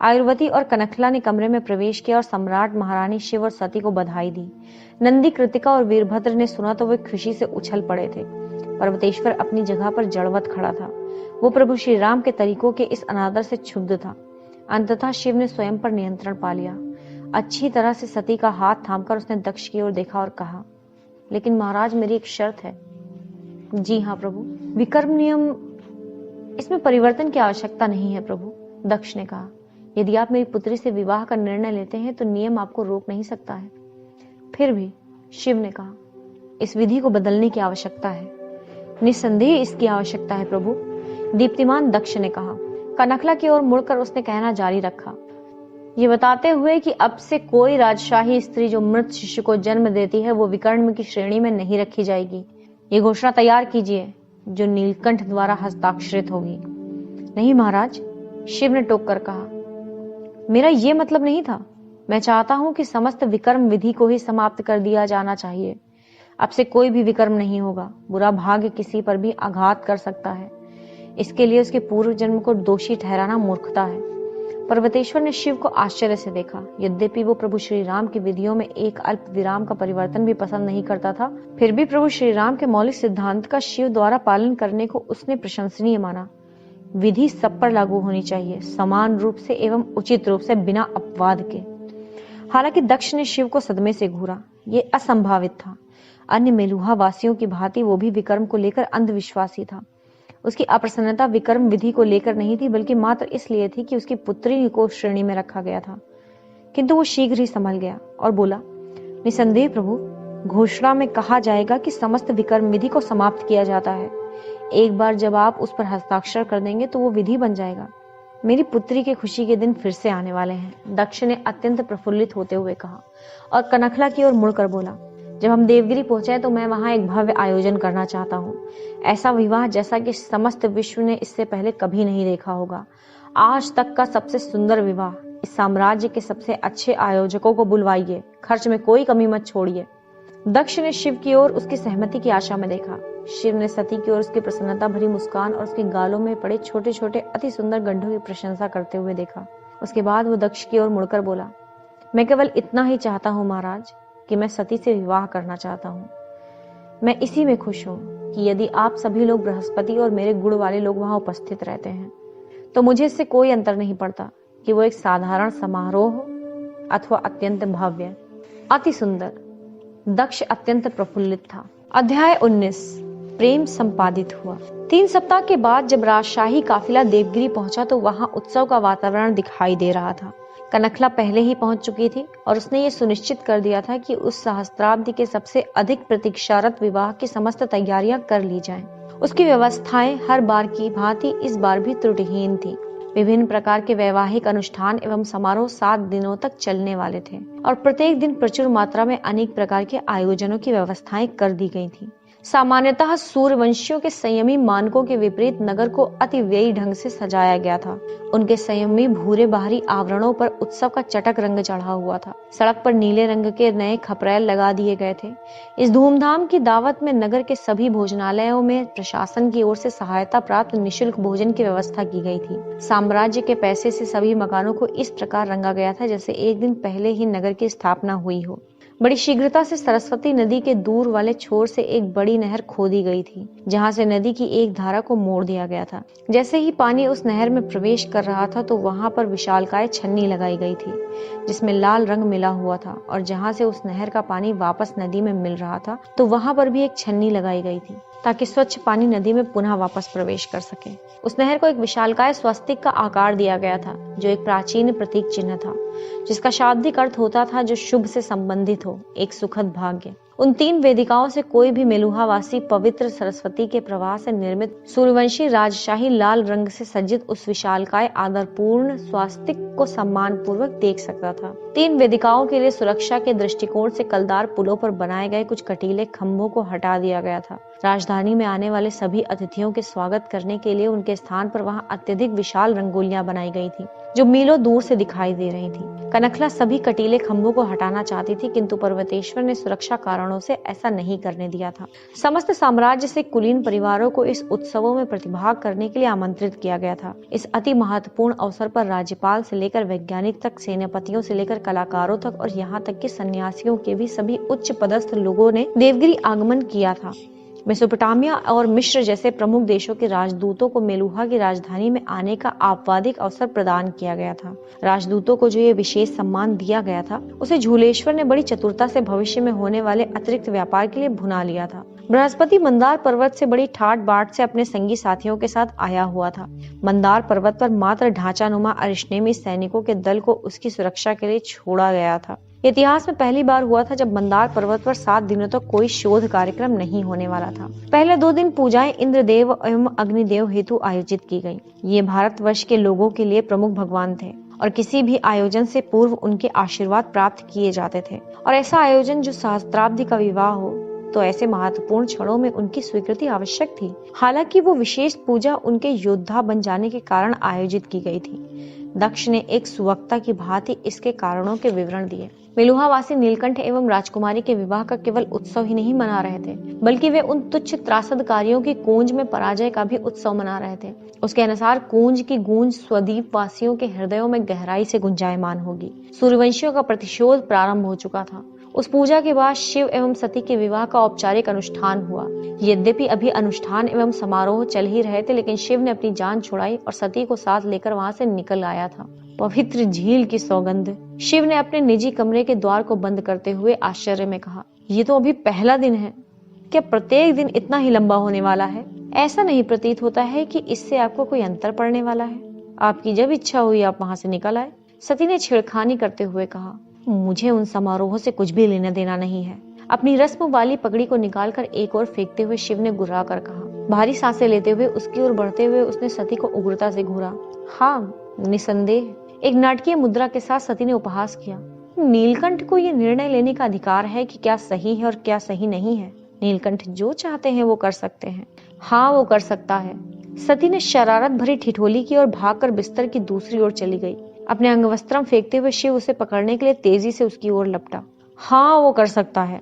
आयुर्वती और कनखला ने कमरे में प्रवेश किया और सम्राट, महारानी, शिव और सती को बधाई दी। नंदी, कृतिका और वीरभद्र ने सुना तो वे खुशी से उछल पड़े थे। पर्वतेश्वर अपनी जगह पर जड़वत खड़ा था। वो प्रभु श्री राम के तरीकों के इस अनादर से क्षुब्ध था। अंततः शिव ने स्वयं पर नियंत्रण पा लिया। अच्छी तरह से सती का हाथ थामकर उसने दक्ष की ओर देखा और कहा, लेकिन महाराज, मेरी एक शर्त है। जी हाँ प्रभु। विकर्म नियम, इसमें परिवर्तन की आवश्यकता नहीं है प्रभु, दक्ष ने कहा। यदि आप मेरी पुत्री से विवाह का निर्णय लेते हैं तो नियम आपको रोक नहीं सकता है। फिर भी, शिव ने कहा, इस विधि को बदलने की आवश्यकता है। निस्संदेह इसकी आवश्यकता है प्रभु, दीप्तिमान दक्ष ने कहा। कनखला की ओर मुड़कर उसने कहना जारी रखा, ये बताते हुए कि अब से कोई राजशाही स्त्री जो मृत शिशु को जन्म देती है वो विकर्ण की श्रेणी में नहीं रखी जाएगी। ये घोषणा तैयार कीजिए जो नीलकंठ द्वारा हस्ताक्षरित होगी। नहीं महाराज, शिव ने टोक कर कहा, मेरा ये मतलब नहीं था। मैं चाहता हूं कि समस्त विकर्म विधि को ही समाप्त कर दिया जाना चाहिए। अब से कोई भी विकर्म नहीं होगा। बुरा भाग्य किसी पर भी आघात कर सकता है। इसके लिए उसके पूर्व जन्म को दोषी ठहराना मूर्खता है। पर्वतेश्वर ने शिव को आश्चर्य से देखा। यद्यपि वो प्रभु श्री राम की विधियों में एक अल्प विराम का परिवर्तन भी पसंद नहीं करता था, फिर भी प्रभु श्री राम के मौलिक सिद्धांत का शिव द्वारा पालन करने को उसने प्रशंसनीय माना। विधि सब पर लागू होनी चाहिए, समान रूप से एवं उचित रूप से, बिना अपवाद के। हालांकि दक्ष ने शिव को सदमे से घूरा। ये असंभावित था। अन्य मेलुहा वासियों की भांति वो भी विकर्म को लेकर अंधविश्वासी था। उसकी अप्रसन्नता विकर्म विधि को लेकर नहीं थी, बल्कि मात्र इसलिए थी कि उसकी पुत्री को श्रेणी में रखा गया था। किंतु वो शीघ्र ही संभल गया और बोला, निसंदेह प्रभु, घोषणा में कहा जाएगा कि समस्त विकर्म विधि को समाप्त किया जाता है। एक बार जब आप उस पर हस्ताक्षर कर देंगे तो वो विधि बन जाएगा। मेरी पुत्री के खुशी के दिन फिर से आने वाले हैं, दक्ष ने अत्यंत प्रफुल्लित होते हुए कहा और कनखला की ओर मुड़कर बोला, जब हम देवगिरी पहुंचे तो मैं वहां एक भव्य आयोजन करना चाहता हूँ। ऐसा विवाह जैसा कि समस्त विश्व ने इससे पहले कभी नहीं देखा होगा। आज तक का सबसे सुंदर विवाह। इस साम्राज्य के सबसे अच्छे आयोजकों को बुलवाइए, खर्च में कोई कमी मत छोड़िए। दक्ष ने शिव की ओर उसकी सहमति की आशा में देखा। शिव ने सती की ओर उसकी प्रसन्नता भरी मुस्कान और उसके गालों में पड़े छोटे छोटे अति सुंदर गड्ढों की प्रशंसा करते हुए देखा। उसके बाद वो दक्ष की ओर मुड़कर बोला, मैं केवल इतना ही चाहता हूँ महाराज कि मैं सती से विवाह करना चाहता हूँ। मैं इसी में खुश हूँ कि यदि आप सभी लोग बृहस्पति और मेरे गुण वाले लोग वहां उपस्थित रहते हैं तो मुझे इससे कोई अंतर नहीं पड़ता कि वो एक साधारण समारोह हो अथवा अत्यंत भव्य। अति सुंदर। दक्ष अत्यंत प्रफुल्लित था। अध्याय 19। प्रेम संपादित हुआ। 3 सप्ताह के बाद जब राजशाही काफिला देवगिरी पहुंचा तो वहां उत्सव का वातावरण दिखाई दे रहा था। कनखला पहले ही पहुंच चुकी थी और उसने ये सुनिश्चित कर दिया था कि उस सहस्त्राब्दी के सबसे अधिक प्रतीक्षारत विवाह की समस्त तैयारियां कर ली जाएं। उसकी व्यवस्थाएं हर बार की भांति इस बार भी त्रुटिहीन थी। विभिन्न प्रकार के वैवाहिक अनुष्ठान एवं समारोह 7 दिनों तक चलने वाले थे और प्रत्येक दिन प्रचुर मात्रा में अनेक प्रकार के आयोजनों की व्यवस्थाएं कर दी गई थी। सामान्यतः सूर्यवंशियों के संयमी मानकों के विपरीत नगर को अति व्ययी ढंग से सजाया गया था। उनके संयमी भूरे बाहरी आवरणों पर उत्सव का चटक रंग चढ़ा हुआ था। सड़क पर नीले रंग के नए खपरैल लगा दिए गए थे। इस धूमधाम की दावत में नगर के सभी भोजनालयों में प्रशासन की ओर से सहायता प्राप्त निःशुल्क भोजन की व्यवस्था की गई थी। साम्राज्य के पैसे से सभी मकानों को इस प्रकार रंगा गया था जैसे एक दिन पहले ही नगर की स्थापना हुई हो। बड़ी शीघ्रता से सरस्वती नदी के दूर वाले छोर से एक बड़ी नहर खोदी गई थी, जहां से नदी की एक धारा को मोड़ दिया गया था। जैसे ही पानी उस नहर में प्रवेश कर रहा था तो वहां पर विशालकाय छन्नी लगाई गई थी जिसमें लाल रंग मिला हुआ था, और जहां से उस नहर का पानी वापस नदी में मिल रहा था तो वहां पर भी एक छन्नी लगाई गई थी ताकि स्वच्छ पानी नदी में पुनः वापस प्रवेश कर सके। उस नहर को एक विशालकाय स्वस्तिक का आकार दिया गया था जो एक प्राचीन प्रतीक चिन्ह था, जिसका शाब्दिक अर्थ होता था जो शुभ से संबंधित हो, एक सुखद भाग्य। उन 3 वेदिकाओं से कोई भी मेलुहावासी पवित्र सरस्वती के प्रवाह से निर्मित सूर्यवंशी राजशाही लाल रंग से सज्जित उस विशालकाय आदरपूर्ण स्वास्तिक को सम्मान पूर्वक देख सकता था। 3 वेदिकाओं के लिए सुरक्षा के दृष्टिकोण से कलदार पुलों पर बनाए गए कुछ कटीले खंभों को हटा दिया गया था। राजधानी में आने वाले सभी अतिथियों के स्वागत करने के लिए उनके स्थान पर वहां अत्यधिक विशाल रंगोलियां बनाई गई थी जो मीलों दूर से दिखाई दे रही थी। कनखला सभी कटीले खंभों को हटाना चाहती थी, किंतु पर्वतेश्वर ने सुरक्षा कारणों से ऐसा नहीं करने दिया था। समस्त साम्राज्य से कुलीन परिवारों को इस उत्सवों में प्रतिभाग करने के लिए आमंत्रित किया गया था। इस अति महत्वपूर्ण अवसर पर राज्यपाल से लेकर वैज्ञानिक तक, सेनापतियों से लेकर कलाकारों तक और यहाँ तक कि सन्यासियों के भी सभी उच्च पदस्थ लोगों ने देवगिरी आगमन किया था। मेसोपोटामिया और मिस्र जैसे प्रमुख देशों के राजदूतों को मेलुहा की राजधानी में आने का आपवादिक अवसर प्रदान किया गया था। राजदूतों को जो ये विशेष सम्मान दिया गया था उसे झूलेश्वर ने बड़ी चतुरता से भविष्य में होने वाले अतिरिक्त व्यापार के लिए भुना लिया था। बृहस्पति मंदार पर्वत से बड़ी ठाट बाट से अपने संगी साथियों के साथ आया हुआ था। मंदार पर्वत पर मात्र ढांचानुमा अरिशनेमी सैनिकों के दल को उसकी सुरक्षा के लिए छोड़ा गया था। इतिहास में पहली बार हुआ था जब मंदार पर्वत पर 7 दिनों तक कोई शोध कार्यक्रम नहीं होने वाला था। पहले 2 दिन पूजाएं इंद्रदेव एवं अग्निदेव हेतु आयोजित की गई। ये भारतवर्ष के लोगों के लिए प्रमुख भगवान थे और किसी भी आयोजन से पूर्व उनके आशीर्वाद प्राप्त किए जाते थे। और ऐसा आयोजन जो सहस्त्राब्दी का विवाह हो तो ऐसे महत्वपूर्ण क्षणों में उनकी स्वीकृति आवश्यक थी। हालांकि वो विशेष पूजा उनके योद्धा बन जाने के कारण आयोजित की गई थी। दक्ष ने एक सुवक्ता की भांति इसके कारणों के विवरण दिए। मेलुहावासी नीलकंठ एवं राजकुमारी के विवाह का केवल उत्सव ही नहीं मना रहे थे, बल्कि वे उन तुच्छ त्रासदकारियों की कूंज में पराजय का भी उत्सव मना रहे थे। उसके अनुसार कूंज की गूंज स्वद्वीप वासियों के हृदयों में गहराई से गुंजायमान होगी। सूर्यवंशियों का प्रतिशोध प्रारंभ हो चुका था। उस पूजा के बाद शिव एवं सती के विवाह का औपचारिक अनुष्ठान हुआ। यद्यपि अभी अनुष्ठान एवं समारोह चल ही रहे थे, लेकिन शिव ने अपनी जान छुड़ाई और सती को साथ लेकर वहां से निकल आया था। पवित्र झील की सौगंध। शिव ने अपने निजी कमरे के द्वार को बंद करते हुए आश्चर्य में कहा, ये तो अभी पहला दिन है, क्या प्रत्येक दिन इतना ही लंबा होने वाला है? ऐसा नहीं प्रतीत होता है कि इससे आपको कोई अंतर पड़ने वाला है। आपकी जब इच्छा हुई आप वहां से निकल आए। सती ने छेड़खानी करते हुए कहा, मुझे उन समारोहों से कुछ भी लेना देना नहीं है। अपनी रस्म वाली पगड़ी को निकालकर एक ओर फेंकते हुए शिव ने गुर्रा कर कहा। भारी सांसें लेते हुए उसकी ओर बढ़ते हुए उसने सती को उग्रता से घूरा। हाँ, निसंदेह। एक नाटकीय मुद्रा के साथ सती ने उपहास किया। नीलकंठ को यह निर्णय लेने का अधिकार है कि क्या सही है और क्या सही नहीं है। नीलकंठ जो चाहते हैं वो कर सकते हैं। हाँ, वो कर सकता है। सती ने शरारत भरी ठिठोली की और भागकर बिस्तर की दूसरी ओर चली गई। अपने अंगवस्त्रम फेंकते हुए शिव उसे पकड़ने के लिए तेजी से उसकी ओर लपटा। हाँ, वो कर सकता है।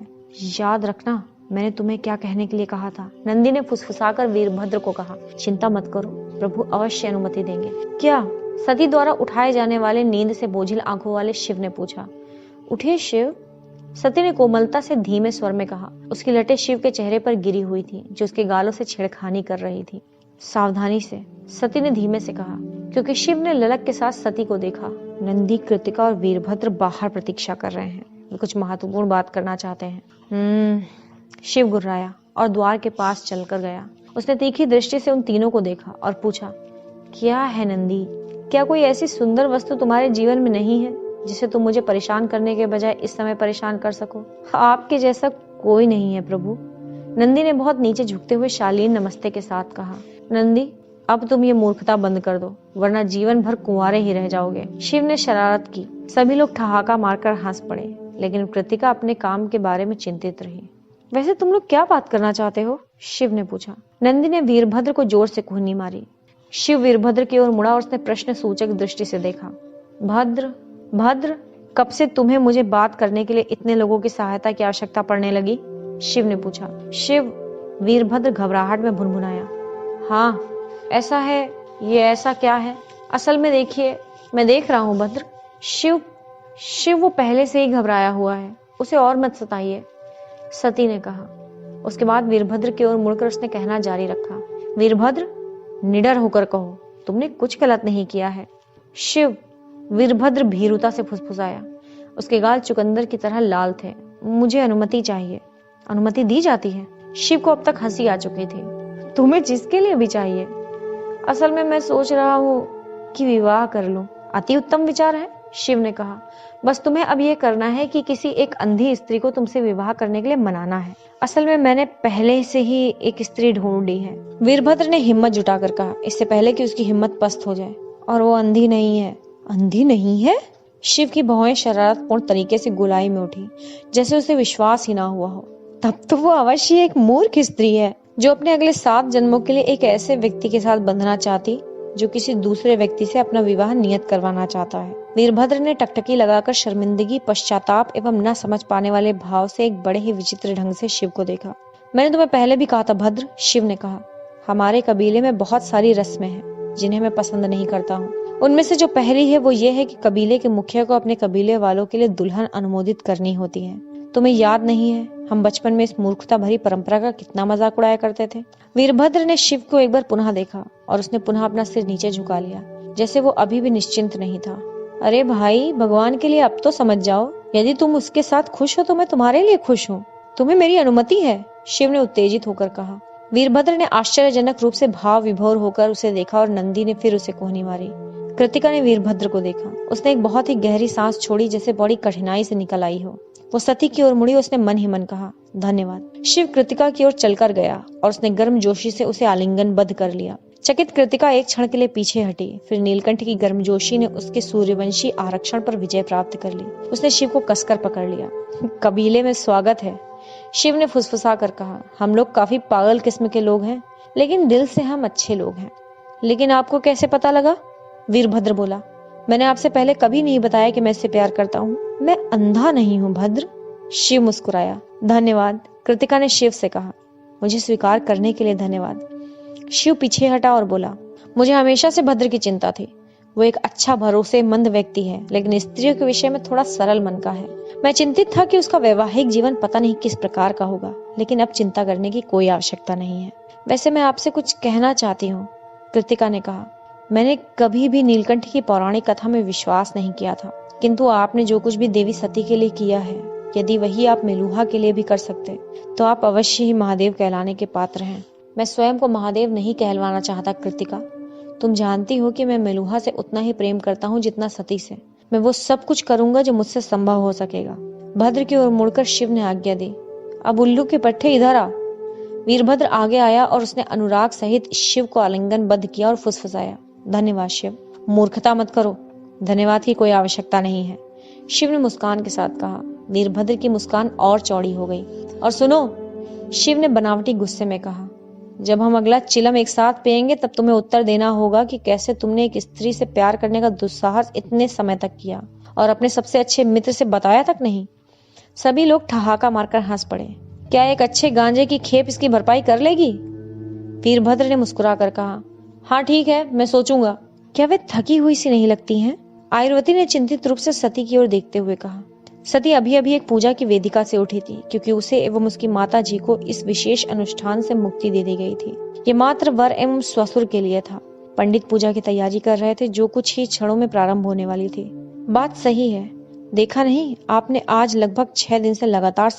याद रखना, मैंने तुम्हें क्या कहने के लिए कहा था। नंदी ने फुसफुसाकर वीरभद्र को कहा। चिंता मत करो, प्रभु अवश्य अनुमति देंगे। क्या? सती द्वारा उठाए जाने वाले नींद से बोझिल आंखों वाले शिव ने पूछा। उठिए शिव, सती ने कोमलता से धीमे स्वर में कहा। उसकी लटें शिव के चेहरे पर गिरी हुई थी, जो उसके गालों से छेड़खानी कर रही थी। सावधानी से, सती ने धीमे से कहा, क्योंकि शिव ने ललक के साथ सती को देखा। नंदी, कृतिका और वीरभद्र बाहर प्रतीक्षा कर रहे हैं। वे कुछ महत्वपूर्ण बात करना चाहते हैं। शिव गुर्राया और द्वार के पास चलकर गया। उसने तीखी दृष्टि से उन तीनों को देखा और पूछा, क्या है नंदी? क्या कोई ऐसी सुंदर वस्तु तुम्हारे जीवन में नहीं है जिसे तुम मुझे परेशान करने के बजाय इस समय परेशान कर सको? आपके जैसा कोई नहीं है प्रभु। नंदी ने बहुत नीचे झुकते हुए शालीन नमस्ते के साथ कहा। नंदी, अब तुम ये मूर्खता बंद कर दो, वरना जीवन भर कुंवारे ही रह जाओगे। शिव ने शरारत की। सभी लोग ठहाका मारकर हंस पड़े, लेकिन कृतिका अपने काम के बारे में चिंतित रही। वैसे तुम लोग क्या बात करना चाहते हो? शिव ने पूछा। नंदी ने वीरभद्र को जोर से कुहनी मारी। शिव वीरभद्र की ओर मुड़ा और उसने प्रश्न सूचक दृष्टि से देखा। भद्र, कब से तुम्हें मुझे बात करने के लिए इतने लोगों की सहायता की आवश्यकता पड़ने लगी? शिव ने पूछा। शिव, वीरभद्र घबराहट में भुनभुनाया। हाँ, ऐसा है। ये ऐसा क्या है? असल में देखिए, मैं देख रहा हूँ भद्र। शिव वो पहले से ही घबराया हुआ है, उसे और मत सताइए, सती ने कहा। उसके बाद वीरभद्र की ओर मुड़कर उसने कहना जारी रखा। वीरभद्र, निडर होकर कहो, तुमने कुछ गलत नहीं किया है। शिव, वीरभद्र भीरुता से फुसफुसाया। उसके गाल चुकंदर की तरह लाल थे। मुझे अनुमति चाहिए। अनुमति दी जाती है? शिव को अब तक हंसी आ चुकी थी। तुम्हें जिसके लिए भी चाहिए। असल में मैं सोच रहा हूँ कि विवाह कर लूं। अति उत्तम विचार है, शिव ने कहा। बस तुम्हें अब यह करना है कि किसी एक अंधी स्त्री को तुमसे विवाह करने के लिए मनाना है। असल में मैंने पहले से ही एक स्त्री ढूंढी है। वीरभद्र ने हिम्मत जुटाकर कहा, इससे पहले कि उसकी हिम्मत पस्त हो जाए। और वो अंधी नहीं है। अंधी नहीं है? शिव की भौहें शरारतपूर्ण तरीके से गोलाई में उठी, जैसे उसे विश्वास ही ना हुआ हो। तब तो वो अवश्य एक मूर्ख स्त्री है, जो अपने अगले 7 जन्मों के लिए एक ऐसे व्यक्ति के साथ बंधना चाहती जो किसी दूसरे व्यक्ति से अपना विवाह नियत करवाना चाहता है। वीरभद्र ने टकटकी लगाकर शर्मिंदगी, पश्चाताप एवं न समझ पाने वाले भाव से एक बड़े ही विचित्र ढंग से शिव को देखा। मैंने तुम्हें पहले भी कहा था भद्र, शिव ने कहा। हमारे कबीले में बहुत सारी रस्में हैं जिन्हें मैं पसंद नहीं करता हूँ। उनमें से जो पहली है वो ये है कि कबीले के मुखिया को अपने कबीले वालों के लिए दुल्हन अनुमोदित करनी होती है। तुम्हें याद नहीं है हम बचपन में इस मूर्खता भरी परंपरा का कितना मजाक उड़ाया करते थे? वीरभद्र ने शिव को एक बार पुनः देखा और उसने पुनः अपना सिर नीचे झुका लिया, जैसे वो अभी भी निश्चिंत नहीं था। अरे भाई, भगवान के लिए अब तो समझ जाओ। यदि तुम उसके साथ खुश हो तो मैं तुम्हारे लिए खुश हूँ। तुम्हें मेरी अनुमति है, शिव ने उत्तेजित होकर कहा। वीरभद्र ने आश्चर्यजनक रूप से भाव विभोर होकर उसे देखा और नंदी ने फिर उसे कोहनी मारी। कृतिका ने वीरभद्र को देखा। उसने एक बहुत ही गहरी सांस छोड़ी, जैसे बड़ी कठिनाई से निकल आई हो। वो सती की ओर मुड़ी। उसने मन ही मन कहा, धन्यवाद। शिव कृतिका की ओर चलकर गया और उसने गर्मजोशी से उसे आलिंगनबद्ध कर लिया। चकित कृतिका एक क्षण के लिए पीछे हटी, फिर नीलकंठ की गर्मजोशी ने उसके सूर्यवंशी आरक्षण पर विजय प्राप्त कर ली। उसने शिव को कसकर पकड़ लिया। कबीले में स्वागत है, शिव ने फुसफुसा कर कहा। हम लोग काफी पागल किस्म के लोग हैं, लेकिन दिल से हम अच्छे लोग हैं। लेकिन आपको कैसे पता लगा? वीरभद्र बोला। मैंने आपसे पहले कभी नहीं बताया कि मैं इससे प्यार करता हूँ। मैं अंधा नहीं हूँ भद्र। शिव मुस्कुराया। धन्यवाद, कृतिका ने शिव से कहा। मुझे स्वीकार करने के लिए धन्यवाद। शिव पीछे हटा और बोला, मुझे हमेशा से भद्र की चिंता थी। वो एक अच्छा भरोसेमंद व्यक्ति है, लेकिन स्त्रियों के विषय में थोड़ा सरल मन का है। मैं चिंतित था कि उसका वैवाहिक जीवन पता नहीं किस प्रकार का होगा, लेकिन अब चिंता करने की कोई आवश्यकता नहीं है। वैसे मैं आपसे कुछ कहना चाहती हूँ, कृतिका ने कहा। मैंने कभी भी नीलकंठ की पौराणिक कथा में विश्वास नहीं किया था, किंतु आपने जो कुछ भी देवी सती के लिए किया है, यदि वही आप मेलुहा के लिए भी कर सकते तो आप अवश्य ही महादेव कहलाने के पात्र हैं। मैं स्वयं को महादेव नहीं कहलवाना चाहता कृतिका। तुम जानती हो कि मैं मेलुहा से उतना ही प्रेम करता हूँ जितना सती से। मैं वो सब कुछ करूंगा जो मुझसे संभव हो सकेगा। भद्र की ओर मुड़कर शिव ने आज्ञा दी, अब उल्लू के पट्टे इधर आ। वीरभद्र आगे आया और उसने अनुराग सहित शिव को आलिंगनबद्ध किया और फुसफुसाया, धन्यवाद शिव। मूर्खता मत करो, धन्यवाद की कोई आवश्यकता नहीं है, शिव ने मुस्कान के साथ कहा। वीरभद्र की मुस्कान और चौड़ी हो गई। और सुनो, शिव ने बनावटी गुस्से में कहा, जब हम अगला चिलम एक साथ पिएंगे तब तुम्हें उत्तर देना होगा कि कैसे तुमने एक स्त्री से प्यार करने का दुस्साहस इतने समय तक किया और अपने सबसे अच्छे मित्र से बताया तक नहीं। सभी लोग ठहाका मारकर हंस पड़े। क्या एक अच्छे गांजे की खेप इसकी भरपाई कर लेगी? वीरभद्र ने मुस्कुराकर कहा, हाँ ठीक है, मैं सोचूंगा। क्या वे थकी हुई सी नहीं लगती हैं? आयुर्वती ने चिंतित रूप से सती की ओर देखते हुए कहा। सती अभी अभी एक पूजा की वेदिका से उठी थी, क्योंकि उसे एवं उसकी माता जी को इस विशेष अनुष्ठान से मुक्ति दे दी गई थी। ये मात्र वर एवं ससुर के लिए था। पंडित पूजा की तैयारी कर रहे थे, जो कुछ ही क्षणों में प्रारंभ होने वाली थी। बात सही है, देखा नहीं आपने आज लगभग 6 दिन से लगातार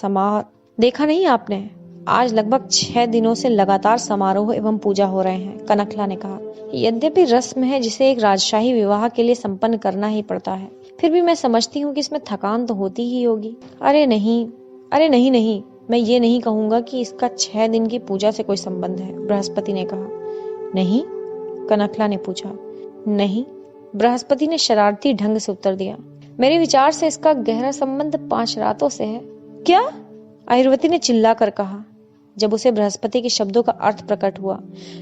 आज लगभग 6 दिनों से लगातार समारोह एवं पूजा हो रहे हैं, कनकला ने कहा। यद्यपि रस्म है जिसे एक राजशाही विवाह के लिए संपन्न करना ही पड़ता है, फिर भी मैं समझती हूँ कि इसमें थकान तो होती ही होगी। अरे नहीं, मैं ये नहीं कहूंगा कि इसका 6 दिन की पूजा से कोई संबंध है, बृहस्पति ने कहा। नहीं? कनकला ने पूछा। नहीं, बृहस्पति ने शरारती ढंग से उत्तर दिया। मेरे विचार से इसका गहरा संबंध 5 रातों से है। क्या? आयुर्वती ने चिल्लाकर कहा। जब उसे बृहस्पति के शब्दों का अर्थ प्रकट हुआ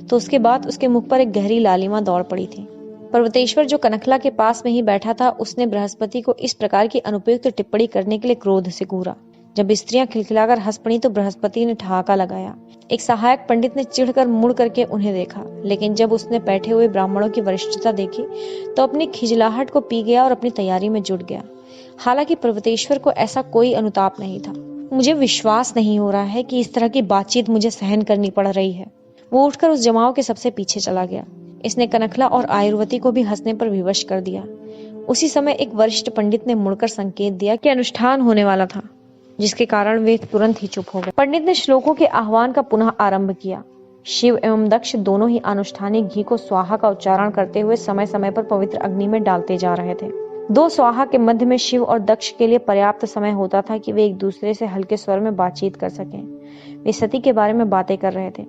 तो उसके बाद उसके मुख पर एक गहरी लालिमा दौड़ पड़ी थी। पर्वतेश्वर जो कनकला के पास में ही बैठा था, उसने बृहस्पति को इस प्रकार की अनुपयुक्त टिप्पणी करने के लिए क्रोध से घूरा। जब स्त्रियां खिलखिलाकर हंस पड़ी तो बृहस्पति ने ठहाका लगाया। एक सहायक पंडित ने चिढ़कर मुड़ करके उन्हें देखा, लेकिन जब उसने बैठे हुए ब्राह्मणों की वरिष्ठता देखी तो अपनी खिजलाहट को पी गया और अपनी तैयारी में जुट गया। हालांकि पर्वतेश्वर को ऐसा कोई अनुताप नहीं था। मुझे विश्वास नहीं हो रहा है कि इस तरह की बातचीत मुझे सहन करनी पड़ रही है। वो उठकर उस जमाव के सबसे पीछे चला गया। इसने कनकला और आयुर्वती को भी हंसने पर विवश कर दिया। उसी समय एक वरिष्ठ पंडित ने मुड़कर संकेत दिया कि अनुष्ठान होने वाला था, जिसके कारण वे तुरंत ही चुप हो गए। पंडित ने श्लोकों के आह्वान का पुनः आरंभ किया। शिव एवं दक्ष दोनों ही आनुष्ठानिक घी को स्वाहा का उच्चारण करते हुए समय समय पर पवित्र अग्नि में डालते जा रहे थे। 2 स्वाहा के मध्य में शिव और दक्ष के लिए पर्याप्त समय होता था कि वे एक दूसरे से हल्के स्वर में बातचीत कर सकें। वे सती के बारे में बातें कर रहे थे,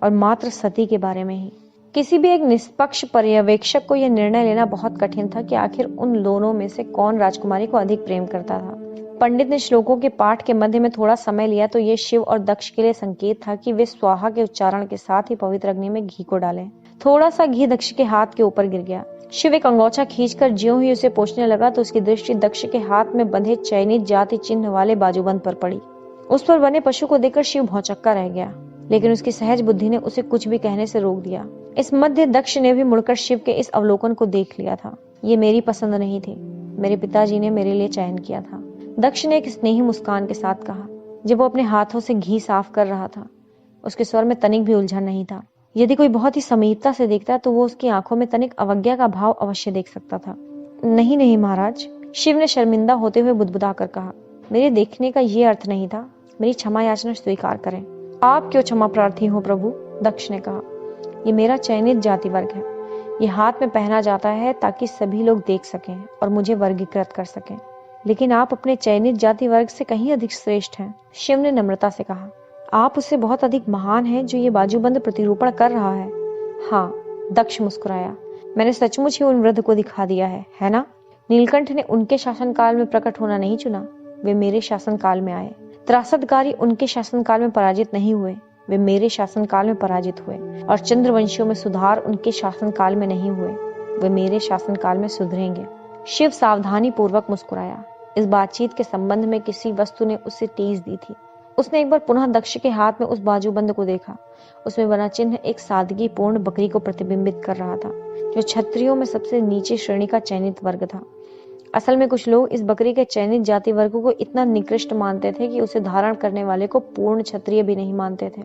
और मात्र सती के बारे में ही। किसी भी एक निष्पक्ष पर्यवेक्षक को यह निर्णय लेना बहुत कठिन था कि आखिर उन दोनों में से कौन राजकुमारी को अधिक प्रेम करता था। पंडित ने श्लोकों के पाठ के मध्य में थोड़ा समय लिया तो ये शिव और दक्ष के लिए संकेत था कि वे स्वाहा के उच्चारण के साथ ही पवित्र अग्नि में घी को डालें। थोड़ा सा घी दक्ष के हाथ के ऊपर गिर गया। शिव एक अंगोछा खींचकर ज्यों ही उसे पोंछने लगा तो उसकी दृष्टि दक्ष के हाथ में बंधे चयनित जाति चिन्ह वाले बाजूबंद पर पड़ी। उस पर बने पशु को देखकर शिव भौचक्का रह गया, लेकिन उसकी सहज बुद्धि ने उसे कुछ भी कहने से रोक दिया। इस मध्य दक्ष ने भी मुड़कर शिव के इस अवलोकन को देख लिया था। ये मेरी पसंद नहीं थी, मेरे पिताजी ने मेरे लिए चयन किया था, दक्ष ने एक स्नेही मुस्कान के साथ कहा। जब वो अपने हाथों से घी साफ कर रहा था, उसके स्वर में तनिक भी उलझन नहीं था। यदि कोई बहुत ही समीपता से देखता तो वो उसकी आंखों में तनिक अवज्ञा का भाव अवश्य देख सकता था। नहीं महाराज, शिव ने शर्मिंदा होते हुए बुदबुदा कर कहा। मेरे देखने का ये अर्थ नहीं था, मेरी क्षमा याचना स्वीकार करें। आप क्यों क्षमा प्रार्थी हो प्रभु, दक्ष ने कहा। ये मेरा चयनित जाति वर्ग है। ये हाथ में पहना जाता है ताकि सभी लोग देख सकें और मुझे वर्गीकृत कर सकें, लेकिन आप अपने चयनित जाति वर्ग से कहीं अधिक श्रेष्ठ हैं, शिव ने नम्रता से कहा। आप उससे बहुत अधिक महान हैं जो ये बाजूबंद प्रतिरूपण कर रहा है। हाँ, दक्ष मुस्कुराया। मैंने सचमुच ही उन वृद्ध को दिखा दिया है ना? नीलकंठ ने उनके शासनकाल में प्रकट होना नहीं चुना, वे मेरे शासनकाल में आए। त्रासदकारी उनके शासनकाल में पराजित नहीं हुए, वे मेरे शासनकाल में पराजित हुए। और चंद्रवंशियों में सुधार उनके शासनकाल में नहीं हुए, वे मेरे शासनकाल में सुधरेंगे। शिव सावधानी पूर्वक मुस्कुराया। इस बातचीत के संबंध में किसी वस्तु ने उसे टीस दी थी। उसने एक बार पुनः दक्ष के हाथ में उस बाजूबंद को देखा। उसमें बना चिन्ह एक सादगी पूर्ण बकरी को प्रतिबिंबित कर रहा था, जो क्षत्रियों में सबसे नीचे श्रेणी का चयनित वर्ग था। असल में कुछ लोग इस बकरी के चयनित जाति वर्ग को इतना निकृष्ट मानते थे कि उसे धारण करने वाले को पूर्ण क्षत्रिय भी नहीं मानते थे।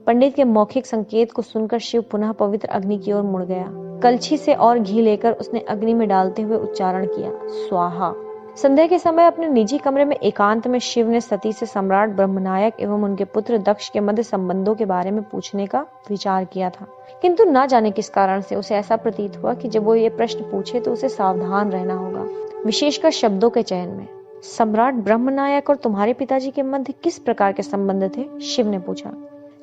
पंडित के मौखिक संकेत को सुनकर शिव पुनः पवित्र अग्नि की ओर मुड़ गया। कलछी से और घी लेकर उसने अग्नि में डालते हुए उच्चारण किया, स्वाहा। संध्या के समय अपने निजी कमरे में एकांत में शिव ने सती से सम्राट ब्रह्मनायक एवं उनके पुत्र दक्ष के मध्य संबंधों के बारे में पूछने का विचार किया था, किंतु न जाने किस कारण से उसे ऐसा प्रतीत हुआ कि जब वो ये प्रश्न पूछे तो उसे सावधान रहना होगा, विशेषकर शब्दों के चयन में। सम्राट ब्रह्मनायक और तुम्हारे पिताजी के मध्य किस प्रकार के संबंध थे? शिव ने पूछा।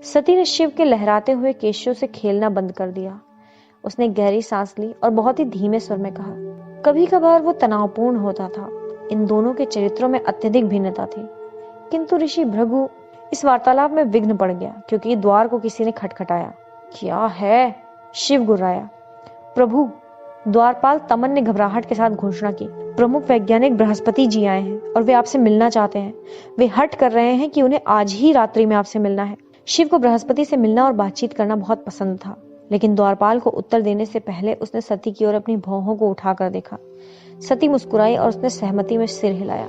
सती ने शिव के लहराते हुए केशों से खेलना बंद कर दिया। उसने गहरी सांस ली और बहुत ही धीमे स्वर में कहा, कभी कभार वो तनावपूर्ण होता था। इन दोनों के चरित्रों में अत्यधिक भिन्नता थी। किंतु ऋषि भृगु, इस वार्तालाप में विघ्न पड़ गया क्योंकि द्वार को किसी ने खटखटाया। क्या है? शिव गुर्राया। प्रभु, द्वारपाल तमन ने घबराहट के साथ घोषणा की, प्रमुख वैज्ञानिक बृहस्पति जी आए हैं और वे आपसे मिलना चाहते हैं। वे हट कर रहे हैं कि उन्हें आज ही रात्रि में आपसे मिलना है। शिव को बृहस्पति से मिलना और बातचीत करना बहुत पसंद था, लेकिन द्वारपाल को उत्तर देने से पहले उसने सती की ओर अपनी भौहों को उठाकर देखा। सती मुस्कुराई और उसने सहमति में सिर हिलाया।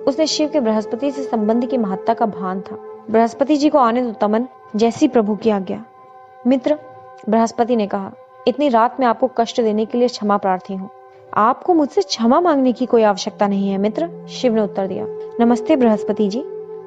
उसने शिव के बृहस्पति से संबंध की महत्ता का भान था। बृहस्पति जी को आने दो तमन, जैसी प्रभु की आज्ञा। मित्र, बृहस्पति ने कहा, इतनी रात में आपको कष्ट देने के लिए क्षमा प्रार्थी हूँ। आपको मुझसे क्षमा मांगने की कोई आवश्यकता नहीं है मित्र, शिव ने उत्तर दिया। नमस्ते बृहस्पति जी।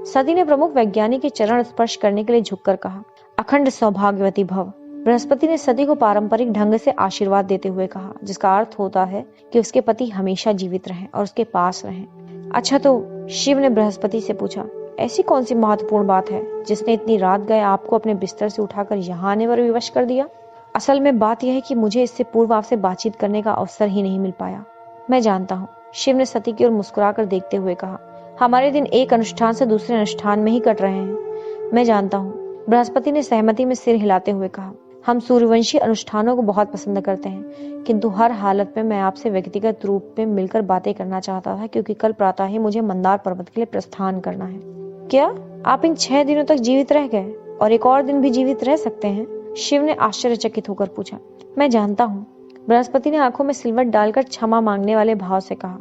सती ने प्रमुख वैज्ञानिक के चरण स्पर्श करने के लिए झुककर कहा, अखंड सौभाग्यवती भव। बृहस्पति ने सती को पारंपरिक ढंग से आशीर्वाद देते हुए कहा, जिसका अर्थ होता है कि उसके पति हमेशा जीवित रहें और उसके पास रहें। अच्छा, तो शिव ने बृहस्पति से पूछा, ऐसी कौन सी महत्वपूर्ण बात है जिसने इतनी रात गए आपको अपने बिस्तर से उठाकर यहाँ आने पर विवश कर दिया? असल में बात यह है कि मुझे इससे पूर्व आपसे बातचीत करने का अवसर ही नहीं मिल पाया। मैं जानता हूँ, शिव ने सती की ओर मुस्कुराकर देखते हुए कहा, हमारे दिन एक अनुष्ठान से दूसरे अनुष्ठान में ही कट रहे हैं। मैं जानता हूँ, बृहस्पति ने सहमति में सिर हिलाते हुए कहा, हम सूर्यवंशी अनुष्ठानों को बहुत पसंद करते हैं, किंतु हर हालत में मैं आपसे व्यक्तिगत रूप में मिलकर बातें करना चाहता था, क्योंकि कल प्रातः ही मुझे मंदार पर्वत के लिए प्रस्थान करना है। क्या आप इन 6 दिनों तक जीवित रह गए और एक और दिन भी जीवित रह सकते हैं? शिव ने आश्चर्यचकित होकर पूछा। मैं जानता हूँ, बृहस्पति ने आंखों में सिलवट डालकर क्षमा मांगने वाले भाव से कहा,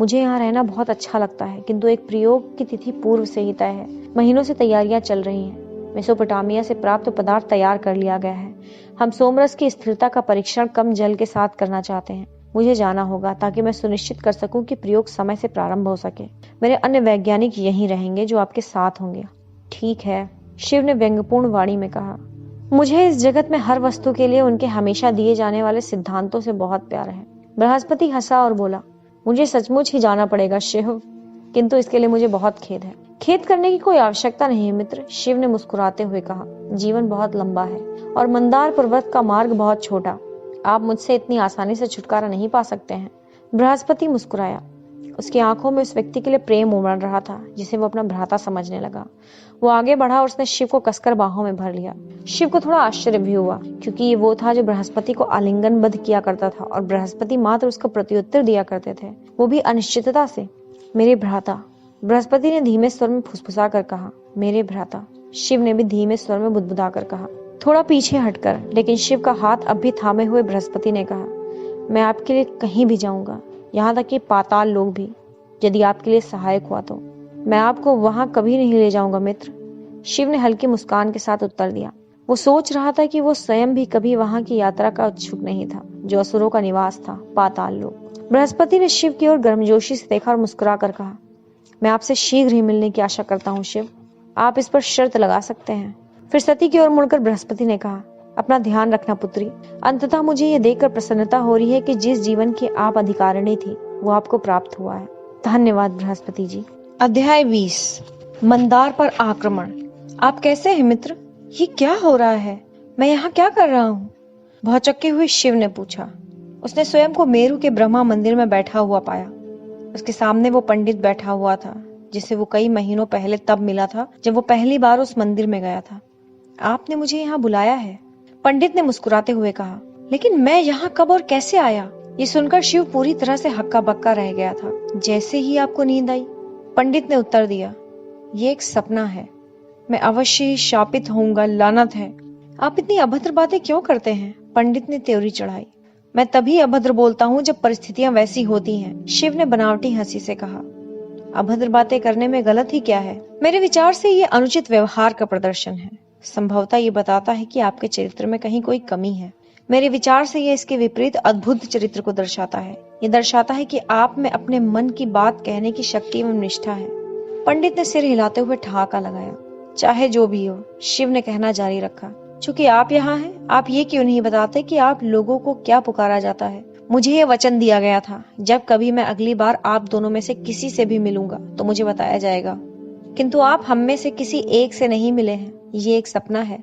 मुझे यहाँ रहना बहुत अच्छा लगता है, किंतु एक प्रयोग की तिथि पूर्व से ही तय है। महीनों से तैयारियां चल रही हैं। मेसोपोटामिया से प्राप्त पदार्थ तैयार कर लिया गया है। हम सोमरस की स्थिरता का परीक्षण कम जल के साथ करना चाहते हैं। मुझे जाना होगा ताकि मैं सुनिश्चित कर सकूं कि प्रयोग समय से प्रारंभ हो सके। मेरे अन्य वैज्ञानिक यहीं रहेंगे जो आपके साथ होंगे। ठीक है, शिव ने व्यंग्यपूर्ण वाणी में कहा। मुझे इस जगत में हर वस्तु के लिए उनके हमेशा दिए जाने वाले सिद्धांतों से बहुत प्यार है। बृहस्पति हंसा और बोला, मुझे सचमुच ही जाना पड़ेगा शिव, किंतु इसके लिए मुझे बहुत खेद है। खेद करने की कोई आवश्यकता नहीं है मित्र, शिव ने मुस्कुराते हुए कहा। जीवन बहुत लंबा है और मंदार पर्वत का मार्ग बहुत छोटा। आप मुझसे इतनी आसानी से छुटकारा नहीं पा सकते हैं। बृहस्पति मुस्कुराया। उसकी आंखों में उस व्यक्ति के लिए प्रेम उमड़ रहा था जिसे वो अपना भ्राता समझने लगा। वो आगे बढ़ा और उसने शिव को कसकर बाहों में भर लिया। शिव को थोड़ा आश्चर्य भी हुआ, क्योंकि ये वो था जो बृहस्पति को आलिंगनबद्ध किया करता था और बृहस्पति मात्र उसका प्रत्युत्तर दिया करते थे, वो भी अनिश्चितता से। मेरे भ्राता, बृहस्पति ने धीमे स्वर में फुसफुसा कर कहा। मेरे भ्राता, शिव ने भी धीमे स्वर में बुदबुदा कर कहा। थोड़ा पीछे हटकर, लेकिन शिव का हाथ अब भी थामे हुए बृहस्पति ने कहा, मैं आपके लिए कहीं भी जाऊंगा, यहाँ तक कि पाताल लोग भी, यदि आपके लिए सहायक हुआ तो। मैं आपको वहां कभी नहीं ले जाऊंगा मित्र, शिव ने हल्की मुस्कान के साथ उत्तर दिया। वो सोच रहा था कि वो स्वयं भी कभी वहां की यात्रा का उत्सुक नहीं था, जो असुरों का निवास था, पाताल लोक। बृहस्पति ने शिव की ओर गर्मजोशी से देखा और मुस्कुरा कर कहा, मैं आपसे शीघ्र ही मिलने की आशा करता हूँ शिव, आप इस पर शर्त लगा सकते हैं। फिर सती की ओर मुड़कर बृहस्पति ने कहा, अपना ध्यान रखना पुत्री। अंततः मुझे ये देखकर प्रसन्नता हो रही है कि जिस जीवन की आप अधिकारिणी थी वो आपको प्राप्त हुआ है। धन्यवाद बृहस्पति जी। अध्याय 20, मंदार पर आक्रमण। आप कैसे हैं मित्र? ये क्या हो रहा है? मैं यहाँ क्या कर रहा हूँ? भौचक्के हुए शिव ने पूछा। उसने स्वयं को मेरू के ब्रह्मा मंदिर में बैठा हुआ पाया। उसके सामने वो पंडित बैठा हुआ था जिसे वो कई महीनों पहले तब मिला था जब वो पहली बार उस मंदिर में गया था। आपने मुझे यहाँ बुलाया है, पंडित ने मुस्कुराते हुए कहा। लेकिन मैं यहाँ कब और कैसे आया? ये सुनकर शिव पूरी तरह से हक्का बक्का रह गया था। जैसे ही आपको नींद आई, पंडित ने उत्तर दिया, ये एक सपना है। मैं अवश्य ही शापित होऊंगा, लानत है। आप इतनी अभद्र बातें क्यों करते हैं? पंडित ने त्योरी चढ़ाई। मैं तभी अभद्र बोलता हूँ जब परिस्थितियां वैसी होती हैं, शिव ने बनावटी हंसी से कहा। अभद्र बातें करने में गलत ही क्या है? मेरे विचार से ये अनुचित व्यवहार का प्रदर्शन है। संभवतः ये बताता है कि आपके चरित्र में कहीं कोई कमी है। मेरे विचार से ये इसके विपरीत अद्भुत चरित्र को दर्शाता है। ये दर्शाता है कि आप में अपने मन की बात कहने की शक्ति एवं निष्ठा है। पंडित ने सिर हिलाते हुए ठहाका लगाया। चाहे जो भी हो, शिव ने कहना जारी रखा, चूंकि आप यहाँ हैं, आप ये क्यों नहीं बताते कि आप लोगों को क्या पुकारा जाता है? मुझे ये वचन दिया गया था, जब कभी मैं अगली बार आप दोनों में से किसी से भी मिलूंगा तो मुझे बताया जाएगा। किंतु आप हम में से किसी एक से नहीं मिले हैं। ये एक सपना है।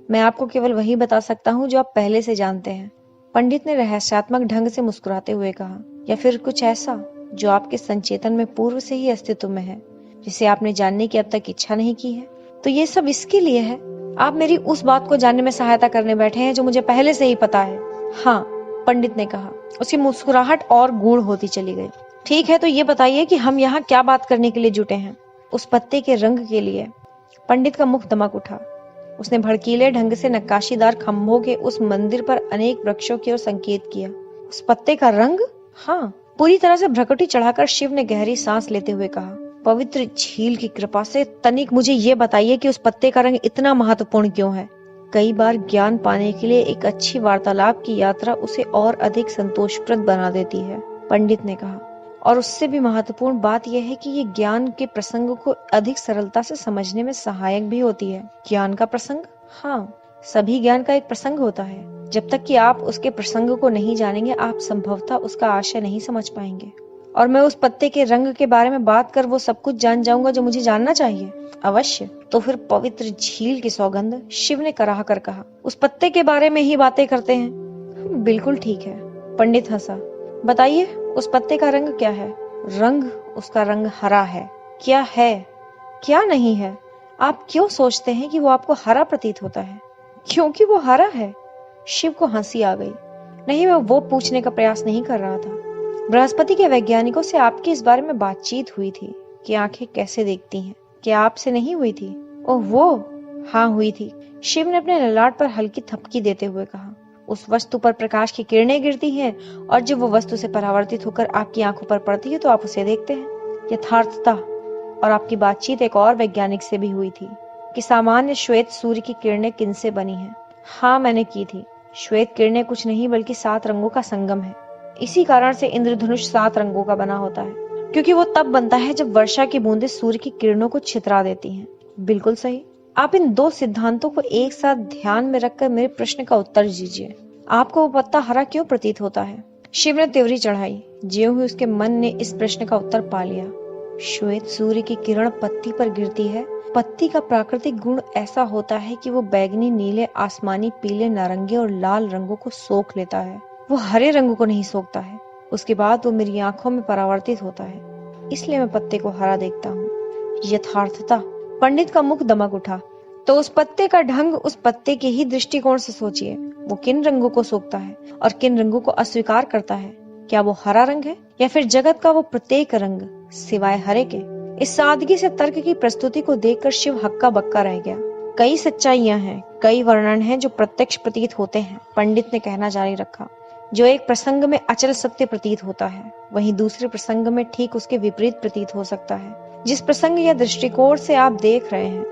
मैं आपको केवल वही बता सकता हूँ जो आप पहले से जानते हैं। पंडित ने रहस्यात्मक ढंग से मुस्कुराते हुए कहा। या फिर कुछ ऐसा जो आपके संचेतन में पूर्व से ही अस्तित्व में है, जिसे आपने जानने की अब तक इच्छा नहीं की है। तो ये सब इसके लिए है। आप मेरी उस बात को जानने में सहायता करने बैठे हैं जो मुझे पहले से ही पता है। हाँ, पंडित ने कहा। उसकी मुस्कुराहट और गूढ़ होती चली गई। ठीक है, तो ये बताइए कि हम यहाँ क्या बात करने के लिए जुटे हैं? उस पत्ते के रंग के लिए। पंडित का मुख दमक उठा। उसने भड़कीले ढंग से नक्काशीदार खंभों के उस मंदिर पर अनेक वृक्षों की ओर संकेत किया। उस पत्ते का रंग? हाँ। पूरी तरह से भ्रकुटी चढ़ाकर शिव ने गहरी सांस लेते हुए कहा, पवित्र झील की कृपा से तनिक मुझे ये बताइए कि उस पत्ते का रंग इतना महत्वपूर्ण क्यों है? कई बार ज्ञान पाने के लिए एक अच्छी वार्तालाप की यात्रा उसे और अधिक संतोषप्रद बना देती है, पंडित ने कहा। और उससे भी महत्वपूर्ण बात यह है कि ये ज्ञान के प्रसंग को अधिक सरलता से समझने में सहायक भी होती है। ज्ञान का प्रसंग? हाँ, सभी ज्ञान का एक प्रसंग होता है। जब तक कि आप उसके प्रसंग को नहीं जानेंगे, आप संभवतः उसका आशय नहीं समझ पाएंगे। और मैं उस पत्ते के रंग के बारे में बात कर वो सब कुछ जान जाऊंगा जो मुझे जानना चाहिए। अवश्य। तो फिर पवित्र झील की सौगंध, शिव ने कराह कर कहा। उस पत्ते के बारे में ही बातें करते हैं। बिल्कुल ठीक है, पंडित हंसा। बताइए, उस पत्ते का रंग क्या है? रंग? उसका रंग हरा है। क्या है, क्या नहीं है? आप क्यों सोचते हैं कि वो आपको हरा प्रतीत होता है? क्योंकि वो हरा है। शिव को हंसी आ गई। नहीं, मैं वो पूछने का प्रयास नहीं कर रहा था। बृहस्पति के वैज्ञानिकों से आपकी इस बारे में बातचीत हुई थी कि आंखें कैसे देखती हैं। क्या आपसे नहीं हुई थी? ओह वो? हाँ, हुई थी। शिव ने अपने ललाट पर हल्की थपकी देते हुए कहा। उस वस्तु पर प्रकाश की किरणें गिरती हैं और जब वो वस्तु से परावर्तित होकर आपकी आंखों पर पड़ती है तो आप उसे देखते हैं। यथार्थता। और आपकी बातचीत एक और वैज्ञानिक से भी हुई थी कि सामान्य श्वेत सूर्य की किरणें किनसे बनी हैं। हाँ, मैंने की थी। श्वेत किरणें कुछ नहीं बल्कि 7 रंगों का संगम है। इसी कारण से इंद्रधनुष 7 रंगों का बना होता है, क्योंकि वो तब बनता है जब वर्षा की बूंदें सूर्य की किरणों को छितरा देती हैं। बिल्कुल सही। आप इन 2 सिद्धांतों को एक साथ ध्यान में रखकर मेरे प्रश्न का उत्तर दीजिए। आपको वो पत्ता हरा क्यों प्रतीत होता है? शिव ने त्योरी चढ़ाई। ज्यों ही उसके मन ने इस प्रश्न का उत्तर पा लिया। श्वेत सूर्य की किरण पत्ती पर गिरती है। पत्ती का प्राकृतिक गुण ऐसा होता है कि वो बैगनी, नीले, आसमानी, पीले, नारंगी और लाल रंगों को सोख लेता है। वो हरे रंगों को नहीं सोखता है। उसके बाद वो मेरी आंखों में परावर्तित होता है, इसलिए मैं पत्ते को हरा देखता हूँ। यथार्थता। पंडित का मुख दमक उठा। तो उस पत्ते का ढंग, उस पत्ते के ही दृष्टिकोण से सोचिए। वो किन रंगों को सोखता है और किन रंगों को अस्वीकार करता है? क्या वो हरा रंग है या फिर जगत का वो प्रत्येक रंग सिवाय हरे के? इस सादगी से तर्क की प्रस्तुति को देखकर शिव हक्का बक्का रह गया। कई सच्चाइयां हैं, कई वर्णन हैं जो प्रत्यक्ष प्रतीत होते हैं, पंडित ने कहना जारी रखा। जो एक प्रसंग में अचल सत्य प्रतीत होता है, वहीं दूसरे प्रसंग में ठीक उसके विपरीत प्रतीत हो सकता है। जिस प्रसंग या दृष्टिकोण से आप देख रहे हैं,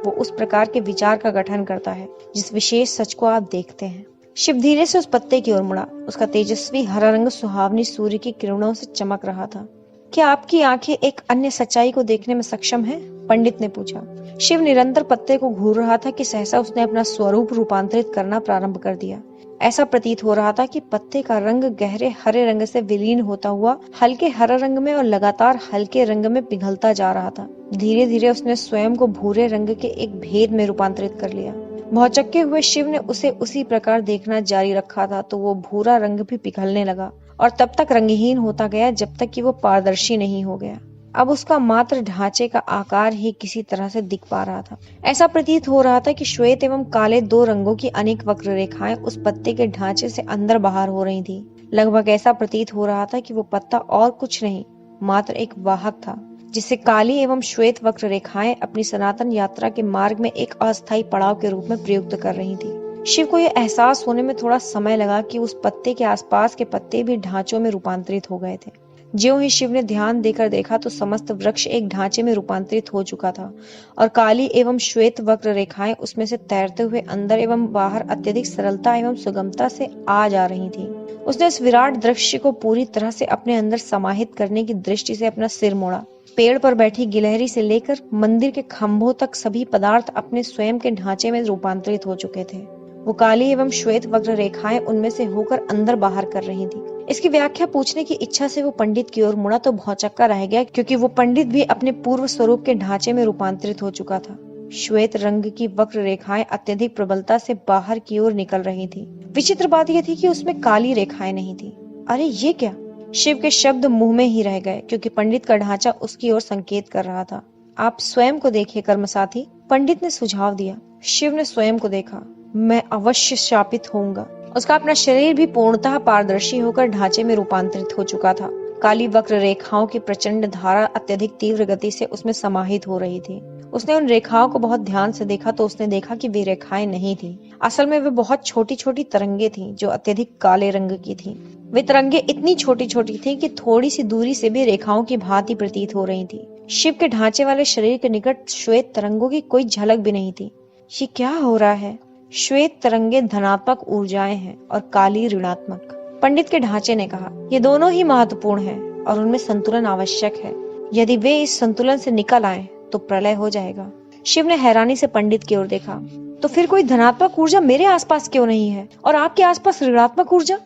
वो उस प्रकार के विचार का गठन करता है जिस विशेष सच को आप देखते हैं। शिव धीरे से उस पत्ते की ओर मुड़ा। उसका तेजस्वी हरा रंग सुहावनी सूर्य की किरणों से चमक रहा था। क्या आपकी आंखें एक अन्य सच्चाई को देखने में सक्षम हैं? पंडित ने पूछा। शिव निरंतर पत्ते को घूर रहा था कि सहसा उसने अपना स्वरूप रूपांतरित करना प्रारंभ कर दिया। ऐसा प्रतीत हो रहा था कि पत्ते का रंग गहरे हरे रंग से विलीन होता हुआ हल्के हरा रंग में और लगातार हल्के रंग में पिघलता जा रहा था। धीरे धीरे उसने स्वयं को भूरे रंग के एक भेद में रूपांतरित कर लिया। भौचक्के हुए शिव ने उसे उसी प्रकार देखना जारी रखा था तो वो भूरा रंग भी पिघलने लगा और तब तक रंगहीन होता गया जब तक कि वो पारदर्शी नहीं हो गया। अब उसका मात्र ढांचे का आकार ही किसी तरह से दिख पा रहा था। ऐसा प्रतीत हो रहा था कि श्वेत एवं काले 2 रंगों की अनेक वक्र रेखाएं उस पत्ते के ढांचे से अंदर बाहर हो रही थी। लगभग ऐसा प्रतीत हो रहा था कि वो पत्ता और कुछ नहीं, मात्र एक वाहक था जिससे काली एवं श्वेत वक्र रेखाएं अपनी सनातन यात्रा के मार्ग में एक अस्थायी पड़ाव के रूप में प्रयुक्त कर रही थी। शिव को यह एहसास होने में थोड़ा समय लगा कि उस पत्ते के आसपास के पत्ते भी ढांचों में रूपांतरित हो गए थे। ज्यों ही शिव ने ध्यान देकर देखा तो समस्त वृक्ष एक ढांचे में रूपांतरित हो चुका था और काली एवं श्वेत वक्र रेखाएं उसमें से तैरते हुए अंदर एवं बाहर अत्यधिक सरलता एवं सुगमता से आ जा रही थी। उसने इस विराट दृश्य को पूरी तरह से अपने अंदर समाहित करने की दृष्टि से अपना सिर मोड़ा। पेड़ पर बैठी गिलहरी से लेकर मंदिर के खंभों तक सभी पदार्थ अपने स्वयं के ढांचे में रूपांतरित हो चुके थे। वो काली एवं श्वेत वक्र रेखाएं उनमें से होकर अंदर बाहर कर रही थी। इसकी व्याख्या पूछने की इच्छा से वो पंडित की ओर मुड़ा तो भौचक्का रह गया, क्योंकि वो पंडित भी अपने पूर्व स्वरूप के ढांचे में रूपांतरित हो चुका था। श्वेत रंग की वक्र रेखाएं अत्यधिक प्रबलता से बाहर की ओर निकल रही थी। विचित्र बात यह थी कि उसमें काली रेखाएं नहीं थी। अरे ये क्या? शिव के शब्द मुंह में ही रह गए, क्योंकि पंडित का ढांचा उसकी ओर संकेत कर रहा था। आप स्वयं को देखिए कर्मसाथी, पंडित ने सुझाव दिया। शिव ने स्वयं को देखा। मैं अवश्य शापित होऊंगा। उसका अपना शरीर भी पूर्णतः पारदर्शी होकर ढांचे में रूपांतरित हो चुका था। काली वक्र रेखाओं की प्रचंड धारा अत्यधिक तीव्र गति से उसमें समाहित हो रही थी। उसने उन रेखाओं को बहुत ध्यान से देखा तो उसने देखा कि वे रेखाएं नहीं थी। असल में वे बहुत छोटी छोटी तरंगे थीं, जो अत्यधिक काले रंग की थीं। वे तरंगे इतनी छोटी छोटी थी कि थोड़ी सी दूरी से भी रेखाओं की भांति प्रतीत हो रही थी। शिव के ढांचे वाले शरीर के निकट श्वेत तरंगों की कोई झलक भी नहीं थी। ये क्या हो रहा है? श्वेत तरंगे धनात्मक ऊर्जाएं हैं और काली ऋणात्मक। पंडित के ढांचे ने कहा, ये दोनों ही महत्वपूर्ण हैं और उनमें संतुलन आवश्यक है। यदि वे इस संतुलन से निकल आए तो प्रलय हो जाएगा। शिव ने हैरानी से पंडित की ओर देखा। तो फिर कोई धनात्मक ऊर्जा मेरे आसपास क्यों नहीं है और आपके आसपास ऋणात्मक ऊर्जा?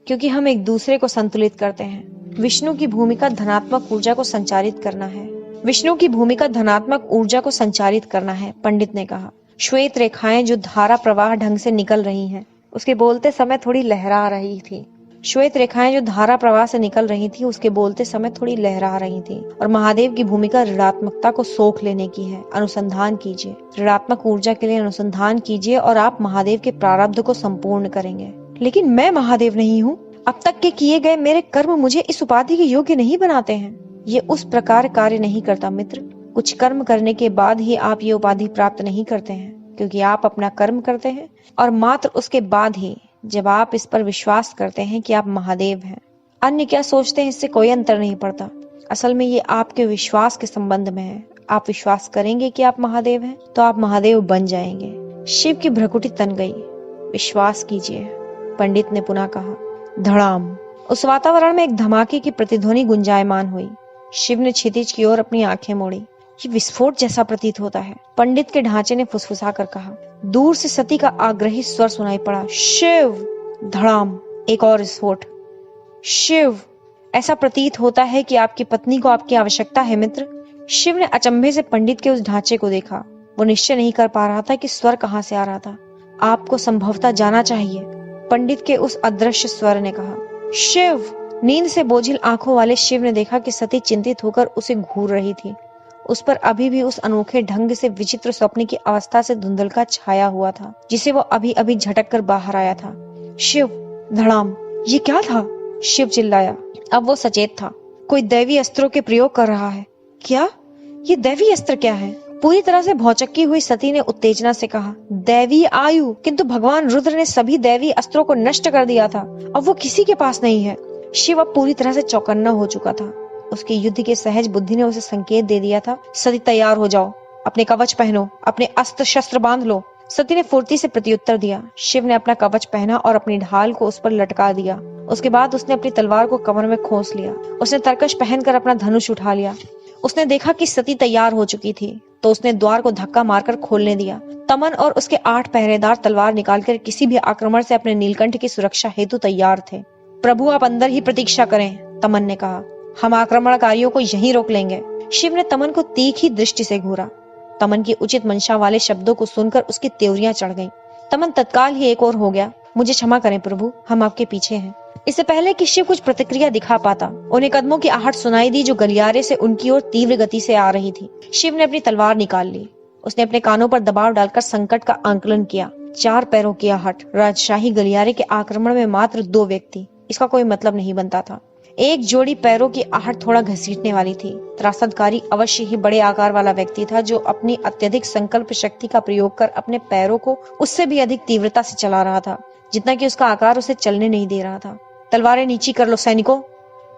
क्योंकि हम एक दूसरे को संतुलित करते हैं। विष्णु की भूमिका धनात्मक ऊर्जा को संचारित करना है। विष्णु की भूमिका धनात्मक ऊर्जा को संचारित करना है, पंडित ने कहा। श्वेत रेखाएं जो धारा प्रवाह ढंग से निकल रही हैं, उसके बोलते समय थोड़ी लहरा रही थी। श्वेत रेखाएं जो धारा प्रवाह से निकल रही थी, उसके बोलते समय थोड़ी लहरा रही थी। और महादेव की भूमिका ऋणात्मकता को सोख लेने की है। अनुसंधान कीजिए, ऋणात्मक ऊर्जा के लिए अनुसंधान कीजिए और आप महादेव के प्रारब्ध को संपूर्ण करेंगे। लेकिन मैं महादेव नहीं हूँ। अब तक के किए गए मेरे कर्म मुझे इस उपाधि के योग्य नहीं बनाते हैं। ये उस प्रकार कार्य नहीं करता मित्र। कुछ कर्म करने के बाद ही आप ये उपाधि प्राप्त नहीं करते हैं, क्योंकि आप अपना कर्म करते हैं और मात्र उसके बाद ही जब आप इस पर विश्वास करते हैं कि आप महादेव हैं। अन्य क्या सोचते हैं इससे कोई अंतर नहीं पड़ता। असल में ये आपके विश्वास के संबंध में है। आप विश्वास करेंगे कि आप महादेव हैं तो आप महादेव बन जाएंगे। शिव की भ्रुकुटी तन गई। विश्वास कीजिए, पंडित ने पुनः कहा। धड़ाम। उस वातावरण में एक धमाके की प्रतिध्वनि गुंजायमान हुई। शिव ने क्षितिज की ओर अपनी आंखें मोड़ी। ये विस्फोट जैसा प्रतीत होता है, पंडित के ढांचे ने फुसफुसा कर कहा। दूर से सती का आग्रही स्वर सुनाई पड़ा। शिव। धड़ाम। एक और विस्फोट। शिव। ऐसा प्रतीत होता है कि आपकी पत्नी को आपकी आवश्यकता है मित्र। शिव ने अचंभे से पंडित के उस ढांचे को देखा। वो निश्चय नहीं कर पा रहा था कि स्वर कहाँ से आ रहा था। आपको संभवतः जाना चाहिए, पंडित के उस अदृश्य स्वर ने कहा। शिव। नींद से बोझिल आंखों वाले शिव ने देखा कि सती चिंतित होकर उसे घूर रही थी। उस पर अभी भी उस अनोखे ढंग से विचित्र स्वप्न की अवस्था से धुंधलका छाया हुआ था, जिसे वो अभी अभी झटक कर बाहर आया था। शिव। धड़ाम। ये क्या था? शिव चिल्लाया। अब वो सचेत था। कोई दैवी अस्त्रों के प्रयोग कर रहा है। क्या? ये दैवी अस्त्र क्या है? पूरी तरह से भौचक्की हुई सती ने उत्तेजना से कहा। दैवी आयु? किंतु भगवान रुद्र ने सभी दैवी अस्त्रों को नष्ट कर दिया था। अब वो किसी के पास नहीं है। शिव अब पूरी तरह से चौकन्ना हो चुका था। उसके युद्ध के सहज बुद्धि ने उसे संकेत दे दिया था। सती तैयार हो जाओ, अपने कवच पहनो, अपने अस्त्र शस्त्र बांध लो। सती ने फुर्ती से प्रत्युत्तर दिया। शिव ने अपना कवच पहना और अपनी ढाल को उस पर लटका दिया। उसके बाद उसने अपनी तलवार को कमर में खोस लिया। उसने तरकश पहनकर अपना धनुष उठा लिया। उसने देखा कि सती तैयार हो चुकी थी, तो उसने द्वार को धक्का मारकर खोलने दिया। तमन और उसके 8 पहरेदार तलवार निकालकर किसी भी आक्रमण से अपने नीलकंठ की सुरक्षा हेतु तैयार थे। प्रभु आप अंदर ही प्रतीक्षा करें, तमन ने कहा। हम आक्रमणकारियों को यहीं रोक लेंगे। शिव ने तमन को तीखी दृष्टि से घूरा। तमन की उचित मंशा वाले शब्दों को सुनकर उसकी त्योरियां चढ़ गईं। तमन तत्काल ही एक और हो गया। मुझे क्षमा करें प्रभु, हम आपके पीछे हैं। इससे पहले कि शिव कुछ प्रतिक्रिया दिखा पाता, उन्हें कदमों की आहट सुनाई दी जो गलियारे से उनकी ओर तीव्र गति से आ रही थी। शिव ने अपनी तलवार निकाल ली। उसने अपने कानों पर दबाव डालकर संकट का आंकलन किया। 4 पैरों की आहट, राजशाही गलियारे के आक्रमण में मात्र 2 व्यक्ति, इसका कोई मतलब नहीं बनता था। एक जोड़ी पैरों की आहट थोड़ा घसीटने वाली थी। त्रासदकारी अवश्य ही बड़े आकार वाला व्यक्ति था, जो अपनी अत्यधिक संकल्प शक्ति का प्रयोग कर अपने पैरों को उससे भी अधिक तीव्रता से चला रहा था, जितना कि उसका आकार उसे चलने नहीं दे रहा था। तलवारें नीची कर लो सैनिकों,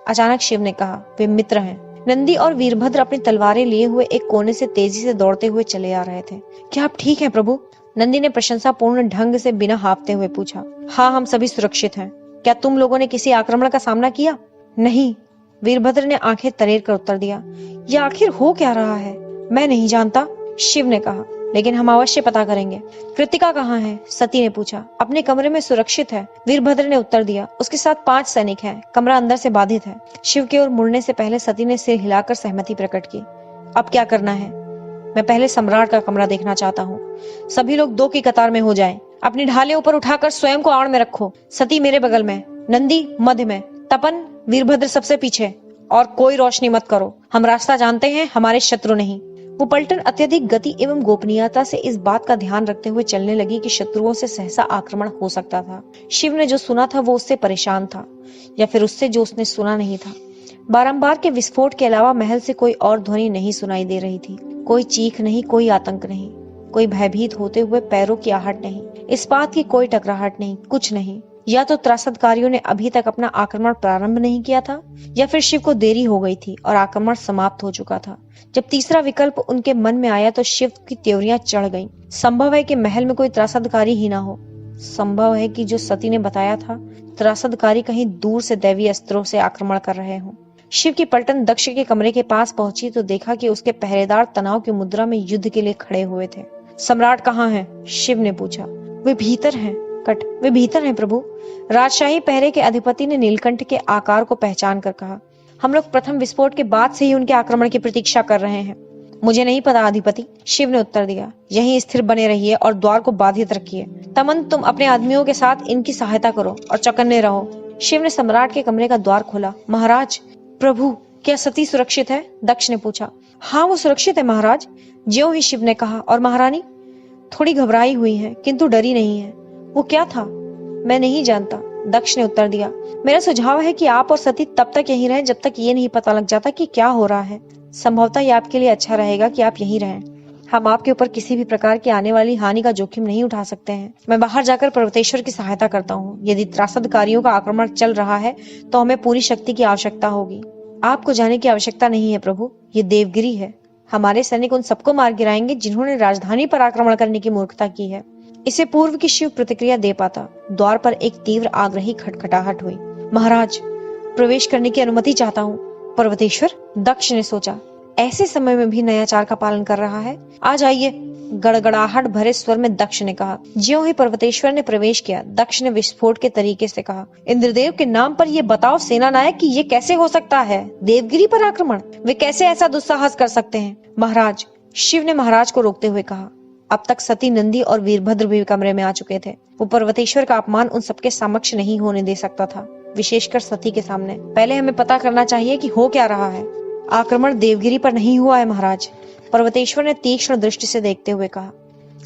अचानक शिव ने कहा। वे मित्र हैं। नंदी और वीरभद्र अपनी तलवारें लिए हुए एक कोने से तेजी से दौड़ते हुए चले आ रहे थे। क्या आप ठीक हैं प्रभु? नंदी ने प्रशंसापूर्ण ढंग से बिना हाँफते हुए पूछा। हाँ, हम सभी सुरक्षित हैं। क्या तुम लोगों ने किसी आक्रमण का सामना किया? नहीं, वीरभद्र ने आंखें तरेर कर उत्तर दिया। यह आखिर हो क्या रहा है? मैं नहीं जानता, शिव ने कहा, लेकिन हम अवश्य पता करेंगे। कृतिका कहाँ है? सती ने पूछा। अपने कमरे में सुरक्षित है, वीरभद्र ने उत्तर दिया। उसके साथ 5 सैनिक हैं। कमरा अंदर से बाधित है। शिव की ओर मुड़ने से पहले सती ने सिर हिलाकर सहमति प्रकट की। अब क्या करना है? मैं पहले सम्राट का कमरा देखना चाहता हूँ। सभी लोग 2 की कतार में हो जाएं। अपनी ढालें ऊपर उठाकर स्वयं को आड़ में रखो। सती मेरे बगल में, नंदी मध्य में, तपन वीरभद्र सबसे पीछे, और कोई रोशनी मत करो। हम रास्ता जानते हैं, हमारे शत्रु नहीं। वो पलटन अत्यधिक गति एवं गोपनीयता से इस बात का ध्यान रखते हुए चलने लगी कि शत्रुओं से सहसा आक्रमण हो सकता था। शिव ने जो सुना था वो उससे परेशान था, या फिर उससे जो उसने सुना नहीं था। बारंबार के विस्फोट के अलावा महल से कोई और ध्वनि नहीं सुनाई दे रही थी। कोई चीख नहीं, कोई आतंक नहीं, कोई भयभीत होते हुए पैरों की आहट नहीं, इस्पात की कोई टकराहट नहीं, कुछ नहीं। या तो त्रासदकारियों ने अभी तक अपना आक्रमण प्रारंभ नहीं किया था, या फिर शिव को देरी हो गई थी और आक्रमण समाप्त हो चुका था। जब तीसरा विकल्प उनके मन में आया तो शिव की त्योरियां चढ़ गईं। संभव है कि महल में कोई त्रासदकारी ही ना हो। संभव है कि जो सती ने बताया था, त्रासदकारी कहीं दूर से दैवीय अस्त्रों से आक्रमण कर रहे हों। शिव की पलटन दक्ष के कमरे के पास पहुंची तो देखा कि उसके पहरेदार तनाव की मुद्रा में युद्ध के लिए खड़े हुए थे। सम्राट कहाँ है? शिव ने पूछा। वे भीतर हैं कट, वे भीतर हैं प्रभु। राजशाही पहरे के अधिपति ने नीलकंठ के आकार को पहचान कर कहा। हम लोग प्रथम विस्फोट के बाद से ही उनके आक्रमण की प्रतीक्षा कर रहे हैं। मुझे नहीं पता अधिपति, शिव ने उत्तर दिया। यहीं स्थिर बने रहिए और द्वार को बाधित रखिए। तमन, तुम अपने आदमियों के साथ इनकी सहायता करो और चौकन्ने रहो। शिव ने सम्राट के कमरे का द्वार खोला। महाराज, प्रभु, क्या सती सुरक्षित है? दक्ष ने पूछा। हाँ, वो सुरक्षित है महाराज, ज्यों ही शिव ने कहा। और महारानी? थोड़ी घबराई हुई है, किंतु डरी नहीं है। वो क्या था? मैं नहीं जानता, दक्ष ने उत्तर दिया। मेरा सुझाव है कि आप और सती तब तक यहीं रहें जब तक ये नहीं पता लग जाता कि क्या हो रहा है। संभवतः ये आपके लिए अच्छा रहेगा कि आप यहीं रहें। हम आपके ऊपर किसी भी प्रकार की आने वाली हानि का जोखिम नहीं उठा सकते हैं। मैं बाहर जाकर पर्वतेश्वर की सहायता करता हूँ। यदि त्रासदकारियों का आक्रमण चल रहा है तो हमें पूरी शक्ति की आवश्यकता होगी। आपको जाने की आवश्यकता नहीं है प्रभु, ये देवगिरी है। हमारे सैनिक उन सबको मार गिराएंगे जिन्होंने राजधानी पर आक्रमण करने की मूर्खता की है। इसे पूर्व की शिव प्रतिक्रिया दे पाता। द्वार पर एक तीव्र आग्रही खटखटाहट हुई। महाराज, प्रवेश करने की अनुमति चाहता हूँ। पर्वतेश्वर? दक्ष ने सोचा, ऐसे समय में भी नयाचार का पालन कर रहा है। आ जाइए, गड़गड़ाहट भरे स्वर में दक्ष ने कहा। ज्यों ही पर्वतेश्वर ने प्रवेश किया, दक्ष ने विस्फोट के तरीके से कहा। इंद्रदेव के नाम पर ये बताओ सेनानायक कि ये कैसे हो सकता है? देवगिरी पर आक्रमण? वे कैसे ऐसा दुस्साहस कर सकते हैं? महाराज, शिव ने महाराज को रोकते हुए कहा। अब तक सती, नंदी और वीरभद्र भी कमरे में आ चुके थे। वो पर्वतेश्वर का अपमान उन सबके समक्ष नहीं होने दे सकता था, विशेषकर सती के सामने। पहले हमें पता करना चाहिए कि हो क्या रहा है। आक्रमण देवगिरी पर नहीं हुआ है महाराज, पर्वतेश्वर ने तीक्ष्ण दृष्टि से देखते हुए कहा।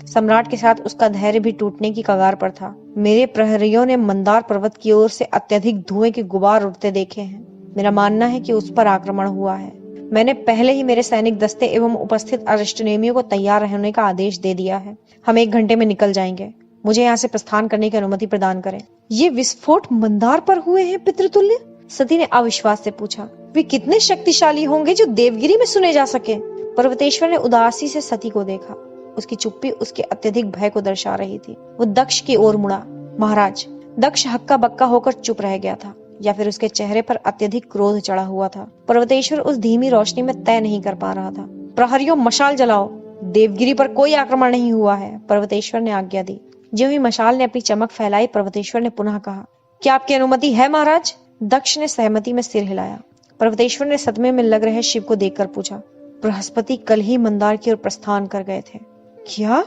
सम्राट के साथ उसका धैर्य भी टूटने की कगार पर था। मेरे प्रहरियों ने मंदार पर्वत की ओर से अत्यधिक धुएं के गुबार उड़ते देखे हैं। मेरा मानना है कि उस पर आक्रमण हुआ है। मैंने पहले ही मेरे सैनिक दस्ते एवं उपस्थित अरिष्टनेमियों को तैयार रहने का आदेश दे दिया है। हम 1 घंटे में निकल जाएंगे। मुझे यहाँ से प्रस्थान करने की अनुमति प्रदान करें। ये विस्फोट मंदार पर हुए हैं पितृतुल्य? सती ने अविश्वास से पूछा। वे कितने शक्तिशाली होंगे जो देवगिरी में सुने जा सके? पर्वतेश्वर ने उदासी से सती को देखा। उसकी चुप्पी उसके अत्यधिक भय को दर्शा रही थी। वो दक्ष की ओर मुड़ा। महाराज, दक्ष हक्का बक्का होकर चुप रह गया था, या फिर उसके चेहरे पर अत्यधिक क्रोध चढ़ा हुआ था। पर्वतेश्वर उस धीमी रोशनी में तय नहीं कर पा रहा था। प्रहरियों, मशाल जलाओ। देवगिरी पर कोई आक्रमण नहीं हुआ है, पर्वतेश्वर ने आज्ञा दी। ज्यों ही मशाल ने अपनी चमक फैलाई, पर्वतेश्वर ने पुनः कहा, क्या आपकी अनुमति है महाराज? दक्ष ने सहमति में सिर हिलाया। पर्वतेश्वर ने सदमे में लग रहे शिव को देखकर पूछा। बृहस्पति कल ही मंदार की ओर प्रस्थान कर गए थे। क्या?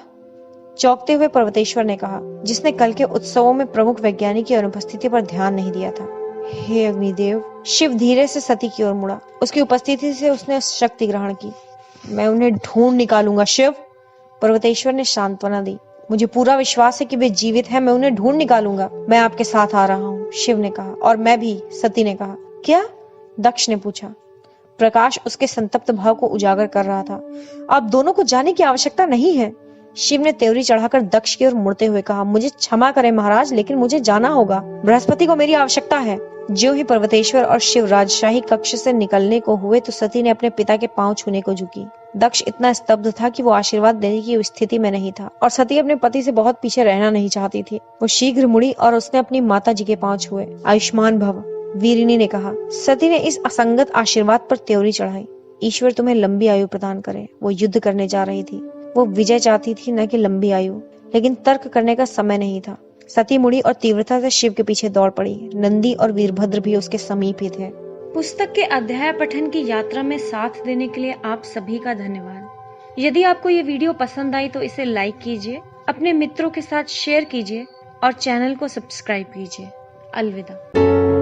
चौंकते हुए पर्वतेश्वर ने कहा, जिसने कल के उत्सवों में प्रमुख वैज्ञानिक की अनुपस्थिति पर ध्यान नहीं दिया था। हे अग्निदेव! शिव धीरे से सती की ओर मुड़ा। उसकी उपस्थिति से उसने शक्ति ग्रहण की। मैं उन्हें ढूंढ निकालूंगा शिव, पर्वतेश्वर ने सांत्वना दी। मुझे पूरा विश्वास है कि वे जीवित हैं। मैं उन्हें ढूंढ निकालूंगा। मैं आपके साथ आ रहा हूँ, शिव ने कहा। और मैं भी, सती ने कहा। क्या? दक्ष ने पूछा। प्रकाश उसके संतप्त भाव को उजागर कर रहा था। आप दोनों को जाने की आवश्यकता नहीं है। शिव ने त्योरी चढ़ाकर दक्ष की ओर मुड़ते हुए कहा, मुझे क्षमा करें महाराज, लेकिन मुझे जाना होगा। बृहस्पति को मेरी आवश्यकता है। ज्यों ही पर्वतेश्वर और शिव राजशाही कक्ष से निकलने को हुए तो सती ने अपने पिता के पांव छूने को झुकी। दक्ष इतना स्तब्ध था कि वो आशीर्वाद देने की स्थिति में नहीं था और सती अपने पति से बहुत पीछे रहना नहीं चाहती थी। वो शीघ्र मुड़ी और उसने अपनी माता जी के पांव छुए। आयुष्मान भव, वीरिनी ने कहा। सती ने इस असंगत आशीर्वाद पर त्योरी चढ़ाई। ईश्वर तुम्हें लंबी आयु प्रदान करे। वो युद्ध करने जा रही थी। वो विजय चाहती थी, न कि लंबी आयु, लेकिन तर्क करने का समय नहीं था। सती मुड़ी और तीव्रता से शिव के पीछे दौड़ पड़ी। नंदी और वीरभद्र भी उसके समीप ही थे। पुस्तक के अध्याय पठन की यात्रा में साथ देने के लिए आप सभी का धन्यवाद। यदि आपको ये वीडियो पसंद आई तो इसे लाइक कीजिए, अपने मित्रों के साथ शेयर कीजिए और चैनल को सब्सक्राइब कीजिए। अलविदा।